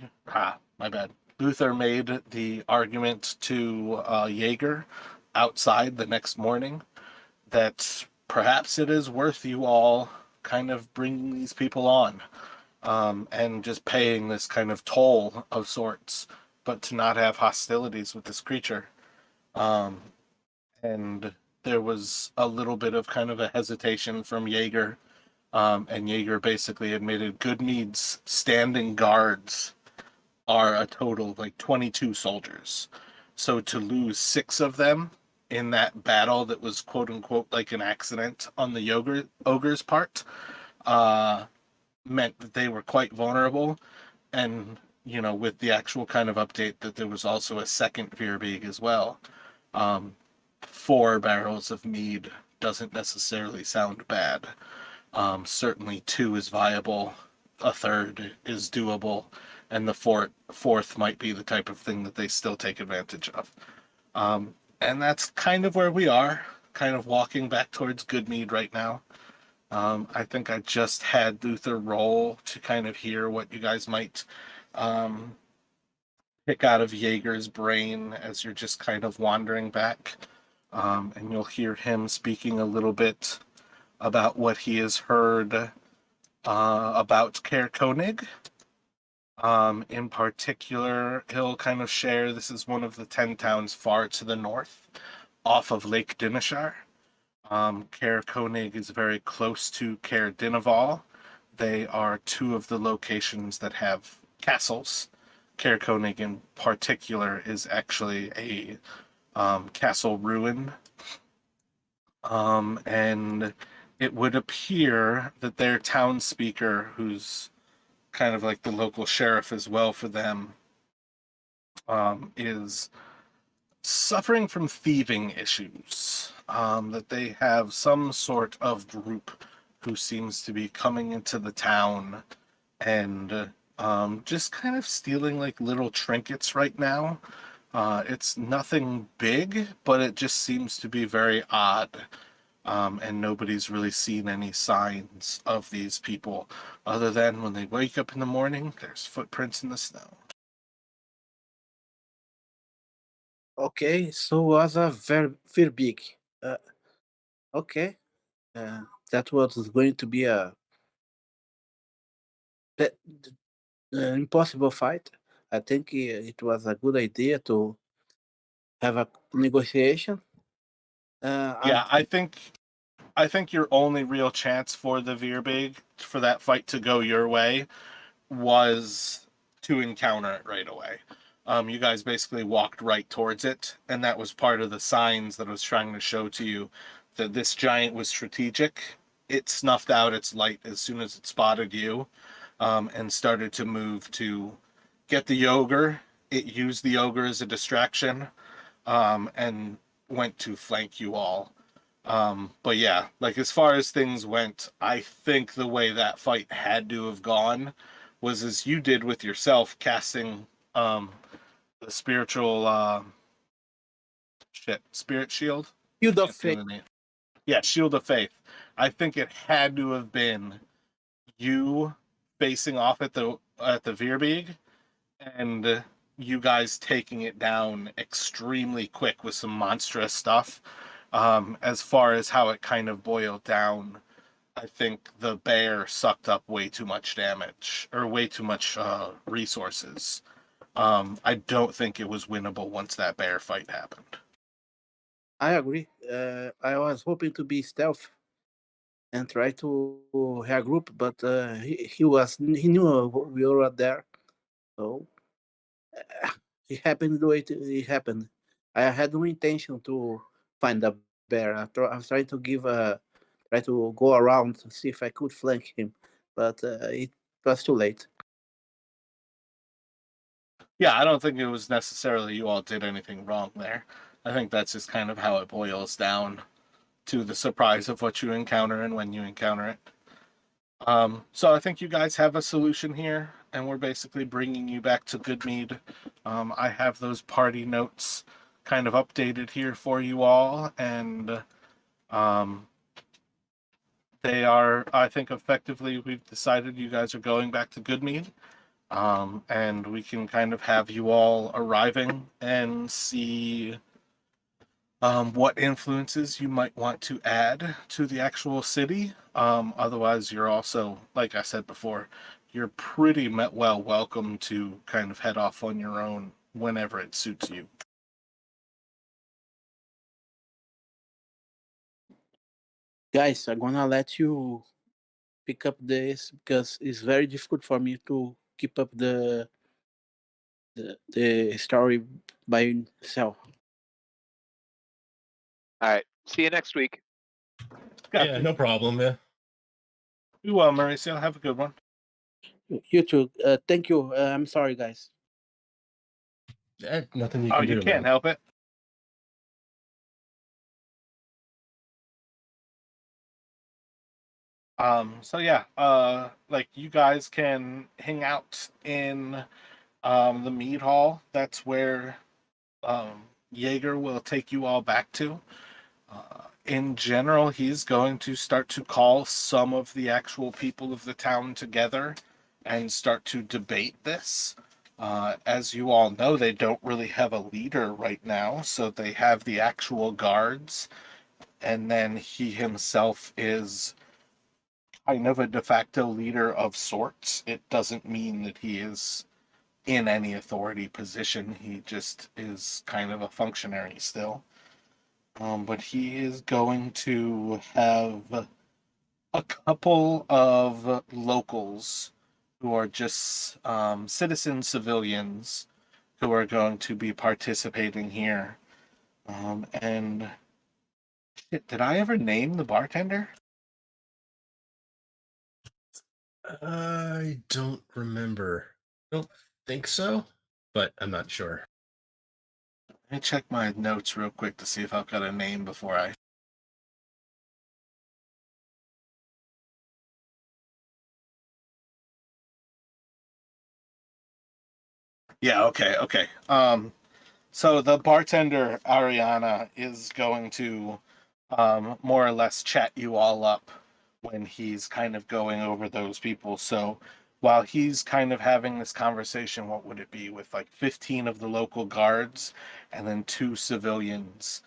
bad. Luther made the argument to Jaeger outside the next morning that perhaps it is worth you all kind of bringing these people on and just paying this kind of toll of sorts, but to not have hostilities with this creature. And there was a little bit of kind of a hesitation from Jaeger, and Jaeger basically admitted Goodmead's standing guards are a total of like 22 soldiers. So to lose 6 of them in that battle that was quote unquote like an accident on the ogre's part meant that they were quite vulnerable. And, with the actual kind of update that there was also a second Veerbeeg as well. 4 barrels of mead doesn't necessarily sound bad. Certainly 2 is viable, a third is doable, and the fourth might be the type of thing that they still take advantage of. And that's kind of where we are, kind of walking back towards Goodmead right now. I think I just had Luther roll to kind of hear what you guys might pick out of Jaeger's brain as you're just kind of wandering back. And you'll hear him speaking a little bit about what he has heard about Caer Koenig. In particular, he'll kind of share this is one of the 10 towns far to the north, off of Lake Dineshar. Caer Koenig is very close to Caer Dineval. They are 2 of the locations that have castles. Caer Koenig in particular is actually a castle ruin. And it would appear that their town speaker, who's kind of like the local sheriff as well for them, is suffering from thieving issues. That they have some sort of group who seems to be coming into the town and just kind of stealing like little trinkets right now. It's nothing big, but it just seems to be very odd. and nobody's really seen any signs of these people other than when they wake up in the morning, there's footprints in the snow. Okay, so was a very big. Uh, okay, that was going to be a pe- impossible fight. I think it was a good idea to have a negotiation. Yeah, I'm, I think your only real chance for the Veerbig for that fight to go your way was to encounter it right away. You guys basically walked right towards it, and that was part of the signs that I was trying to show to you that this giant was strategic. It snuffed out its light as soon as it spotted you, and started to move to get the ogre. It used the ogre as a distraction, and went to flank you all. But yeah, like as far as things went, I think the way that fight had to have gone was as you did with yourself, casting um the spiritual spirit shield. you I the can't think fake. of the name. Yeah, shield of faith. I think it had to have been you facing off at the Veerbeeg and you guys taking it down extremely quick with some monstrous stuff. As far as how it kind of boiled down, I think the bear sucked up way too much damage or way too much resources. I don't think it was winnable once that bear fight happened. I agree. I was hoping to be stealth and try to regroup, but he knew we were there, so it happened the way it happened. I had no intention to find the bear. I was trying to try to go around to see if I could flank him, but it was too late. Yeah, I don't think it was necessarily you all did anything wrong there. I think that's just kind of how it boils down to the surprise of what you encounter and when you encounter it. So I think you guys have a solution here, and we're basically bringing you back to Goodmead. I have those party notes kind of updated here for you all, and um, they are, I think, effectively, we've decided you guys are going back to Goodmead, and we can kind of have you all arriving and see what influences you might want to add to the actual city. Otherwise, you're also, like I said before, you're pretty well welcome to kind of head off on your own whenever it suits you. Guys, I'm gonna let you pick up this because it's very difficult for me to keep up the story by myself. All right. See you next week. Yeah, no problem. Yeah. You well, Mauricio. Have a good one. You too. Thank you. I'm sorry, guys. Nothing you Oh, can you do. can't Man. help it. So yeah, like you guys can hang out in the mead hall. That's where Jaeger will take you all back to. In general, he's going to start to call some of the actual people of the town together and start to debate this. As you all know, they don't really have a leader right now, so they have the actual guards, and then he himself is kind of a de facto leader of sorts. It doesn't mean that he is in any authority position, he just is kind of a functionary still. But he is going to have a couple of locals who are just citizen civilians who are going to be participating here. And shit, did I ever name the bartender? I don't remember. Don't think so, but I'm not sure. Let me check my notes real quick to see if I've got a name before I. Yeah, okay. So the bartender Ariana is going to more or less chat you all up when he's kind of going over those people. So while he's kind of having this conversation, what would it be with like 15 of the local guards and then 2 civilians?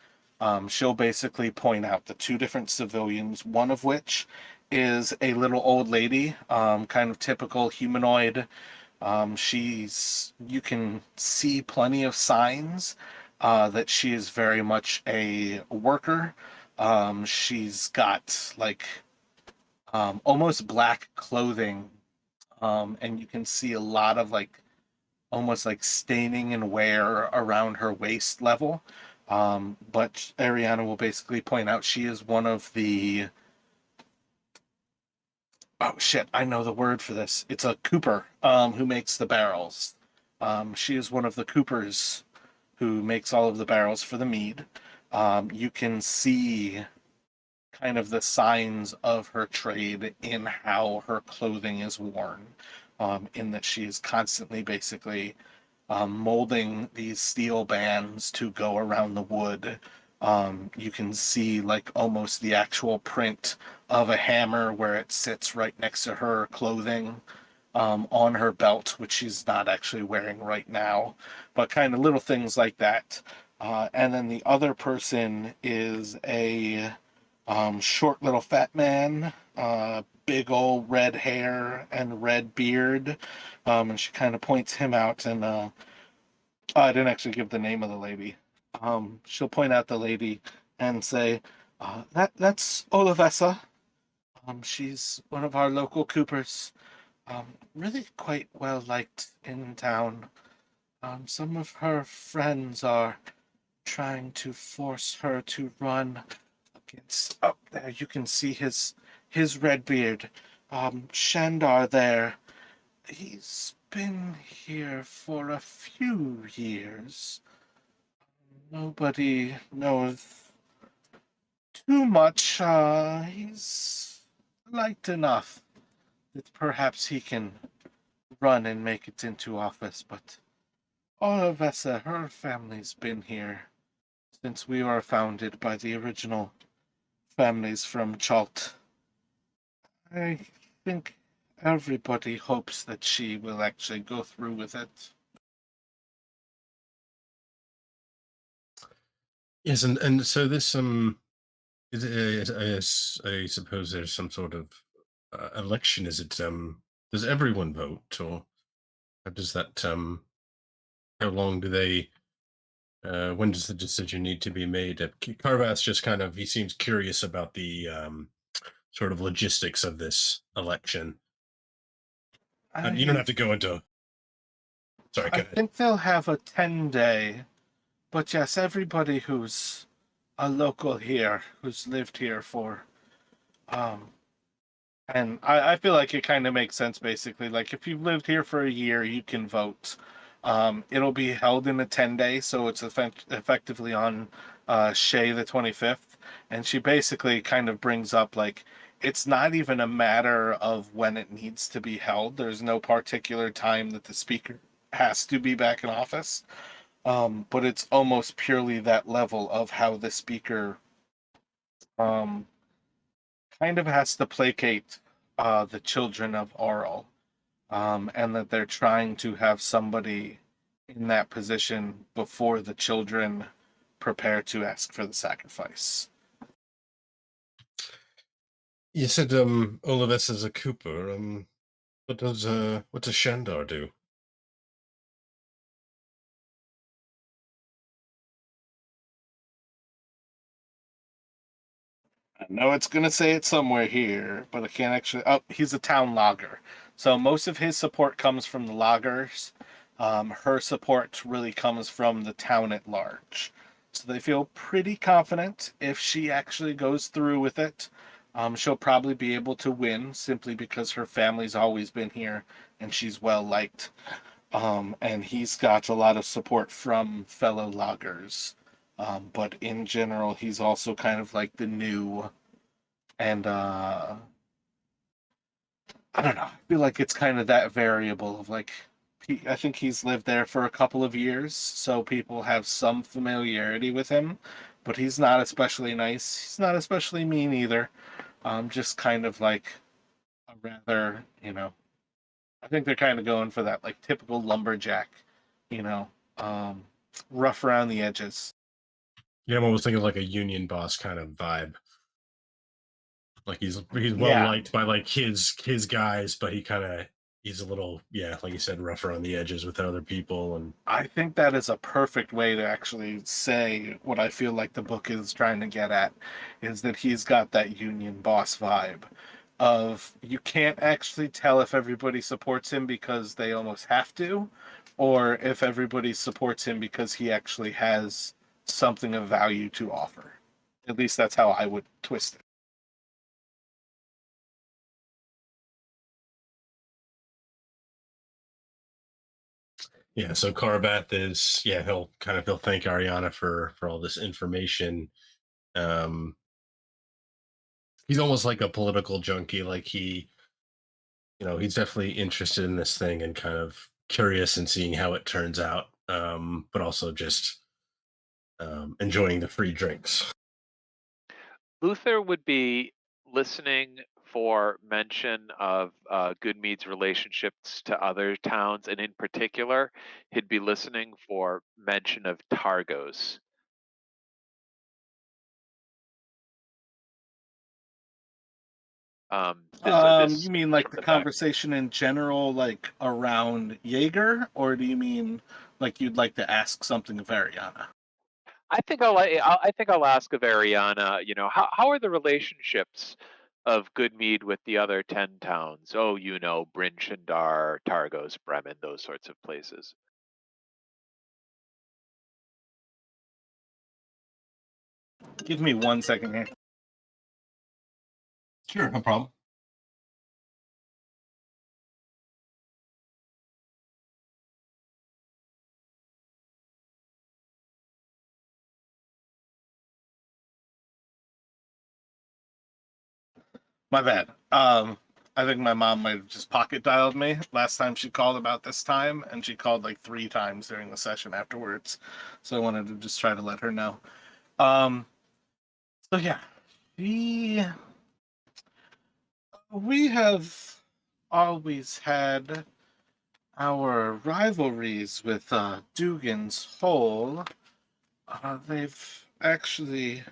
She'll basically point out the 2 different civilians, one of which is a little old lady, kind of typical humanoid. You can see plenty of signs that she is very much a worker. She's got like almost black clothing, and you can see a lot of like almost like staining and wear around her waist level. But Ariana will basically point out she is one of the oh shit, I know the word for this. It's a cooper who makes the barrels. She is one of the coopers who makes all of the barrels for the mead. You can see kind of the signs of her trade in how her clothing is worn, in that she is constantly basically molding these steel bands to go around the wood. You can see like almost the actual print of a hammer where it sits right next to her clothing, on her belt, which she's not actually wearing right now, but kind of little things like that. And then the other person is a short little fat man, big old red hair and red beard. And she kind of points him out, and I didn't actually give the name of the lady. She'll point out the lady and say, that's Olivessa. She's one of our local coopers. Really quite well liked in town. Some of her friends are trying to force her to run against. Oh, there you can see his red beard. Shandar there. He's been here for a few years. Nobody knows too much. He's liked enough that perhaps he can run and make it into office, but Olivessa, her family's been here since we were founded by the original families from Chalt. I think everybody hopes that she will actually go through with it. Yes, and so this I suppose there's some sort of election. Is it does everyone vote, or how does that how long do they when does the decision need to be made? Carvath just kind of he seems curious about the sort of logistics of this election. You don't have to go into. Sorry, go I ahead. think they'll have a 10-day, but yes, everybody who's a local here, who's lived here for, and I feel like it kind of makes sense basically. Like if you've lived here for a year, you can vote. It'll be held in a 10-day, so it's effectively on Shay the 25th, and she basically kind of brings up like it's not even a matter of when it needs to be held. There's no particular time that the speaker has to be back in office, but it's almost purely that level of how the speaker um, kind of has to placate the children of Aurel, and that they're trying to have somebody in that position before the children prepare to ask for the sacrifice. You said Olivessa is a Cooper. What does Shandar do? I know it's going to say it somewhere here, but I can't actually. Oh, he's a town logger. So most of his support comes from the loggers. Her support really comes from the town at large. So they feel pretty confident if she actually goes through with it. She'll probably be able to win simply because her family's always been here and she's well liked. And he's got a lot of support from fellow loggers. But in general, he's also kind of like the new, and I don't know. I feel like it's kind of that variable of like, I think he's lived there for a couple of years, so people have some familiarity with him. but he's not especially nice. He's not especially mean either. Just kind of like a rather, I think they're kind of going for that like typical lumberjack, you know, um, rough around the edges. Yeah, I'm almost thinking like a union boss kind of vibe. Like he's well Yeah. liked by like his guys, but he's a little, yeah, like you said, rougher on the edges with other people. And I think that is a perfect way to actually say what I feel like the book is trying to get at, is that he's got that union boss vibe of you can't actually tell if everybody supports him because they almost have to, or if everybody supports him because he actually has something of value to offer. At least that's how I would twist it. yeah, so Carbath is, yeah, he'll thank Ariana for all this information. Um, he's almost like a political junkie. Like he's definitely interested in this thing and kind of curious and seeing how it turns out. But also just enjoying the free drinks. Luther would be listening for mention of Goodmead's relationships to other towns, and in particular, he'd be listening for mention of Targos. You mean like the effect. conversation in general, like around Jaeger, or do you mean like you'd like to ask something of Ariana? I think I'll ask of Ariana. How are the relationships of Goodmead with the other 10 towns? Oh, Bryn Shindar, Targos, Bremen, those sorts of places. Give me 1 second here. Sure, no problem. My bad. I think my mom might have just pocket dialed me last time she called about this time, and she called like 3 times during the session afterwards. So I wanted to just try to let her know. Um, so yeah, we have always had our rivalries with Dugan's Hole. They've actually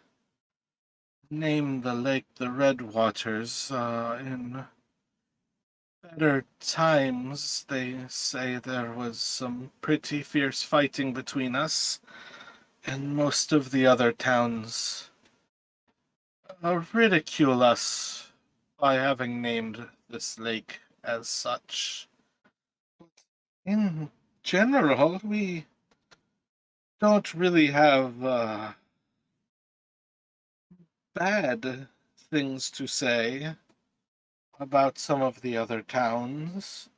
named the lake the Redwaters. In better times, they say there was some pretty fierce fighting between us, and most of the other towns ridicule us by having named this lake as such. In general, we don't really have bad things to say about some of the other towns.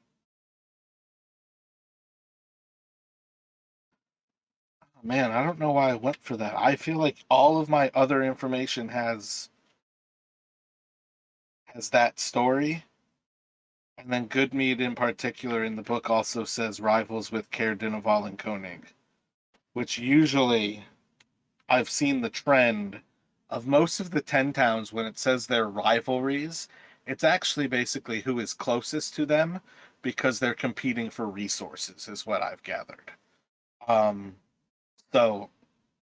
Man, I don't know why I went for that. I feel like all of my other information has that story. And then Goodmead in particular in the book also says rivals with Caer Dineval and Koenig, which usually I've seen the trend of most of the 10 towns when it says their rivalries, it's actually basically who is closest to them because they're competing for resources, is what I've gathered. So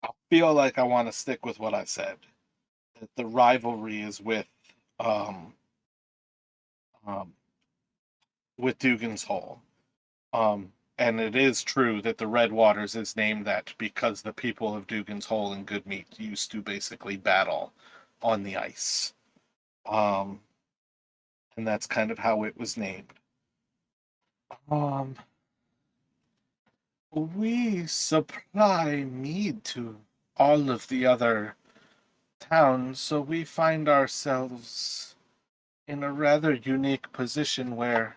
I feel like I want to stick with what I said. That the rivalry is um, with Dugan's Hole. And it is true that the Red Waters is named that because the people of Dugan's Hole and Goodmead used to basically battle on the ice. And that's kind of how it was named. We supply mead to all of the other towns, so we find ourselves in a rather unique position where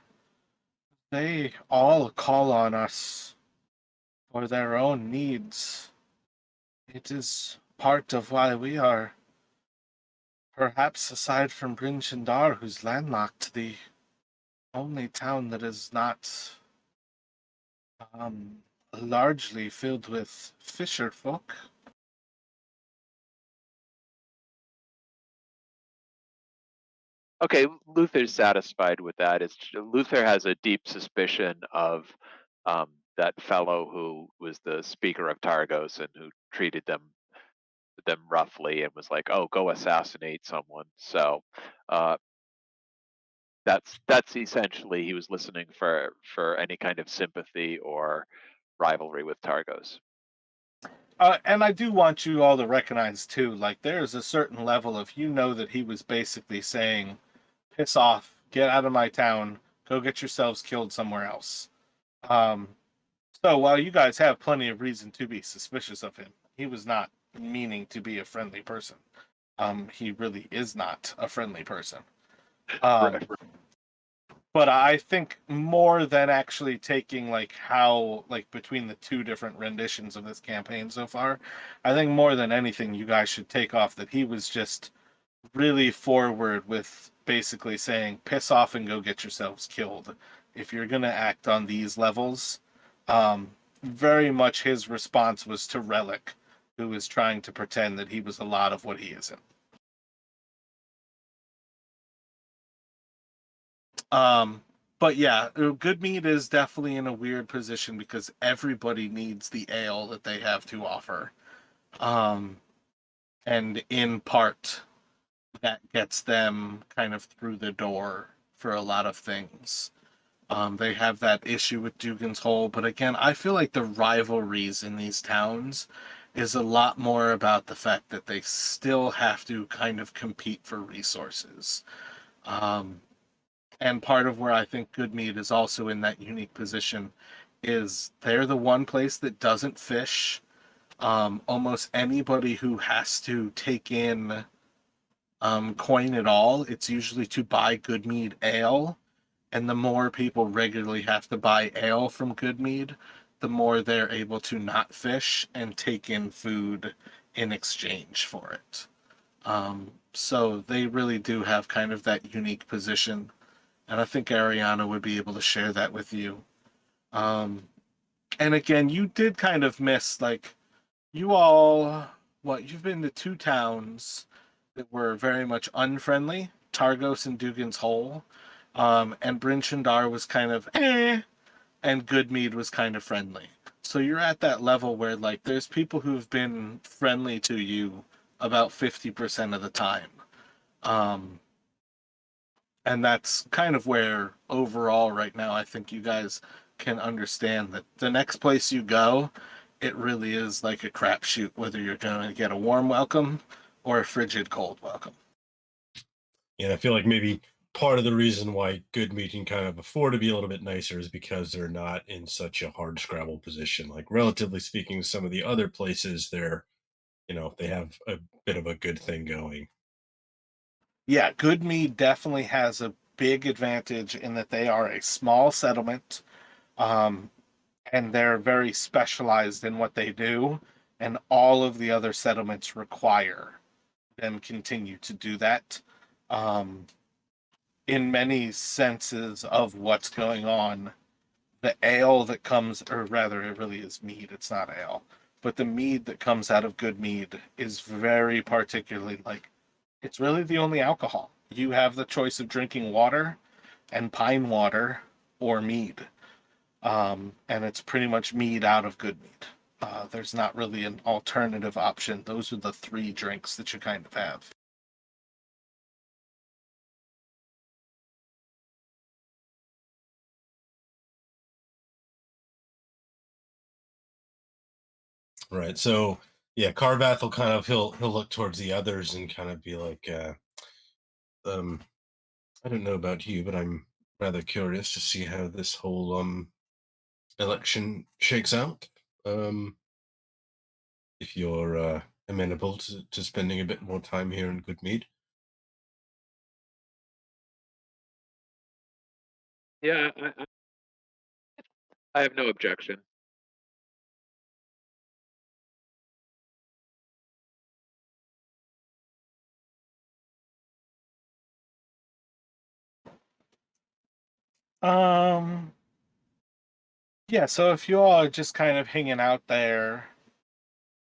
they all call on us for their own needs. It is part of why we are, perhaps aside from Bryn Shindar, who's landlocked, the only town that is not largely filled with fisher folk. Okay, Luther's satisfied with that. Luther has a deep suspicion of that fellow who was the speaker of Targos and who treated them roughly and was like, "Oh, go assassinate someone." So that's essentially he was listening for any kind of sympathy or rivalry with Targos. And I do want you all to recognize too, like there's a certain level of that he was basically saying, "Piss off, get out of my town, go get yourselves killed somewhere else." Um, so while you guys have plenty of reason to be suspicious of him, he was not meaning to be a friendly person. He really is not a friendly person. Right. But I think more than actually taking like how like between the two different renditions of this campaign so far, I think more than anything you guys should take off that he was just really forward with basically saying piss off and go get yourselves killed if you're going to act on these levels. Very much his response was to Relic, who was trying to pretend that he was a lot of what he isn't. But yeah, Goodmead is definitely in a weird position because everybody needs the ale that they have to offer. And in part, that gets them kind of through the door for a lot of things. They have that issue with Dugan's Hole, but again, I feel like the rivalries in these towns is a lot more about the fact that they still have to kind of compete for resources. And part of where I think Goodmead is also in that unique position is they're the one place that doesn't fish. Almost anybody who has to take in coin at all, it's usually to buy Goodmead ale. And the more people regularly have to buy ale from Goodmead, the more they're able to not fish and take in food in exchange for it. So they really do have kind of that unique position. And I think Ariana would be able to share that with you. And again, you did kind of miss, like, you all, you've been to two towns that were very much unfriendly, Targos and Dugan's Hole. And Bryn Shindar was kind of and Goodmead was kind of friendly. So you're at that level where, like, there's people who've been friendly to you about 50% of the time. And that's kind of where overall right now I think you guys can understand that the next place you go, it really is like a crapshoot whether you're going to get a warm welcome or a frigid cold welcome. And I feel like maybe part of the reason why Goodmead can kind of afford to be a little bit nicer is because they're not in such a hard scrabble position. Like, relatively speaking, some of the other places they have a bit of a good thing going. Yeah, Goodmead definitely has a big advantage in that they are a small settlement, and they're very specialized in what they do, and all of the other settlements require them continue to do that. In many senses of what's going on, the ale that comes, or rather, it really is mead, it's not ale, but the mead that comes out of Goodmead is very particularly like, it's really the only alcohol. You have the choice of drinking water and pine water or mead. And it's pretty much mead out of Goodmead. There's not really an alternative option. Those are the three drinks that you kind of have. Right. So yeah, Carvath will kind of he'll look towards the others and kind of be like, I don't know about you, but I'm rather curious to see how this whole election shakes out. If you're amenable to spending a bit more time here in Goodmead. Yeah, I have no objection. Yeah, so if you all are just kind of hanging out there,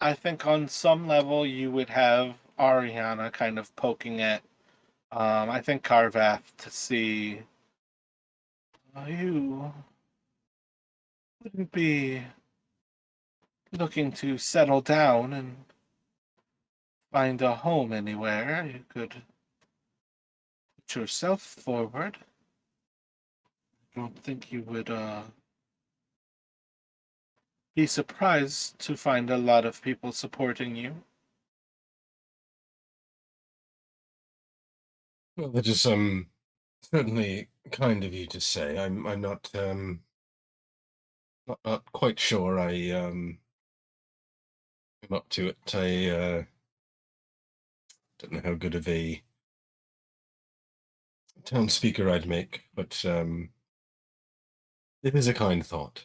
I think on some level you would have Ariana kind of poking at I think Carvath to see you wouldn't be looking to settle down and find a home anywhere. You could put yourself forward. I don't think you would be surprised to find a lot of people supporting you. Well, that is certainly kind of you to say. I'm not quite sure I'm up to it. I don't know how good of a town speaker I'd make, but it is a kind thought.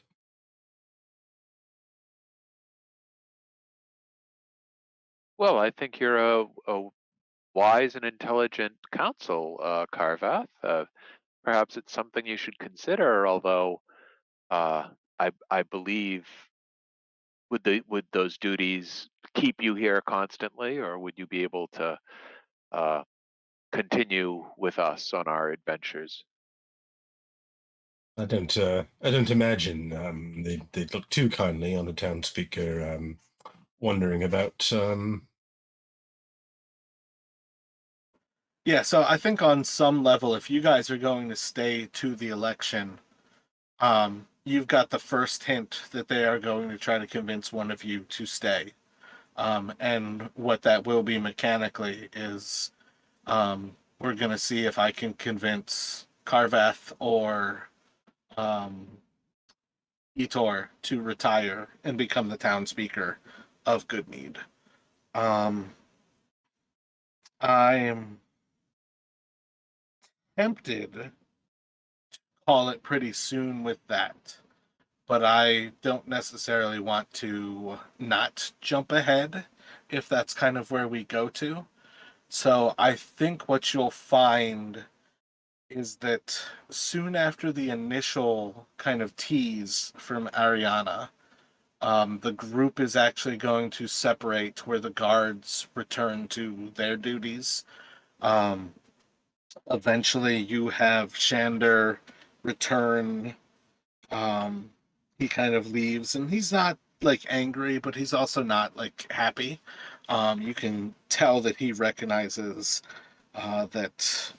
Well, I think you're a wise and intelligent counsel, Carvath. Perhaps it's something you should consider, although I believe would those duties keep you here constantly, or would you be able to continue with us on our adventures? I don't imagine they'd look too kindly on a town speaker wondering about Yeah, so I think on some level, if you guys are going to stay to the election, you've got the first hint that they are going to try to convince one of you to stay. And what that will be mechanically is we're going to see if I can convince Carvath or Etor to retire and become the town speaker of Goodmead. I am tempted to call it pretty soon with that, but I don't necessarily want to not jump ahead if that's kind of where we go to. So I think what you'll find is that soon after the initial kind of tease from Ariana, the group is actually going to separate where the guards return to their duties. Um, Eventually, you have Shander return. He kind of leaves, and he's not like angry, but he's also not like happy. You can tell that he recognizes that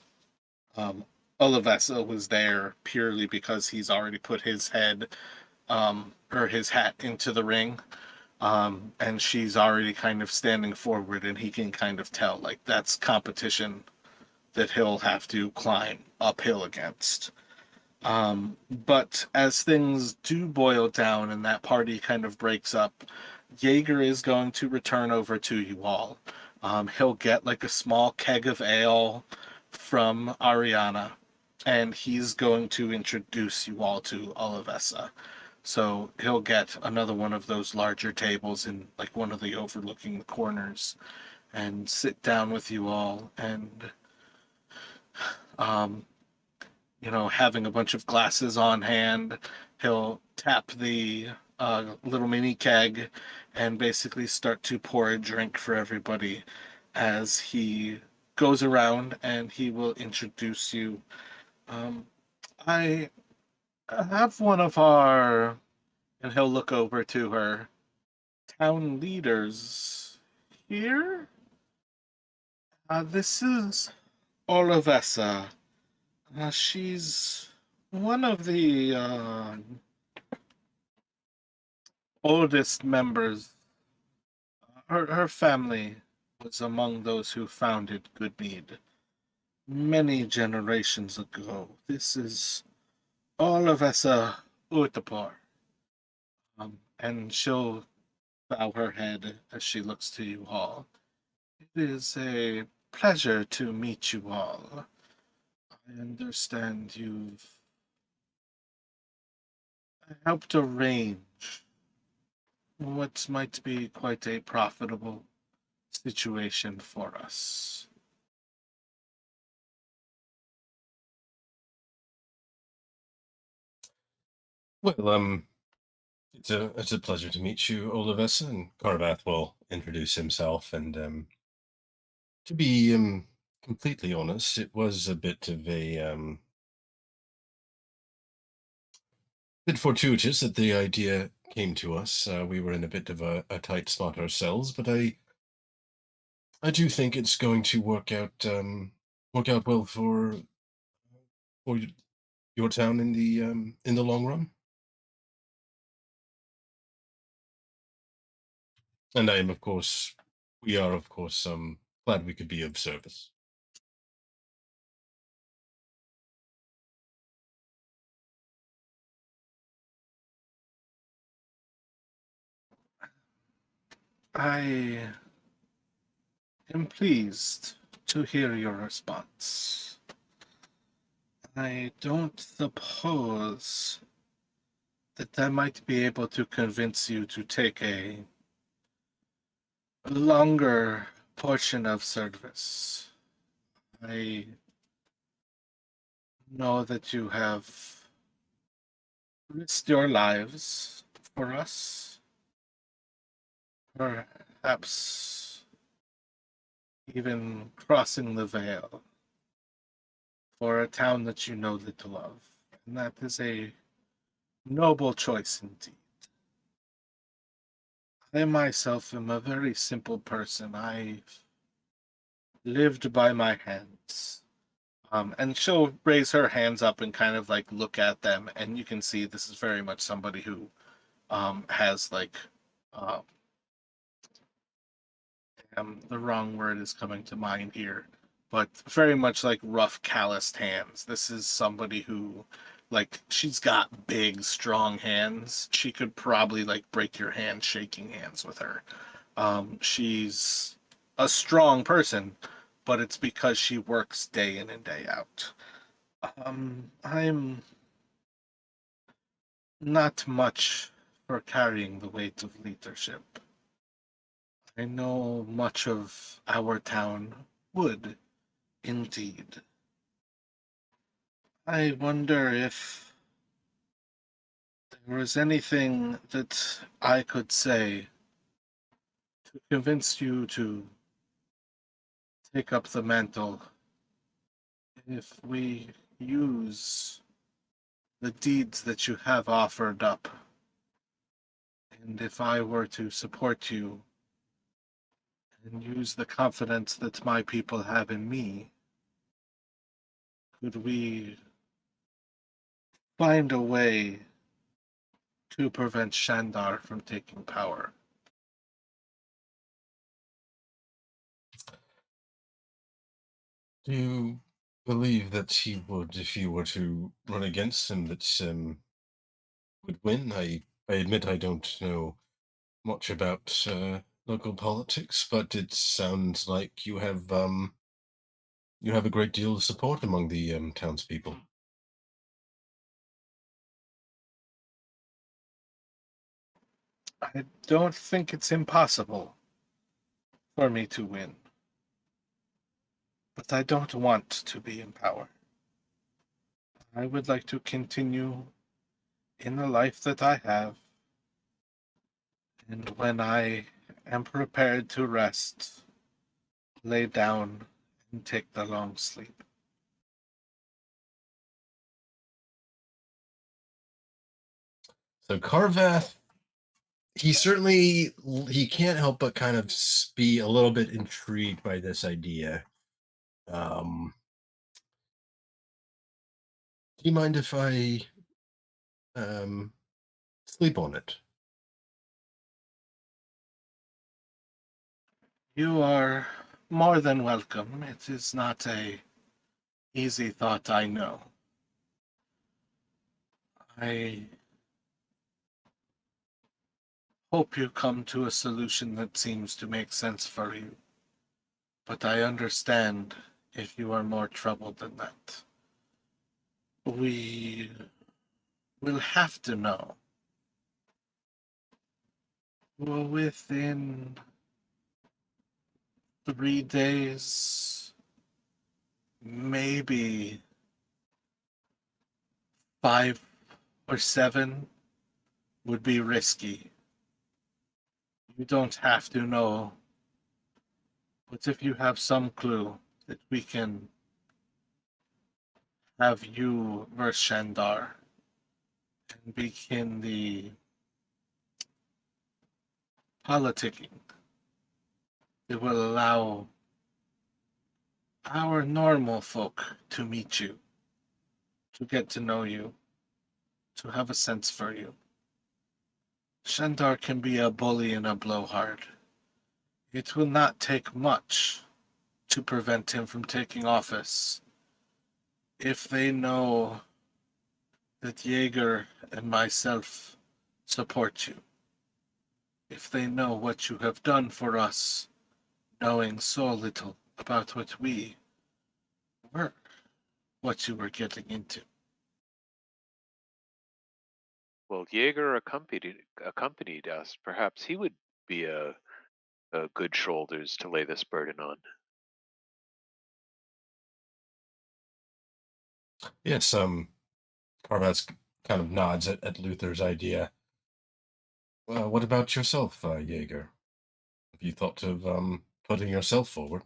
Olivessa was there purely because he's already put his head or his hat into the ring. And she's already kind of standing forward, and he can kind of tell like that's competition that he'll have to climb uphill against. But as things do boil down and that party kind of breaks up, Jaeger is going to return over to you all. He'll get like a small keg of ale from Ariana, and he's going to introduce you all to Olivessa. So he'll get another one of those larger tables in like one of the overlooking corners and sit down with you all and um, having a bunch of glasses on hand, he'll tap the little mini keg and basically start to pour a drink for everybody as he goes around and he will introduce you. I have one of our, and he'll look over to her, town leaders here. This is Olivessa. She's one of the oldest members. Her family was among those who founded Goodmead many generations ago. This is Olivessa Utapor. And she'll bow her head as she looks to you all. It is a pleasure to meet you all. I understand you've helped arrange what might be quite a profitable situation for us. Well, it's a pleasure to meet you, Olivessa, and Carvath will introduce himself and to be completely honest, it was a bit of a bit fortuitous that the idea came to us. We were in a bit of a tight spot ourselves, but I do think it's going to work out well for your town in the long run. And I am, of course, we are, of course, glad we could be of service. I am pleased to hear your response. I don't suppose that I might be able to convince you to take a longer portion of service. I know that you have risked your lives for us. Perhaps even crossing the veil for a town that you know little of. And that is a noble choice indeed. I myself am a very simple person. I've lived by my hands. And she'll raise her hands up and kind of like look at them, and you can see this is very much somebody who has like um, the wrong word is coming to mind here, but very much like rough, calloused hands. This is somebody who, like, she's got big, strong hands. She could probably like break your hand shaking hands with her. She's a strong person, but it's because she works day in and day out. I'm not much for carrying the weight of leadership. I know much of our town would, indeed. I wonder if there was anything that I could say to convince you to take up the mantle if we use the deeds that you have offered up, and if I were to support you and use the confidence that my people have in me, could we find a way to prevent Shandar from taking power? Do you believe that he would, if you were to run against him, that would win? I admit I don't know much about local politics, but it sounds like you have a great deal of support among the townspeople. I don't think it's impossible for me to win, but I don't want to be in power. I would like to continue in the life that I have, and when I am prepared to rest, lay down and take the long sleep. So Carvath, he can't help but kind of be a little bit intrigued by this idea. Do you mind if I sleep on it? You are more than welcome. It is not a easy thought, I know. I hope you come to a solution that seems to make sense for you, but I understand if you are more troubled than that. We will have to know. Well, within 3 days, maybe 5 or 7 would be risky. You don't have to know, but if you have some clue, that we can have you versus Shandar and begin the politicking that will allow our normal folk to meet you, to get to know you, to have a sense for you. Shandar can be a bully and a blowhard. It will not take much to prevent him from taking office if they know that Jaeger and myself support you. If they know what you have done for us, knowing so little about what we were, what you were getting into. Well, Jaeger accompanied us. Perhaps he would be a good shoulders to lay this burden on. Yes, Carvath kind of nods at Luther's idea. Well, what about yourself, Jaeger? Have you thought of putting yourself forward?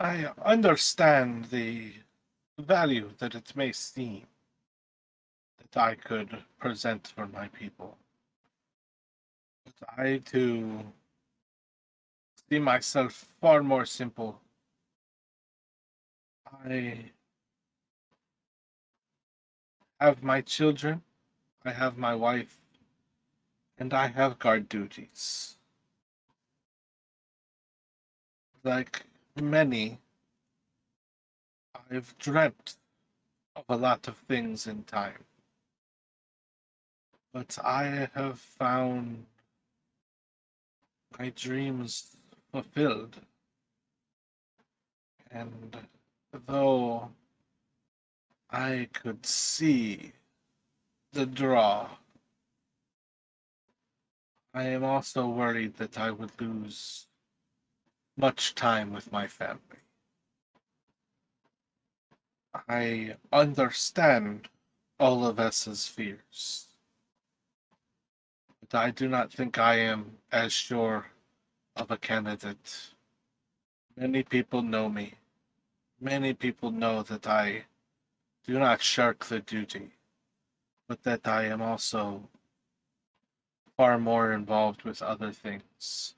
I understand the value that it may seem that I could present for my people. But I too see myself far more simple. I have my children, I have my wife, and I have guard duties. Like many, I've dreamt of a lot of things in time. But I have found my dreams fulfilled. And though I could see the draw, I am also worried that I would lose much time with my family. I understand all of Essa's fears, but I do not think I am as sure of a candidate. Many people know me. Many people know that I do not shirk the duty, but that I am also far more involved with other things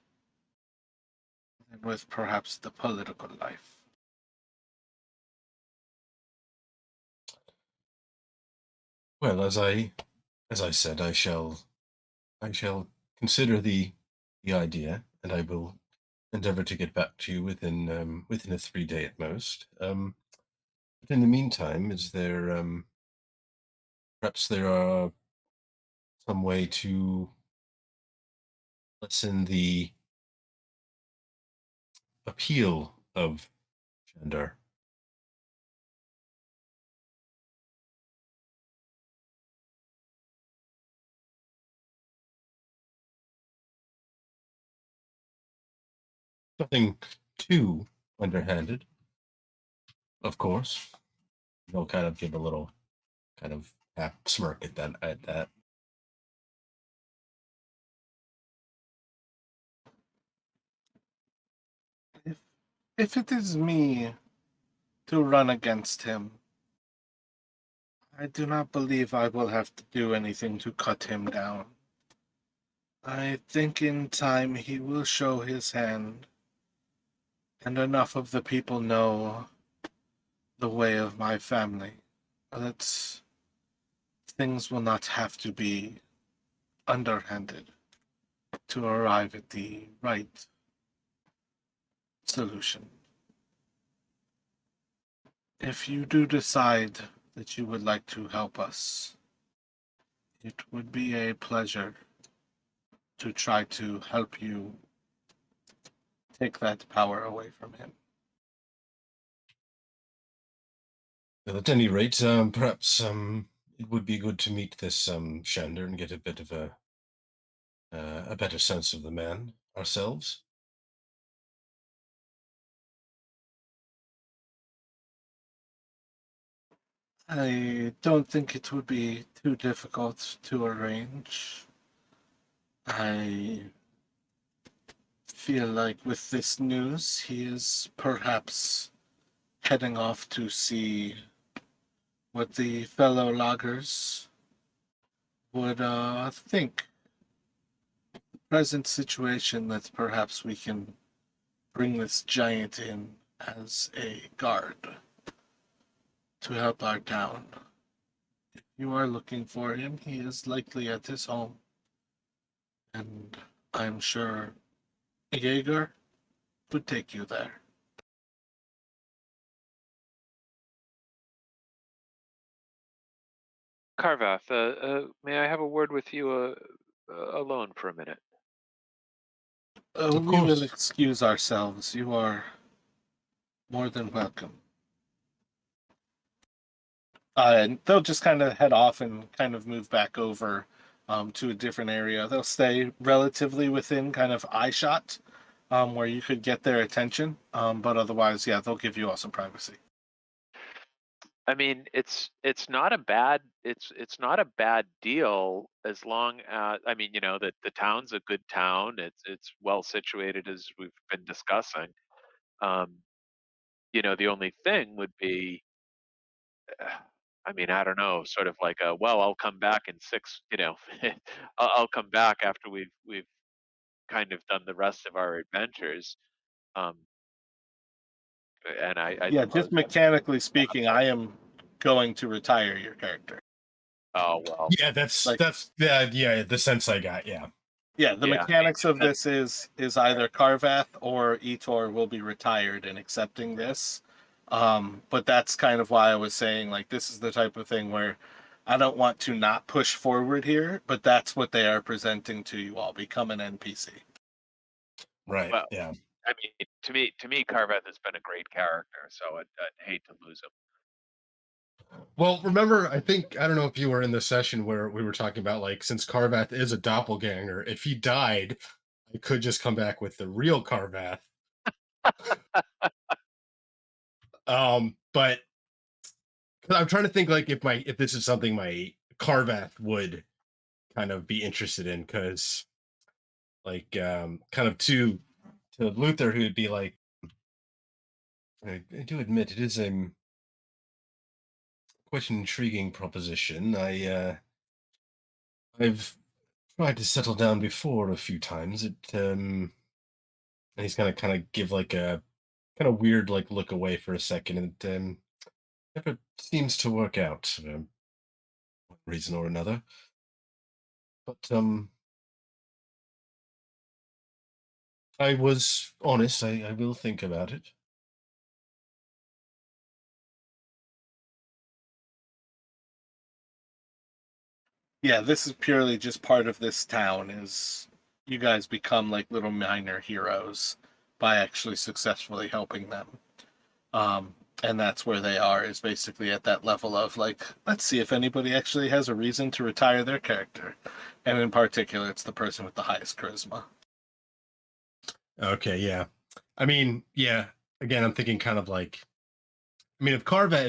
than with perhaps the political life. Well, as I said, I shall consider the idea, and I will endeavor to get back to you within a 3 day at most. But in the meantime, is there perhaps there are some way to lessen the appeal of gender? Nothing too underhanded, of course. He'll kind of give a little kind of half smirk at that. If, if it is me to run against him, I do not believe I will have to do anything to cut him down. I think in time he will show his hand, and enough of the people know the way of my family that things will not have to be underhanded to arrive at the right solution. If you do decide that you would like to help us, it would be a pleasure to try to help you take that power away from him. Well, at any rate, perhaps it would be good to meet this Shander and get a bit of a better sense of the man ourselves. I don't think it would be too difficult to arrange. I feel like with this news, he is perhaps heading off to see what the fellow loggers would think. Present situation that perhaps we can bring this giant in as a guard to help our town. If you are looking for him, he is likely at his home. And I'm sure Jaeger would take you there. Carvath, may I have a word with you alone for a minute? Of We will course. excuse ourselves. You are more than welcome. And they'll just kind of head off and kind of move back over to a different area. They'll stay relatively within kind of eye shot where you could get their attention. But otherwise, yeah, they'll give you all some privacy. I mean, it's not a bad it's not a bad deal as long as I mean, you know, that the town's a good town. It's well situated as we've been discussing. Um, you know, the only thing would be, I mean, I don't know, sort of like a well, I'll come back in six, you know, I'll come back after we've kind of done the rest of our adventures. Um, and I Yeah, suppose just that's mechanically speaking, I am going to retire your character. oh well, Yeah, that's Like- the sense I got. Yeah. Yeah, the Yeah, mechanics of that's- this is either Carvath or Etor will be retired and accepting this. But that's kind of why I was saying like this is the type of thing where I don't want to not push forward here, but that's what they are presenting to you all. Become an NPC. Right. Well, Yeah. I mean, to me, Carveth has been a great character, so I'd hate to lose him. Well, remember, I don't know if you were in the session where we were talking about like since Carvath is a doppelganger, if he died, I could just come back with the real Carvath. But 'cause I'm trying to think like if this is something my Carvath would kind of be interested in, because like kind of to Luther, who would be like, I do admit it is quite an intriguing proposition. I've tried to settle down before a few times. And he's gonna kind of give like a kind of weird like look away for a second, and never seems to work out for one reason or another. But I was honest. I will think about it. Yeah, this is purely just part of this town is you guys become like little minor heroes by actually successfully helping them. And that's where they are is basically at that level of like, let's see if anybody actually has a reason to retire their character. And in particular, it's the person with the highest charisma. Okay, yeah. I mean, yeah. Again, I'm thinking kind of like, I mean, if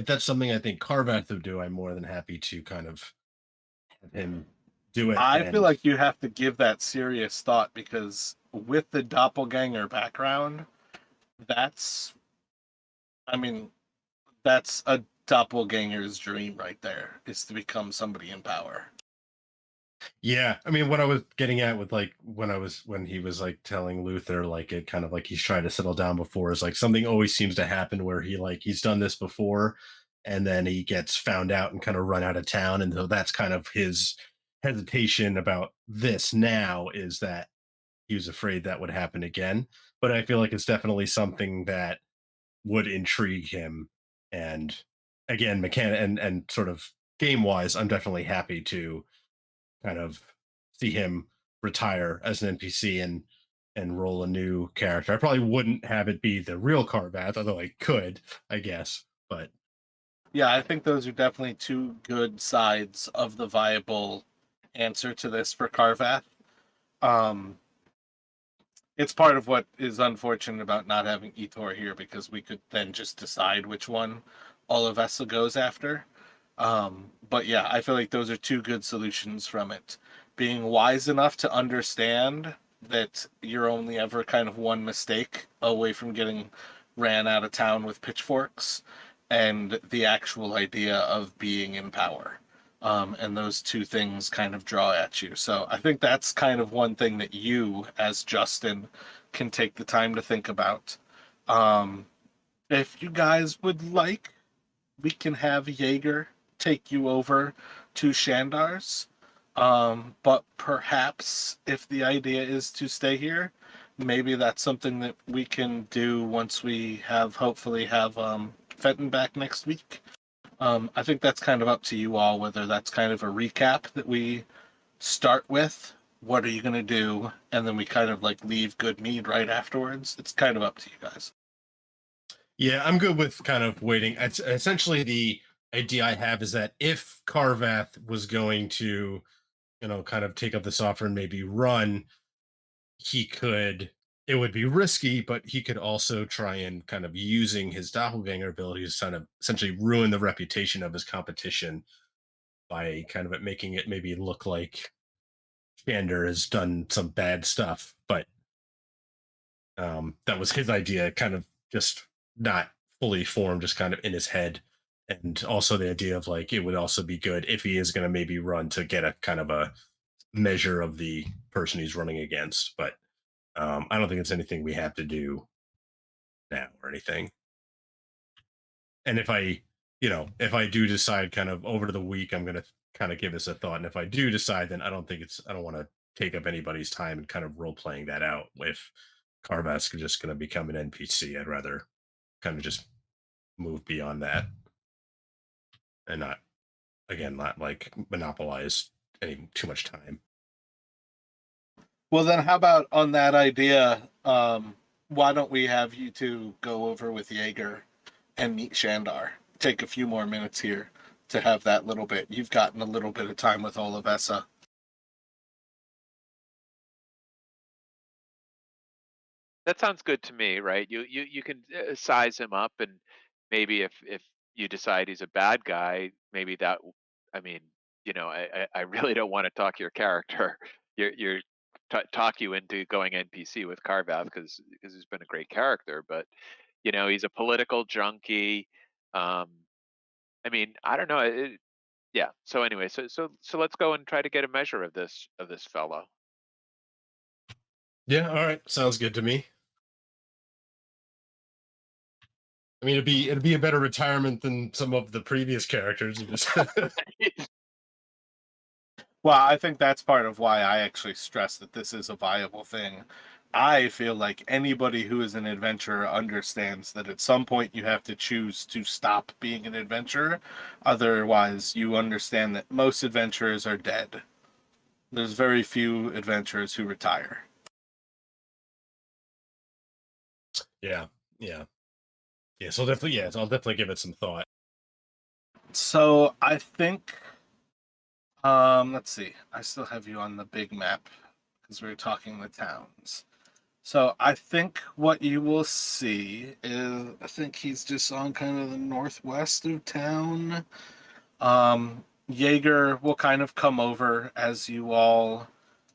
that's something I think Carvath would do, I'm more than happy to kind of have him do it. I feel and- like you have to give that serious thought because with the doppelganger background, that's, I mean, that's a doppelganger's dream right there is to become somebody in power. Yeah, I mean, what I was getting at with like when he was like telling Luther like it kind of like he's trying to settle down before is like something always seems to happen where he like he's done this before and then he gets found out and kind of run out of town, and so that's kind of his hesitation about this now is that he was afraid that would happen again. But I feel like it's definitely something that would intrigue him, and again, and sort of game wise, I'm definitely happy to kind of see him retire as an NPC and roll a new character. I probably wouldn't have it be the real Carvath, although I could, I guess. But Yeah, I think those are definitely two good sides of the viable answer to this for Carvath. It's part of what is unfortunate about not having Etor here because we could then just decide which one all of Vessel goes after. But yeah, I feel like those are two good solutions from it being wise enough to understand that you're only ever kind of one mistake away from getting ran out of town with pitchforks, and the actual idea of being in power. And those two things kind of draw at you. So I think that's kind of one thing that you, as Justin, can take the time to think about. If you guys would like, we can have Jaeger take you over to Shandar's. But perhaps if the idea is to stay here, maybe that's something that we can do once we hopefully have Fenton back next week. I think that's kind of up to you all, whether that's kind of a recap that we start with, what are you going to do, and then we kind of like leave good mead right afterwards. It's kind of up to you guys. Yeah, I'm good with kind of waiting. It's essentially the idea I have is that if Carvath was going to, kind of take up this offer and maybe run, it would be risky, but he could also try and kind of using his doppelganger abilities to kind of essentially ruin the reputation of his competition by kind of making it maybe look like Shander has done some bad stuff. But that was his idea, kind of just not fully formed, just kind of in his head. And also the idea of like, it would also be good if he is going to maybe run to get a kind of a measure of the person he's running against. But I don't think it's anything we have to do now or anything. And if I do decide kind of over the week, I'm going to kind of give this a thought. And if I do decide, then I don't want to take up anybody's time and kind of role playing that out. If Carvath's just going to become an NPC, I'd rather kind of just move beyond that and not like monopolize any too much time. Well, then how about on that idea, why don't we have you two go over with Jaeger and meet Shandar? Take a few more minutes here to have that little bit. You've gotten a little bit of time with Olivessa. That sounds good to me, right? You can size him up, and maybe if you decide he's a bad guy, maybe that. I mean, I really don't want to talk your character. You're talk you into going NPC with Carvath because he's been a great character, but he's a political junkie. I mean, I don't know. Yeah. So anyway, so let's go and try to get a measure of this fellow. Yeah. All right. Sounds good to me. I mean, it'd be a better retirement than some of the previous characters. Well, I think that's part of why I actually stress that this is a viable thing. I feel like anybody who is an adventurer understands that at some point you have to choose to stop being an adventurer. Otherwise, you understand that most adventurers are dead. There's very few adventurers who retire. Yeah. So definitely, I'll definitely give it some thought. So I think, let's see. I still have you on the big map because we were talking the towns. So I think what you will see is, I think he's just on kind of the northwest of town. Jaeger will kind of come over as you all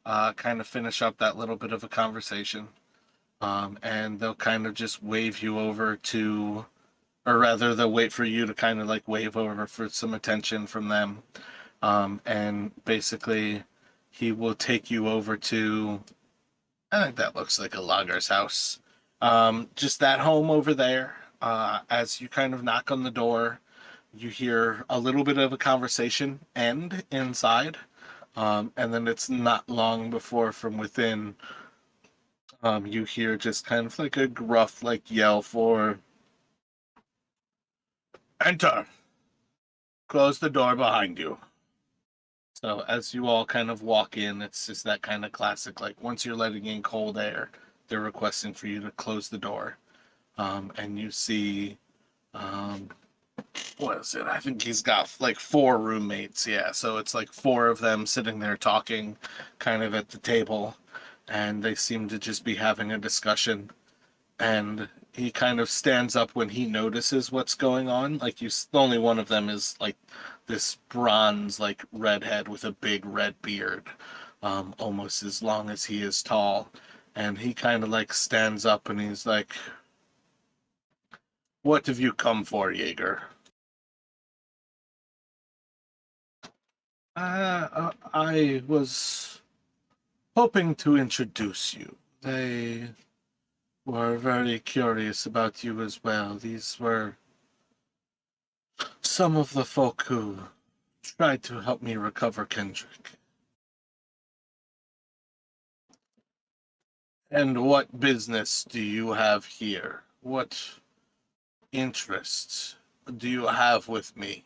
kind of finish up that little bit of a conversation. And they'll kind of just wave you over to, or rather they'll wait for you to kind of like wave over for some attention from them. And basically he will take you over to, I think that looks like a logger's house. Just that home over there. As you kind of knock on the door, you hear a little bit of a conversation end inside. And then it's not long before from within, you hear just kind of like a gruff like yell for enter. Close the door behind you. So as you all kind of walk in, it's just that kind of classic, like once you're letting in cold air, they're requesting for you to close the door. And you see, what is it? I think he's got like 4 roommates. Yeah. So it's like 4 of them sitting there talking kind of at the table, and they seem to just be having a discussion. And he kind of stands up when he notices what's going on. Like only one of them is like this bronze, like redhead with a big red beard. almost as long as he is tall. And he kind of like stands up and he's like, "What have you come for, Jaeger?" I was hoping to introduce you. They were very curious about you as well. These were some of the folk who tried to help me recover Kendrick. And what business do you have here? What interests do you have with me?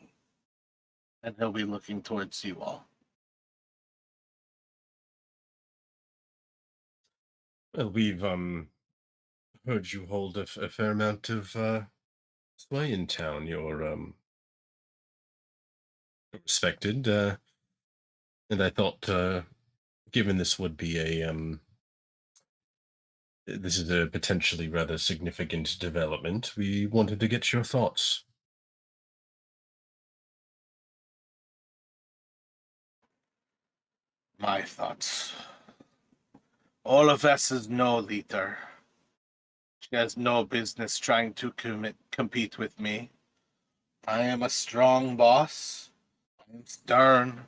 And he'll be looking towards you all. Well, we've heard you hold a fair amount of sway in town. You're respected, and I thought, given this would be this is a potentially rather significant development, we wanted to get your thoughts. My thoughts. All of us is no leader. She has no business trying to compete with me. I am a strong boss. I am stern.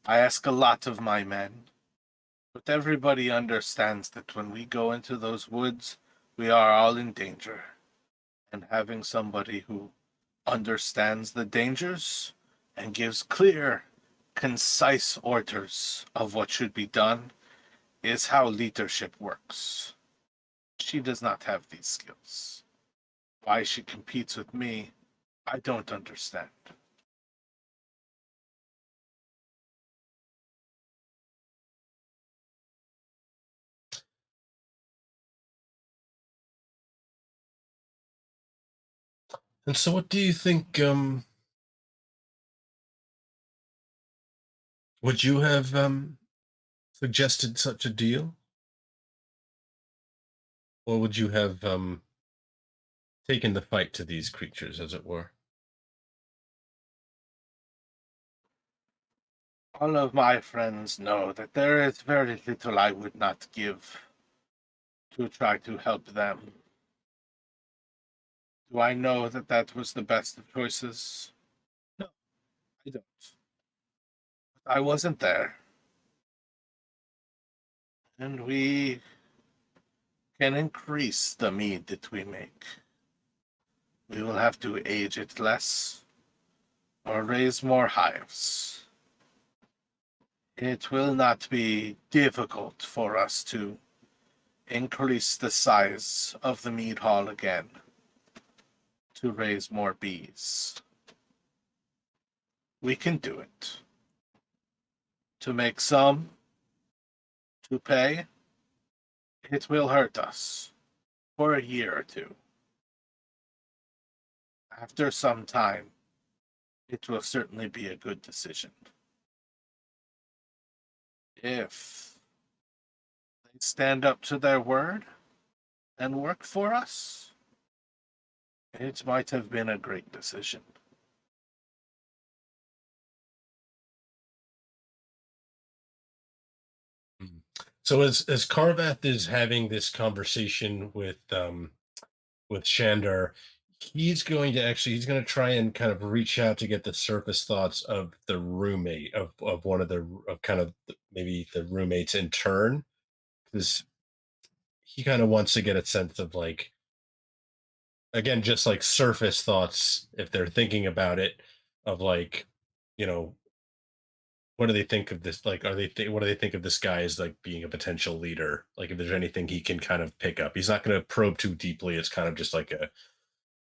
I ask a lot of my men. But everybody understands that when we go into those woods, we are all in danger. And having somebody who understands the dangers and gives clear, concise orders of what should be done is how leadership works. She does not have these skills. Why she competes with me, I don't understand. And so, what do you think? Would you have suggested such a deal, or would you have taken the fight to these creatures, as it were? All of my friends know that there is very little I would not give to try to help them. Do I know that that was the best of choices? No, I don't. I wasn't there. And we can increase the mead that we make. We will have to age it less or raise more hives. It will not be difficult for us to increase the size of the mead hall again to raise more bees. We can do it. To make some, to pay, it will hurt us for a year or two. After some time, it will certainly be a good decision. If they stand up to their word and work for us, it might have been a great decision. So, as Carvath is having this conversation with Shandar, he's going to try and kind of reach out to get the surface thoughts of the roommate of one of the of kind of maybe the roommates in turn, because he kind of wants to get a sense of, like, again, just like surface thoughts, if they're thinking about it, of, like, you know, what do they think of this, like, what do they think of this guy as, like, being a potential leader, like, if there's anything he can kind of pick up. He's not going to probe too deeply. It's kind of just like a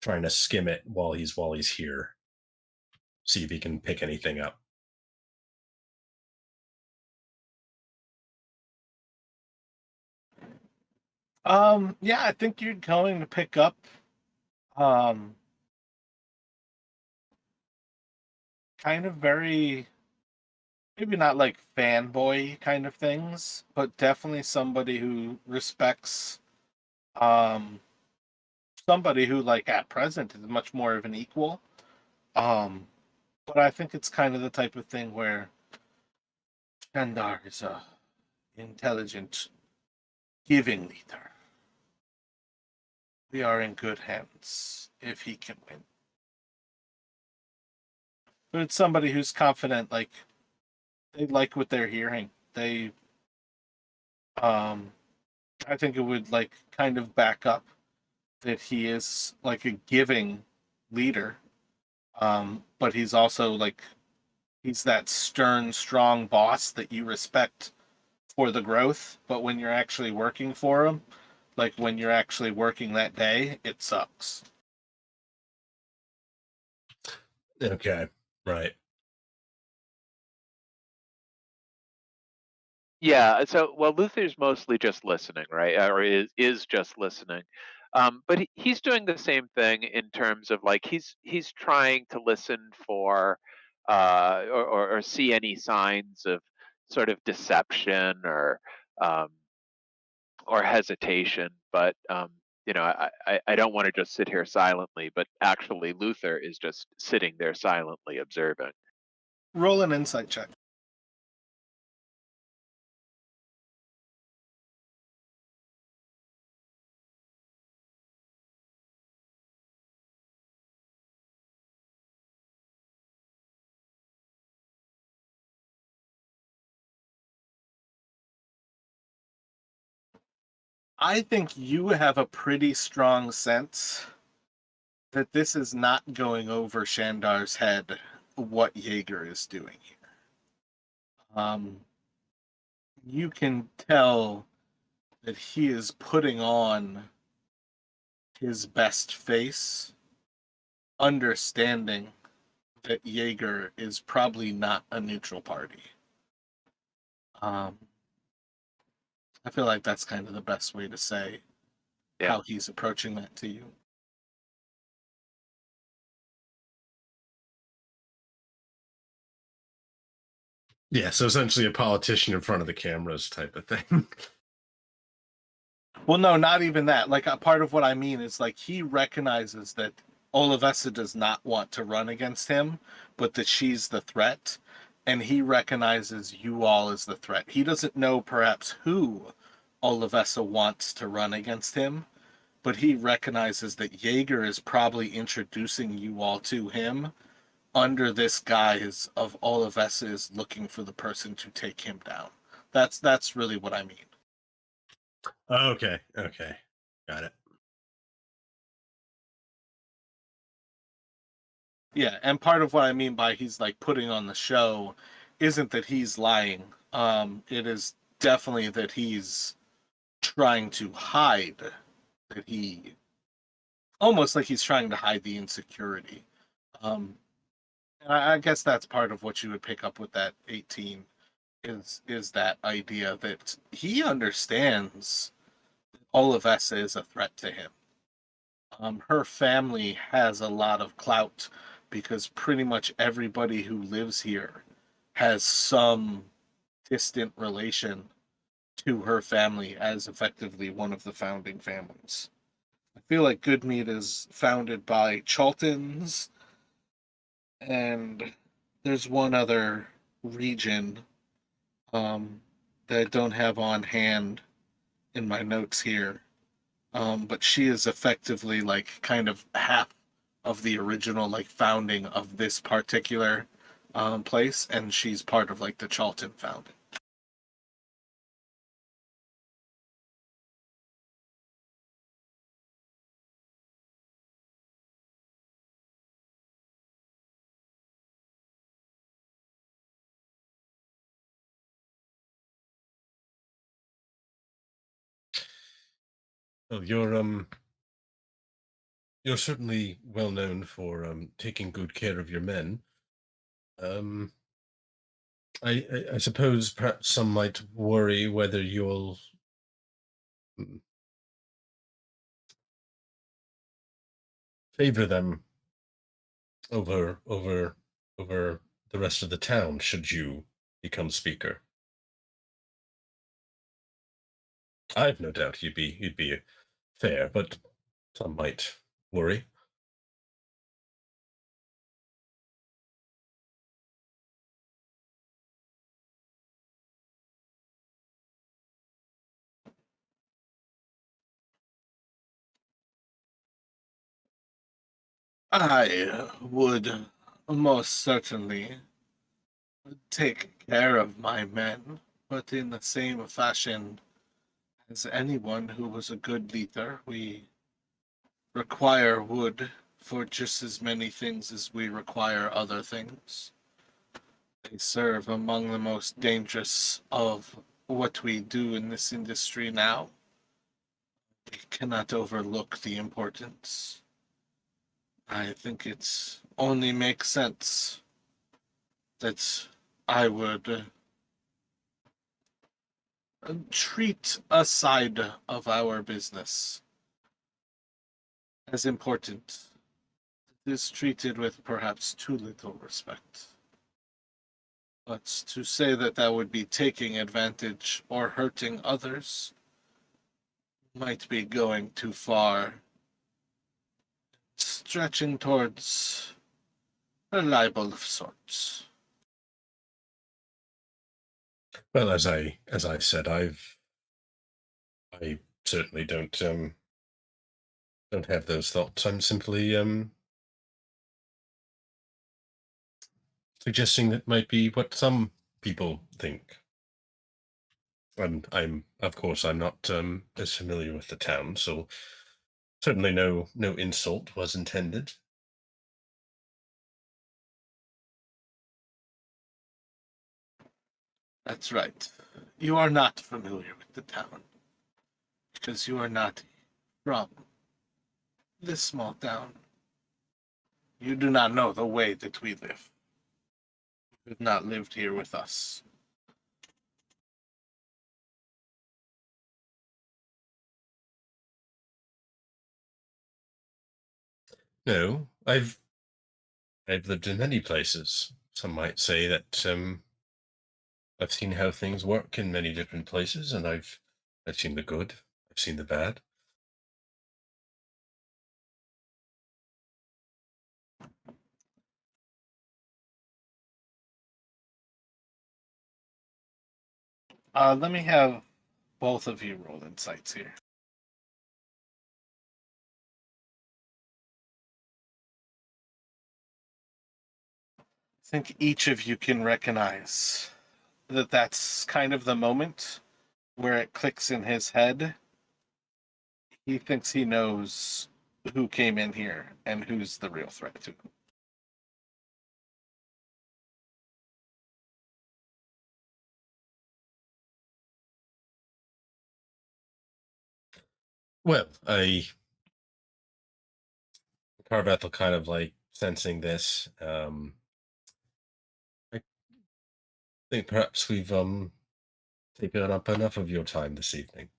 trying to skim it while he's here, see if he can pick anything up. Yeah, I think you're going to pick up um kind of very, maybe not like fanboy kind of things, but definitely somebody who respects um somebody who, like, at present is much more of an equal. Um but I think it's kind of the type of thing where Shandar is a intelligent, giving leader. We are in good hands if he can win. But it's somebody who's confident, like they like what they're hearing. They I think it would like kind of back up that he is like a giving leader. But he's also like he's that stern, strong boss that you respect for the growth, but when you're actually working for him, like when you're actually working that day, it sucks. Okay, right. Yeah, so well, Luther's mostly just listening, right? Or is just listening. But he's doing the same thing in terms of like he's trying to listen for or see any signs of sort of deception um, or hesitation. But you know, I don't want to just sit here silently, but actually Luther is just sitting there silently observing. Roll an insight check. I think you have a pretty strong sense that this is not going over Shandar's head what Jaeger is doing here. You can tell that he is putting on his best face, understanding that Jaeger is probably not a neutral party. I feel like that's kind of the best way to say how he's approaching that to you. Yeah, so essentially a politician in front of the cameras type of thing. Well, no, not even that. Like, a part of what I mean is like he recognizes that Olivessa does not want to run against him, but that she's the threat, and he recognizes you all as the threat. He doesn't know perhaps who Olivessa wants to run against him, but he recognizes that Jaeger is probably introducing you all to him under this guise of Olivessa is looking for the person to take him down. That's really what I mean. Okay, got it. Yeah, and part of what I mean by he's like putting on the show isn't that he's lying. It is definitely that he's trying to hide that he almost like he's trying to hide the insecurity. And I guess that's part of what you would pick up with that 18 is that idea that he understands Olivessa is a threat to him. Her family has a lot of clout because pretty much everybody who lives here has some distant relation to her family as effectively one of the founding families. I feel like Goodmead is founded by Chaltons, and there's one other region that I don't have on hand in my notes here. But she is effectively like kind of half of the original like founding of this particular place, and she's part of like the Charlton founding. Well, you're certainly well known for taking good care of your men. I suppose perhaps some might worry whether you'll favor them over the rest of the town should you become speaker. I've no doubt you'd be fair, but some might worry. I would most certainly take care of my men, but in the same fashion as anyone who was a good leader, we require wood for just as many things as we require other things. They serve among the most dangerous of what we do in this industry now. We cannot overlook the importance. I think it only makes sense that I would treat a side of our business as important. It is treated with perhaps too little respect. But to say that that would be taking advantage or hurting others might be going too far, stretching towards a libel of sorts. Well, as I said, I certainly don't have those thoughts. I'm simply suggesting that might be what some people think. And I'm of course I'm not as familiar with the town, so certainly no insult was intended. That's right. You are not familiar with the town because you are not from this small town. You do not know the way that we live. You have not lived here with us. No, I've lived in many places. Some might say that I've seen how things work in many different places, and I've seen the good, I've seen the bad. Let me have both of you roll insights here. I think each of you can recognize that that's kind of the moment where it clicks in his head. He thinks he knows who came in here and who's the real threat to him. Well, Carvethel kind of like sensing this. I think perhaps we've taken up enough of your time this evening.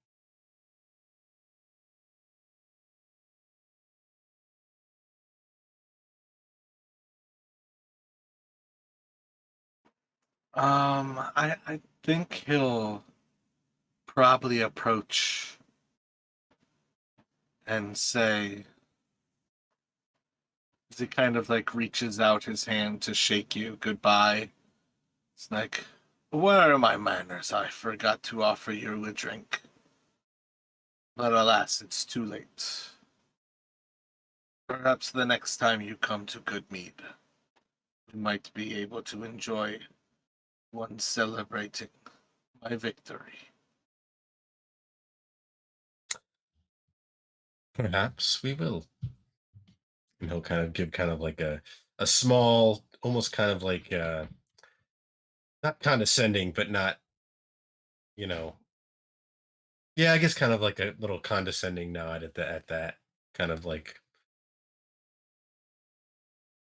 I think he'll probably approach and say, as he kind of like reaches out his hand to shake you goodbye. It's like, where are my manners? I forgot to offer you a drink. But alas, it's too late. Perhaps the next time you come to Goodmead, we might be able to enjoy one celebrating my victory. Perhaps we will. And he'll kind of give kind of like a small, almost kind of like not condescending, but not, you know, yeah, I guess kind of like a little condescending nod at that kind of like.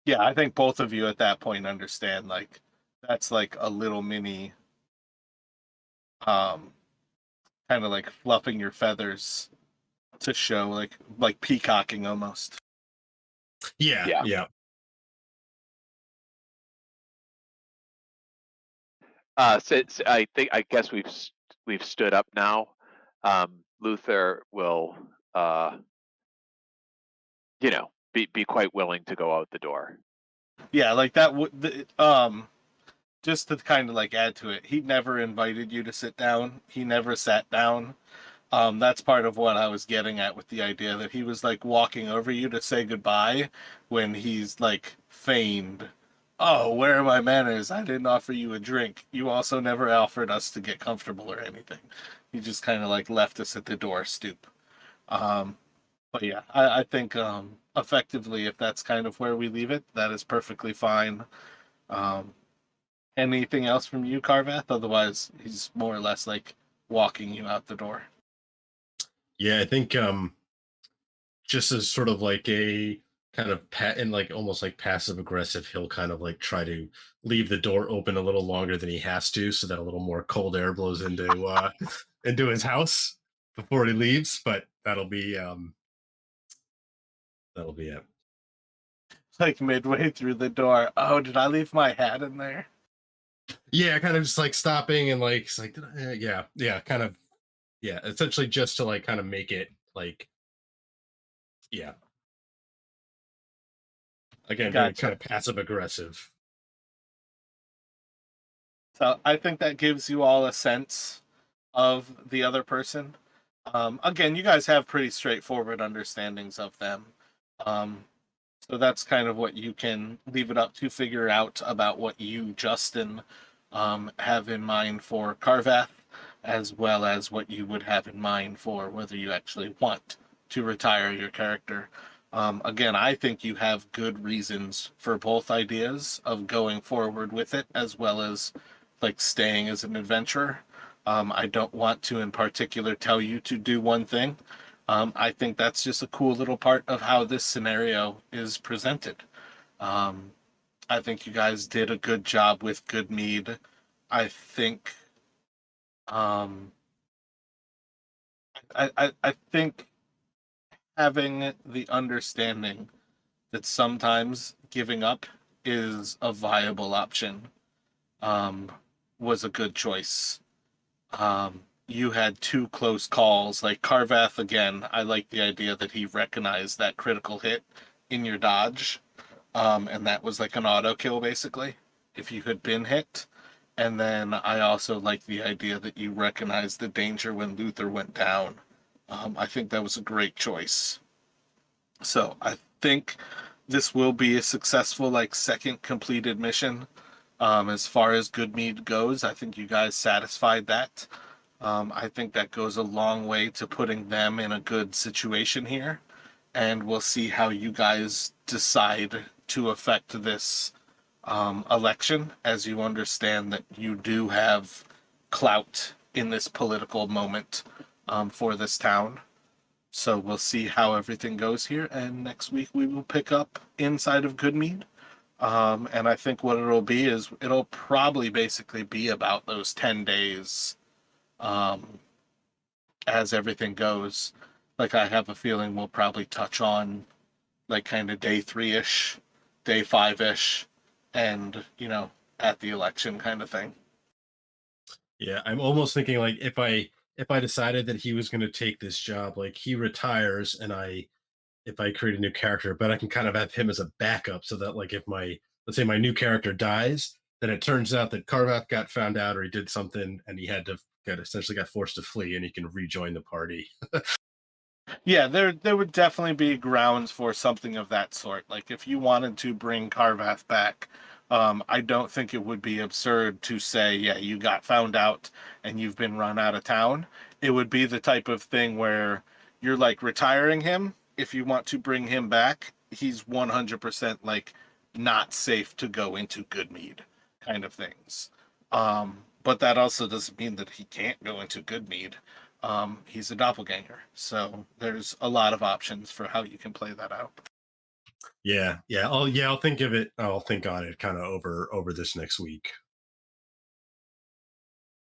Yeah, I think both of you at that point understand, like, that's like a little mini, kind of like fluffing your feathers to show, like peacocking almost. Yeah, Yeah. yeah. So I guess we've stood up now. Luther will, be quite willing to go out the door. Yeah, like that would just to kind of like add to it, he never invited you to sit down. He never sat down. That's part of what I was getting at with the idea that he was like walking over you to say goodbye when he's like feigned. Oh, where are my manners? I didn't offer you a drink. You also never offered us to get comfortable or anything. You just kind of like left us at the door stoop. Um, but yeah, I think effectively, if that's kind of where we leave it, that is perfectly fine. Um, anything else from you, Carvath? Otherwise, he's more or less like walking you out the door. Yeah, I think just as sort of like a kind of and like almost like passive aggressive, he'll kind of like try to leave the door open a little longer than he has to, so that a little more cold air blows into into his house before he leaves. But that'll be it. Like midway through the door. Oh, did I leave my hat in there? Yeah, kind of just like stopping and like it's like yeah, kind of yeah, essentially just to like kind of make it like yeah. Again, very Gotcha. kind of passive aggressive. So I think that gives you all a sense of the other person. Again, you guys have pretty straightforward understandings of them. So that's kind of what you can leave it up to figure out about what you, Justin, have in mind for Carvath, as well as what you would have in mind for whether you actually want to retire your character. Again, I think you have good reasons for both ideas of going forward with it, as well as like staying as an adventurer. I don't want to, in particular, tell you to do one thing. I think that's just a cool little part of how this scenario is presented. Um, I think you guys did a good job with Goodmead. I think, um, I think having the understanding that sometimes giving up is a viable option, um, was a good choice. You had two close calls. Like Carvath, again, I like the idea that he recognized that critical hit in your dodge. And that was like an auto kill basically, if you had been hit. And then I also like the idea that you recognized the danger when Luther went down. I think that was a great choice. So I think this will be a successful like second completed mission. As far as Goodmead goes, I think you guys satisfied that. I think that goes a long way to putting them in a good situation here. And we'll see how you guys decide to affect this election, as you understand that you do have clout in this political moment for this town. So we'll see how everything goes here. And next week we will pick up inside of Goodmead. And I think what it'll be is it'll probably basically be about those 10 days um, as everything goes. Like I have a feeling we'll probably touch on like kind of day 3-ish, day 5-ish, and at the election kind of thing. Yeah, I'm almost thinking like if I decided that he was going to take this job, like he retires and if I create a new character, but I can kind of have him as a backup so that like if let's say my new character dies, then it turns out that Carvath got found out or he did something and he had to essentially got forced to flee and he can rejoin the party. Yeah, there would definitely be grounds for something of that sort. Like if you wanted to bring Carvath back, I don't think it would be absurd to say, yeah, you got found out and you've been run out of town. It would be the type of thing where you're like retiring him. If you want to bring him back, he's 100% like not safe to go into Goodmead kind of things. But that also doesn't mean that he can't go into Goodmead. He's a doppelganger, so there's a lot of options for how you can play that out. Yeah, I'll think on it kind of over this next week.